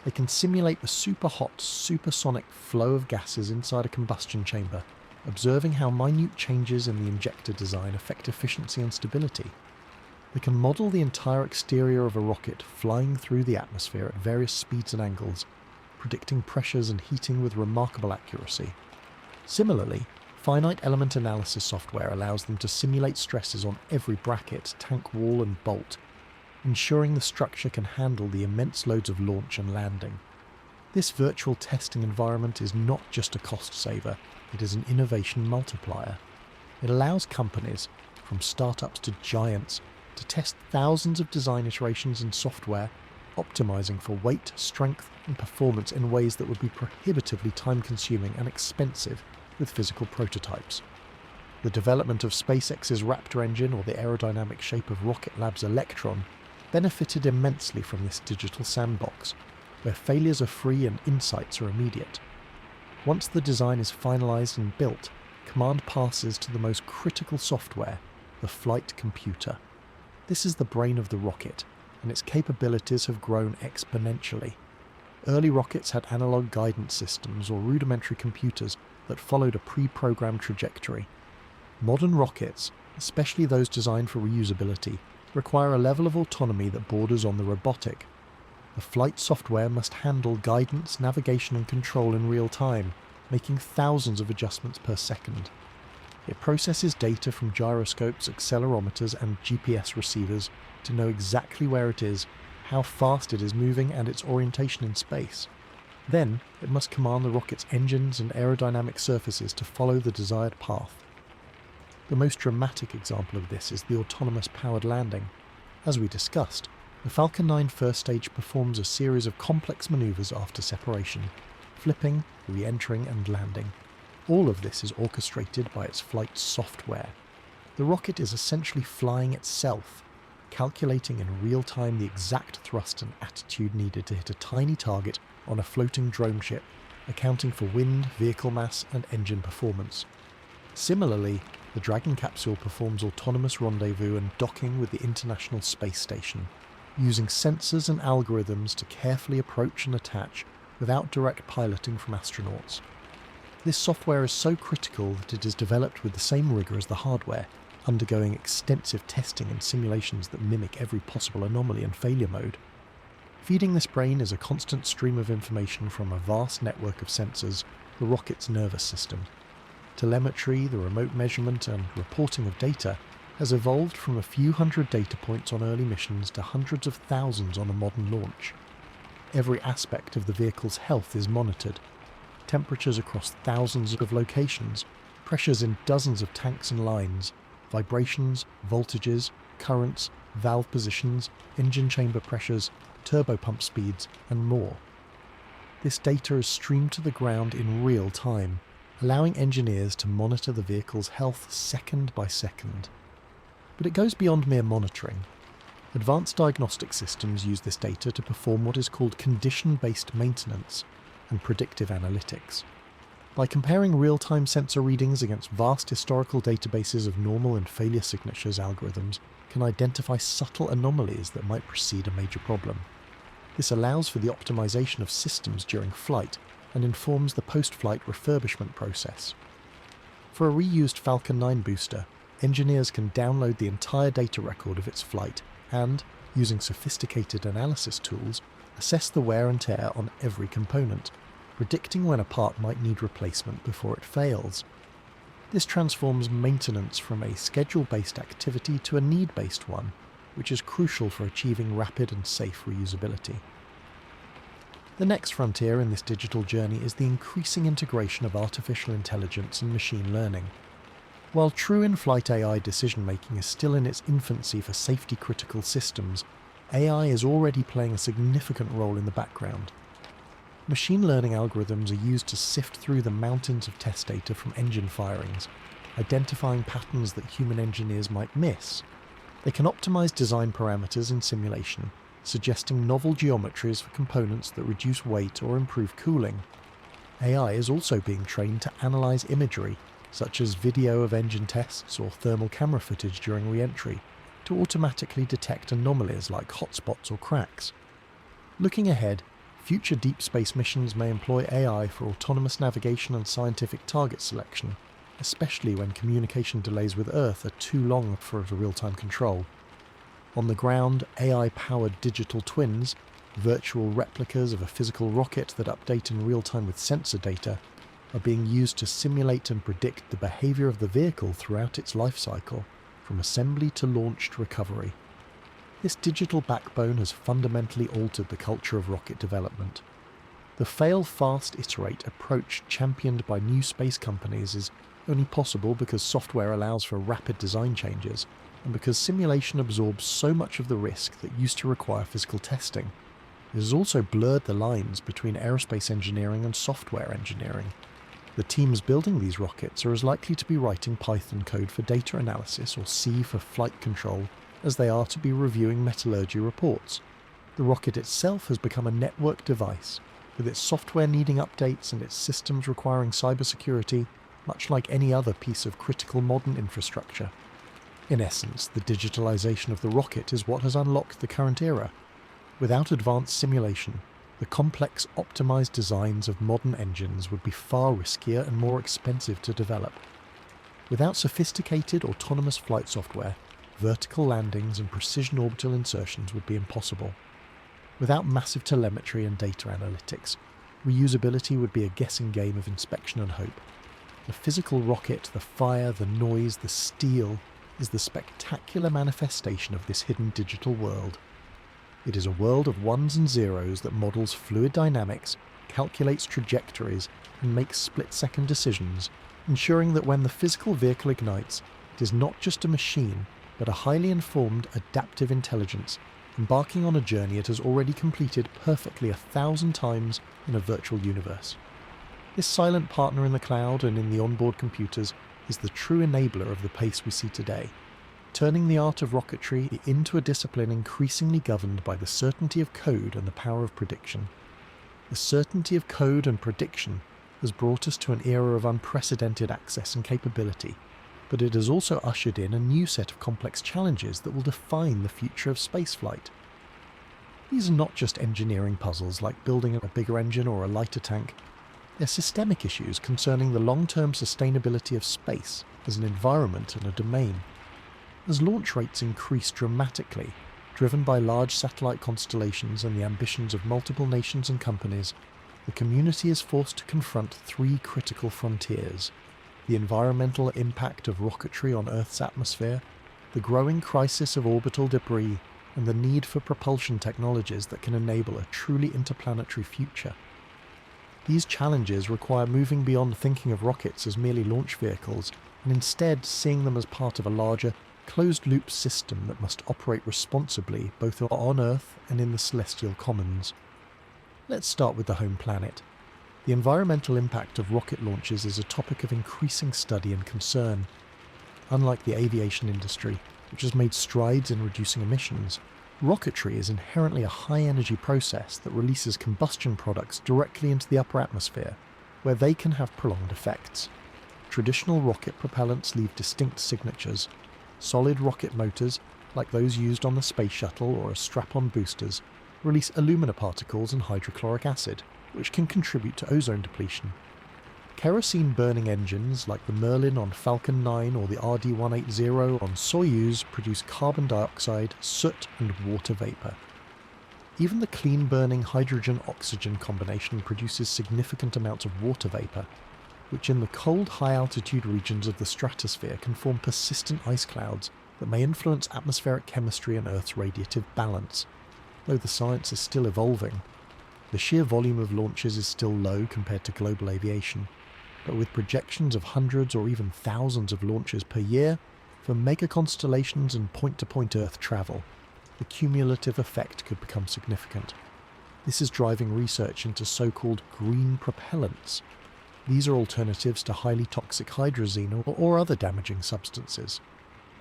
They can simulate the super-hot, supersonic flow of gases inside a combustion chamber, observing how minute changes in the injector design affect efficiency and stability. They can model the entire exterior of a rocket flying through the atmosphere at various speeds and angles, predicting pressures and heating with remarkable accuracy. Similarly, finite element analysis software allows them to simulate stresses on every bracket, tank wall and bolt, ensuring the structure can handle the immense loads of launch and landing. This virtual testing environment is not just a cost saver, it is an innovation multiplier. It allows companies, from startups to giants, to test thousands of design iterations in software, optimizing for weight, strength, and performance in ways that would be prohibitively time-consuming and expensive with physical prototypes. The development of SpaceX's Raptor engine or the aerodynamic shape of Rocket Lab's Electron benefited immensely from this digital sandbox, where failures are free and insights are immediate. Once the design is finalized and built, command passes to the most critical software, the flight computer. This is the brain of the rocket, and its capabilities have grown exponentially. Early rockets had analog guidance systems or rudimentary computers that followed a pre-programmed trajectory. Modern rockets, especially those designed for reusability, require a level of autonomy that borders on the robotic. The flight software must handle guidance, navigation and control in real time, making thousands of adjustments per second. It processes data from gyroscopes, accelerometers and GPS receivers to know exactly where it is, how fast it is moving and its orientation in space. Then, it must command the rocket's engines and aerodynamic surfaces to follow the desired path. The most dramatic example of this is the autonomous powered landing. As we discussed, the Falcon 9 first stage performs a series of complex maneuvers after separation, flipping, re-entering and landing. All of this is orchestrated by its flight software. The rocket is essentially flying itself, calculating in real time the exact thrust and attitude needed to hit a tiny target on a floating drone ship, accounting for wind, vehicle mass and engine performance. Similarly, the Dragon capsule performs autonomous rendezvous and docking with the International Space Station, using sensors and algorithms to carefully approach and attach without direct piloting from astronauts. This software is so critical that it is developed with the same rigor as the hardware, undergoing extensive testing and simulations that mimic every possible anomaly and failure mode. Feeding this brain is a constant stream of information from a vast network of sensors, the rocket's nervous system. Telemetry, the remote measurement and reporting of data has evolved from a few hundred data points on early missions to hundreds of thousands on a modern launch. Every aspect of the vehicle's health is monitored. Temperatures across thousands of locations, pressures in dozens of tanks and lines, vibrations, voltages, currents, valve positions, engine chamber pressures, turbopump speeds, and more. This data is streamed to the ground in real time, allowing engineers to monitor the vehicle's health second by second. But it goes beyond mere monitoring. Advanced diagnostic systems use this data to perform what is called condition-based maintenance and predictive analytics. By comparing real-time sensor readings against vast historical databases of normal and failure signatures, algorithms can identify subtle anomalies that might precede a major problem. This allows for the optimization of systems during flight and informs the post-flight refurbishment process. For a reused Falcon 9 booster, engineers can download the entire data record of its flight and, using sophisticated analysis tools, assess the wear and tear on every component, predicting when a part might need replacement before it fails. This transforms maintenance from a schedule-based activity to a need-based one, which is crucial for achieving rapid and safe reusability. The next frontier in this digital journey is the increasing integration of artificial intelligence and machine learning. While true in-flight AI decision-making is still in its infancy for safety-critical systems, AI is already playing a significant role in the background. Machine learning algorithms are used to sift through the mountains of test data from engine firings, identifying patterns that human engineers might miss. They can optimize design parameters in simulation, suggesting novel geometries for components that reduce weight or improve cooling. AI is also being trained to analyze imagery, such as video of engine tests or thermal camera footage during re-entry, to automatically detect anomalies like hotspots or cracks. Looking ahead, future deep space missions may employ AI for autonomous navigation and scientific target selection, especially when communication delays with Earth are too long for real-time control. On the ground, AI-powered digital twins, virtual replicas of a physical rocket that update in real time with sensor data, are being used to simulate and predict the behavior of the vehicle throughout its life cycle, from assembly to launch to recovery. This digital backbone has fundamentally altered the culture of rocket development. The fail fast, iterate approach championed by new space companies is only possible because software allows for rapid design changes, and because simulation absorbs so much of the risk that used to require physical testing. It has also blurred the lines between aerospace engineering and software engineering. The teams building these rockets are as likely to be writing Python code for data analysis or C for flight control as they are to be reviewing metallurgy reports. The rocket itself has become a network device, with its software needing updates and its systems requiring cybersecurity, much like any other piece of critical modern infrastructure. In essence, the digitalization of the rocket is what has unlocked the current era. Without advanced simulation, the complex optimized designs of modern engines would be far riskier and more expensive to develop. Without sophisticated autonomous flight software, vertical landings and precision orbital insertions would be impossible. Without massive telemetry and data analytics, reusability would be a guessing game of inspection and hope. The physical rocket, the fire, the noise, the steel, is the spectacular manifestation of this hidden digital world. It is a world of ones and zeros that models fluid dynamics, calculates trajectories, and makes split-second decisions, ensuring that when the physical vehicle ignites, it is not just a machine, but a highly informed, adaptive intelligence, embarking on a journey it has already completed perfectly 1,000 times in a virtual universe. This silent partner in the cloud and in the onboard computers is the true enabler of the pace we see today, turning the art of rocketry into a discipline increasingly governed by the certainty of code and the power of prediction. The certainty of code and prediction has brought us to an era of unprecedented access and capability, but it has also ushered in a new set of complex challenges that will define the future of spaceflight. These are not just engineering puzzles like building a bigger engine or a lighter tank. They're systemic issues concerning the long-term sustainability of space as an environment and a domain. As launch rates increase dramatically, driven by large satellite constellations and the ambitions of multiple nations and companies, the community is forced to confront three critical frontiers: the environmental impact of rocketry on Earth's atmosphere, the growing crisis of orbital debris, and the need for propulsion technologies that can enable a truly interplanetary future. These challenges require moving beyond thinking of rockets as merely launch vehicles, and instead seeing them as part of a larger, closed-loop system that must operate responsibly both on Earth and in the celestial commons. Let's start with the home planet. The environmental impact of rocket launches is a topic of increasing study and concern. Unlike the aviation industry, which has made strides in reducing emissions, rocketry is inherently a high-energy process that releases combustion products directly into the upper atmosphere, where they can have prolonged effects. Traditional rocket propellants leave distinct signatures. Solid rocket motors, like those used on the Space Shuttle or as strap-on boosters, release alumina particles and hydrochloric acid, which can contribute to ozone depletion. Kerosene-burning engines like the Merlin on Falcon 9 or the RD-180 on Soyuz produce carbon dioxide, soot, and water vapor. Even the clean-burning hydrogen-oxygen combination produces significant amounts of water vapor, which in the cold high-altitude regions of the stratosphere can form persistent ice clouds that may influence atmospheric chemistry and Earth's radiative balance. Though the science is still evolving, the sheer volume of launches is still low compared to global aviation, but with projections of hundreds or even thousands of launches per year for mega constellations and point-to-point Earth travel, the cumulative effect could become significant. This is driving research into so-called green propellants. These are alternatives to highly toxic hydrazine or other damaging substances.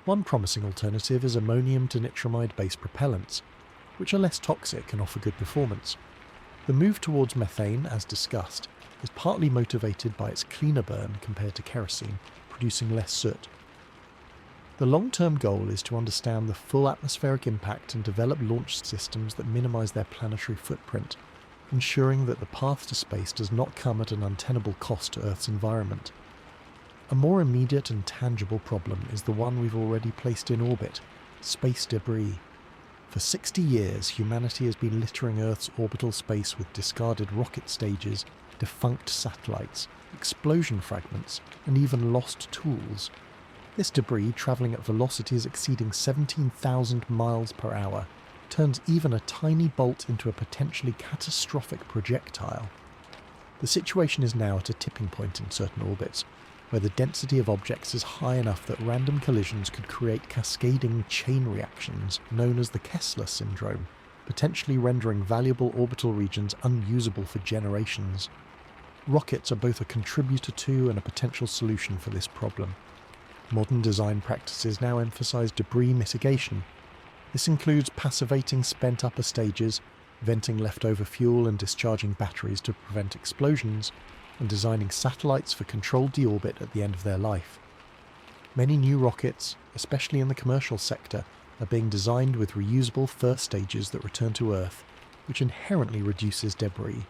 One promising alternative is ammonium dinitramide-based propellants, which are less toxic and offer good performance. The move towards methane, as discussed, is partly motivated by its cleaner burn compared to kerosene, producing less soot. The long-term goal is to understand the full atmospheric impact and develop launch systems that minimize their planetary footprint, ensuring that the path to space does not come at an untenable cost to Earth's environment. A more immediate and tangible problem is the one we've already placed in orbit: space debris. For 60 years, humanity has been littering Earth's orbital space with discarded rocket stages, defunct satellites, explosion fragments, and even lost tools. This debris, travelling at velocities exceeding 17,000 miles per hour, turns even a tiny bolt into a potentially catastrophic projectile. The situation is now at a tipping point in certain orbits, where the density of objects is high enough that random collisions could create cascading chain reactions known as the Kessler syndrome, potentially rendering valuable orbital regions unusable for generations. Rockets are both a contributor to and a potential solution for this problem. Modern design practices now emphasize debris mitigation. This includes passivating spent upper stages, venting leftover fuel and discharging batteries to prevent explosions, and designing satellites for controlled deorbit at the end of their life. Many new rockets, especially in the commercial sector, are being designed with reusable first stages that return to Earth, which inherently reduces debris.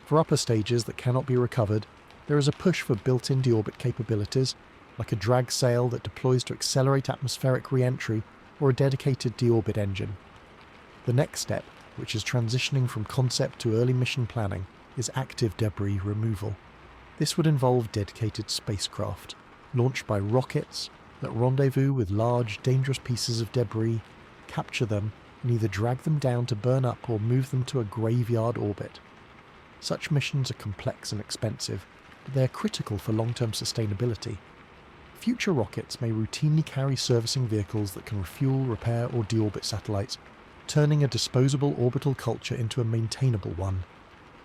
For upper stages that cannot be recovered, there is a push for built-in deorbit capabilities, like a drag sail that deploys to accelerate atmospheric re-entry or a dedicated deorbit engine. The next step, which is transitioning from concept to early mission planning, is active debris removal. This would involve dedicated spacecraft, launched by rockets that rendezvous with large, dangerous pieces of debris, capture them, and either drag them down to burn up or move them to a graveyard orbit. Such missions are complex and expensive, but they are critical for long-term sustainability. Future rockets may routinely carry servicing vehicles that can refuel, repair, or deorbit satellites, turning a disposable orbital culture into a maintainable one.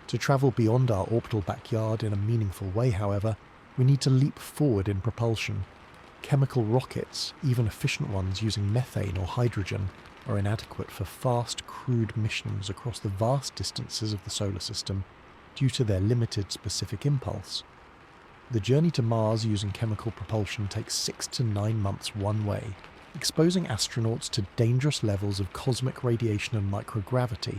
To travel beyond our orbital backyard in a meaningful way, however, we need to leap forward in propulsion. Chemical rockets, even efficient ones using methane or hydrogen, are inadequate for fast, crude missions across the vast distances of the solar system due to their limited specific impulse. The journey to Mars using chemical propulsion takes 6 to 9 months one way, exposing astronauts to dangerous levels of cosmic radiation and microgravity.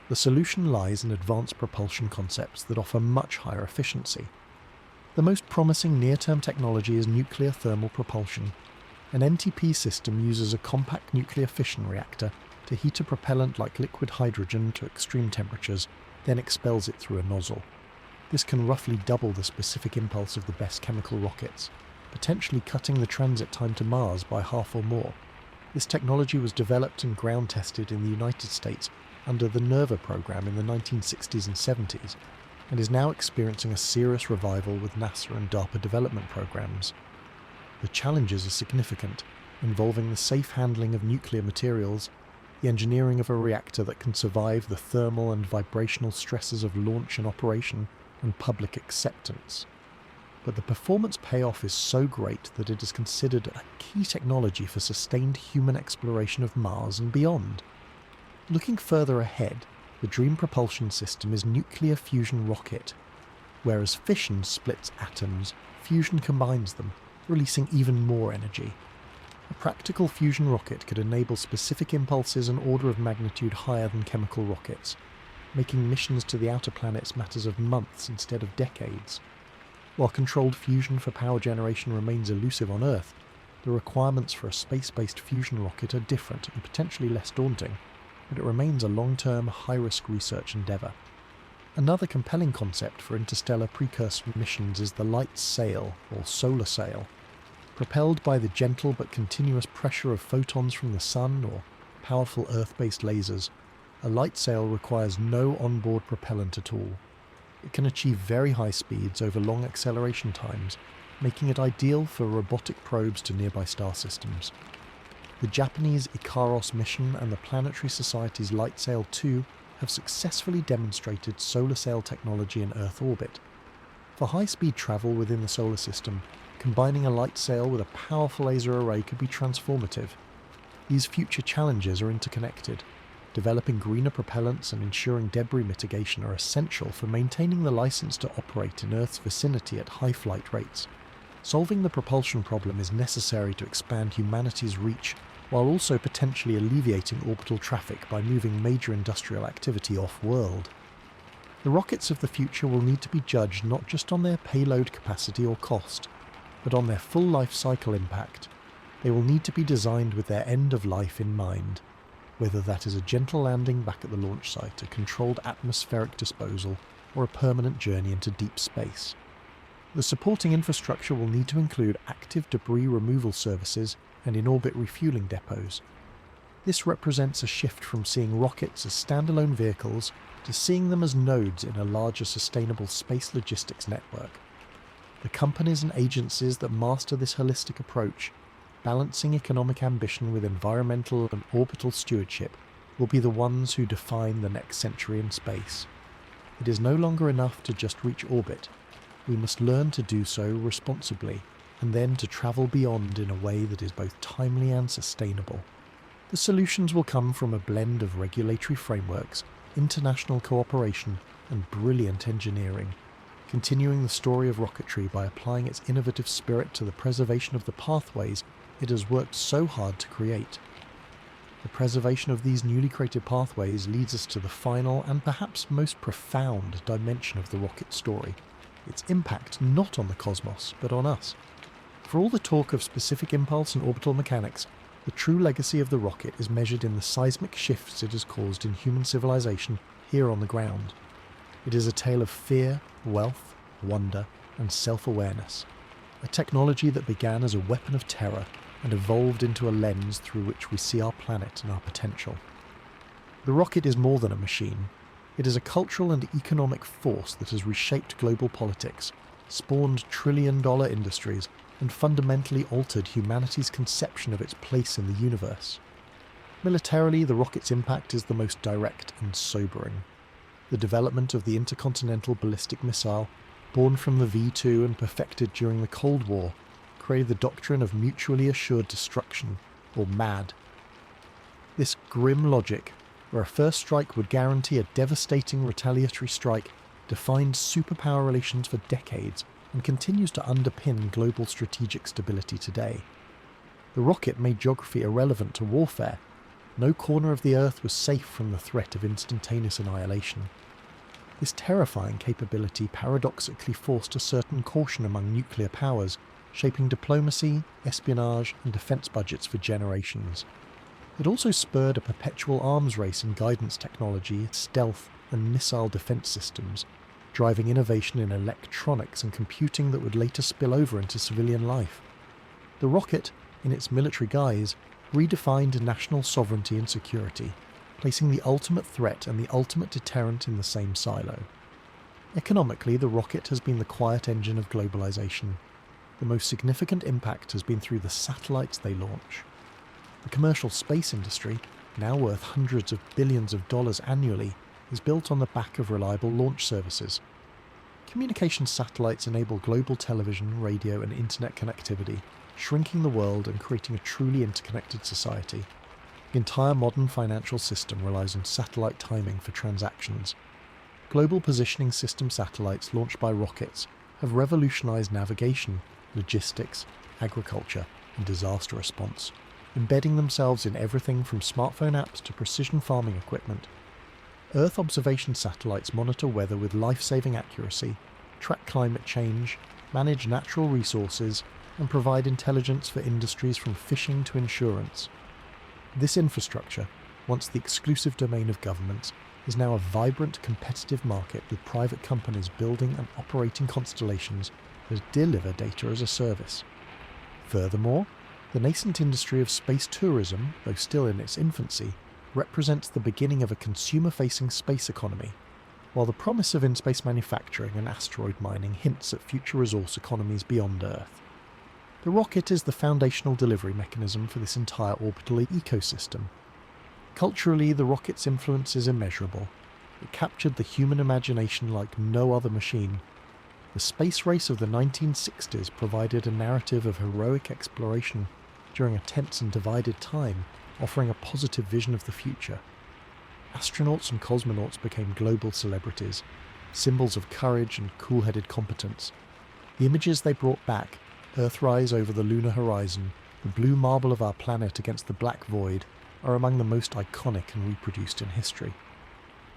The solution lies in advanced propulsion concepts that offer much higher efficiency. The most promising near-term technology is nuclear thermal propulsion. An NTP system uses a compact nuclear fission reactor to heat a propellant like liquid hydrogen to extreme temperatures, then expels it through a nozzle. This can roughly double the specific impulse of the best chemical rockets, potentially cutting the transit time to Mars by half or more. This technology was developed and ground tested in the United States under the NERVA program in the 1960s and 70s, and is now experiencing a serious revival with NASA and DARPA development programs. The challenges are significant, involving the safe handling of nuclear materials, the engineering of a reactor that can survive the thermal and vibrational stresses of launch and operation, and public acceptance. But the performance payoff is so great that it is considered a key technology for sustained human exploration of Mars and beyond. Looking further ahead, the dream propulsion system is nuclear fusion rocket. Whereas fission splits atoms, fusion combines them, releasing even more energy. A practical fusion rocket could enable specific impulses an order of magnitude higher than chemical rockets, making missions to the outer planets matters of months instead of decades. While controlled fusion for power generation remains elusive on Earth, the requirements for a space-based fusion rocket are different and potentially less daunting, but it remains a long-term, high-risk research endeavour. Another compelling concept for interstellar precursor missions is the light sail, or solar sail. Propelled by the gentle but continuous pressure of photons from the sun or powerful Earth-based lasers, a light sail requires no onboard propellant at all. It can achieve very high speeds over long acceleration times, making it ideal for robotic probes to nearby star systems. The Japanese Ikaros mission and the Planetary Society's LightSail 2 have successfully demonstrated solar sail technology in Earth orbit. For high-speed travel within the solar system, combining a light sail with a powerful laser array could be transformative. These future challenges are interconnected. Developing greener propellants and ensuring debris mitigation are essential for maintaining the license to operate in Earth's vicinity at high flight rates. Solving the propulsion problem is necessary to expand humanity's reach, while also potentially alleviating orbital traffic by moving major industrial activity off-world. The rockets of the future will need to be judged not just on their payload capacity or cost, but on their full life cycle impact. They will need to be designed with their end of life in mind, whether that is a gentle landing back at the launch site, a controlled atmospheric disposal, or a permanent journey into deep space. The supporting infrastructure will need to include active debris removal services and in-orbit refueling depots. This represents a shift from seeing rockets as standalone vehicles to seeing them as nodes in a larger sustainable space logistics network. The companies and agencies that master this holistic approach, balancing economic ambition with environmental and orbital stewardship, will be the ones who define the next century in space. It is no longer enough to just reach orbit. We must learn to do so responsibly, and then to travel beyond in a way that is both timely and sustainable. The solutions will come from a blend of regulatory frameworks, international cooperation, and brilliant engineering, continuing the story of rocketry by applying its innovative spirit to the preservation of the pathways it has worked so hard to create. The preservation of these newly created pathways leads us to the final and perhaps most profound dimension of the rocket story, its impact not on the cosmos, but on us. For all the talk of specific impulse and orbital mechanics, the true legacy of the rocket is measured in the seismic shifts it has caused in human civilization here on the ground. It is a tale of fear, wealth, wonder, and self-awareness. A technology that began as a weapon of terror and evolved into a lens through which we see our planet and our potential. The rocket is more than a machine. It is a cultural and economic force that has reshaped global politics, spawned trillion-dollar industries, and fundamentally altered humanity's conception of its place in the universe. Militarily, the rocket's impact is the most direct and sobering. The development of the intercontinental ballistic missile, born from the V-2 and perfected during the Cold War, created the doctrine of mutually assured destruction, or MAD. This grim logic, where a first strike would guarantee a devastating retaliatory strike, defined superpower relations for decades and continues to underpin global strategic stability today. The rocket made geography irrelevant to warfare. No corner of the Earth was safe from the threat of instantaneous annihilation. This terrifying capability paradoxically forced a certain caution among nuclear powers, shaping diplomacy, espionage, and defense budgets for generations. It also spurred a perpetual arms race in guidance technology, stealth, and missile defense systems, driving innovation in electronics and computing that would later spill over into civilian life. The rocket, in its military guise, redefined national sovereignty and security, placing the ultimate threat and the ultimate deterrent in the same silo. Economically, the rocket has been the quiet engine of globalization. The most significant impact has been through the satellites they launch. The commercial space industry, now worth hundreds of billions of dollars annually, is built on the back of reliable launch services. Communication satellites enable global television, radio, and internet connectivity, shrinking the world and creating a truly interconnected society. The entire modern financial system relies on satellite timing for transactions. Global positioning system satellites launched by rockets have revolutionized navigation, logistics, agriculture, and disaster response, embedding themselves in everything from smartphone apps to precision farming equipment. Earth observation satellites monitor weather with life-saving accuracy, track climate change, manage natural resources, and provide intelligence for industries from fishing to insurance. This infrastructure, once the exclusive domain of governments, is now a vibrant competitive market with private companies building and operating constellations that deliver data as a service. Furthermore, the nascent industry of space tourism, though still in its infancy, represents the beginning of a consumer-facing space economy, while the promise of in-space manufacturing and asteroid mining hints at future resource economies beyond Earth. The rocket is the foundational delivery mechanism for this entire orbital ecosystem. Culturally, the rocket's influence is immeasurable. It captured the human imagination like no other machine. The space race of the 1960s provided a narrative of heroic exploration during a tense and divided time, offering a positive vision of the future. Astronauts and cosmonauts became global celebrities, symbols of courage and cool-headed competence. The images they brought back, Earthrise over the lunar horizon, the blue marble of our planet against the black void, are among the most iconic and reproduced in history.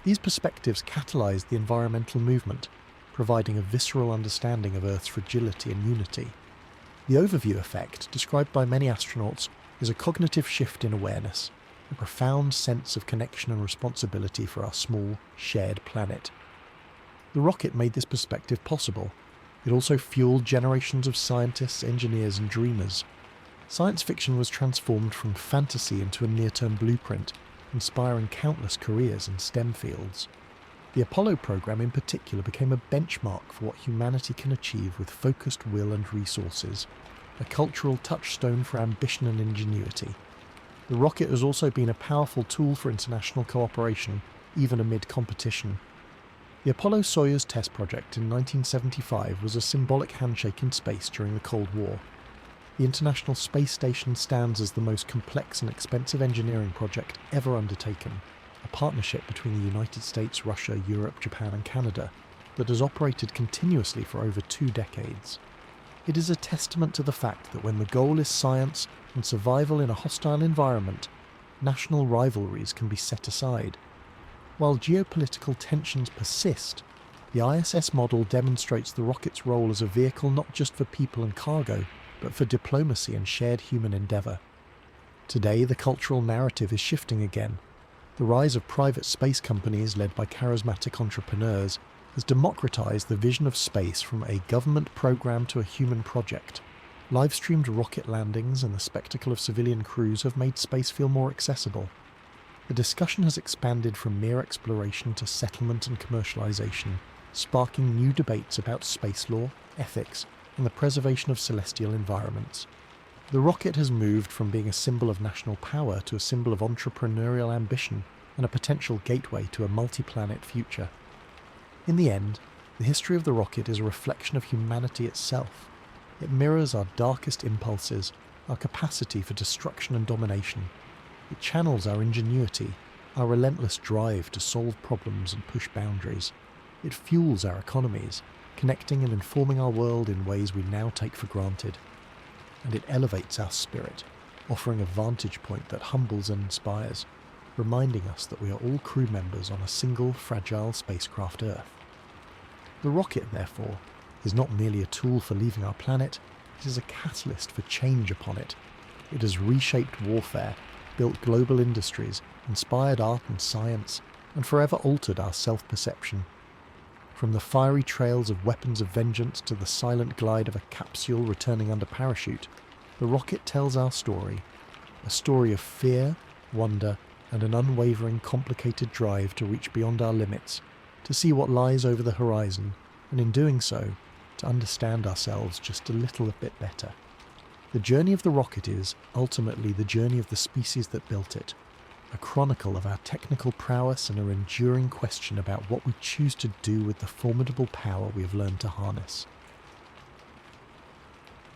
These perspectives catalyzed the environmental movement, providing a visceral understanding of Earth's fragility and unity. The overview effect, described by many astronauts, is a cognitive shift in awareness, a profound sense of connection and responsibility for our small, shared planet. The rocket made this perspective possible. It also fueled generations of scientists, engineers, and dreamers. Science fiction was transformed from fantasy into a near-term blueprint, inspiring countless careers in STEM fields. The Apollo program in particular became a benchmark for what humanity can achieve with focused will and resources, a cultural touchstone for ambition and ingenuity. The rocket has also been a powerful tool for international cooperation, even amid competition. The Apollo-Soyuz test project in 1975 was a symbolic handshake in space during the Cold War. The International Space Station stands as the most complex and expensive engineering project ever undertaken, a partnership between the United States, Russia, Europe, Japan and Canada that has operated continuously for over 2 decades. It is a testament to the fact that when the goal is science and survival in a hostile environment, national rivalries can be set aside. While geopolitical tensions persist, the ISS model demonstrates the rocket's role as a vehicle not just for people and cargo, but for diplomacy and shared human endeavour. Today, the cultural narrative is shifting again. The rise of private space companies led by charismatic entrepreneurs has democratized the vision of space from a government program to a human project. Live-streamed rocket landings and the spectacle of civilian crews have made space feel more accessible. The discussion has expanded from mere exploration to settlement and commercialization, sparking new debates about space law, ethics, and the preservation of celestial environments. The rocket has moved from being a symbol of national power to a symbol of entrepreneurial ambition and a potential gateway to a multi-planet future. In the end, the history of the rocket is a reflection of humanity itself. It mirrors our darkest impulses, our capacity for destruction and domination. It channels our ingenuity, our relentless drive to solve problems and push boundaries. It fuels our economies, connecting and informing our world in ways we now take for granted. And it elevates our spirit, offering a vantage point that humbles and inspires, reminding us that we are all crew members on a single, fragile spacecraft Earth. The rocket, therefore, is not merely a tool for leaving our planet, it is a catalyst for change upon it. It has reshaped warfare, built global industries, inspired art and science, and forever altered our self-perception. From the fiery trails of weapons of vengeance to the silent glide of a capsule returning under parachute, the rocket tells our story, a story of fear, wonder, and an unwavering, complicated drive to reach beyond our limits, to see what lies over the horizon, and in doing so, to understand ourselves just a little bit better. The journey of the rocket is, ultimately, the journey of the species that built it, a chronicle of our technical prowess and an enduring question about what we choose to do with the formidable power we have learned to harness.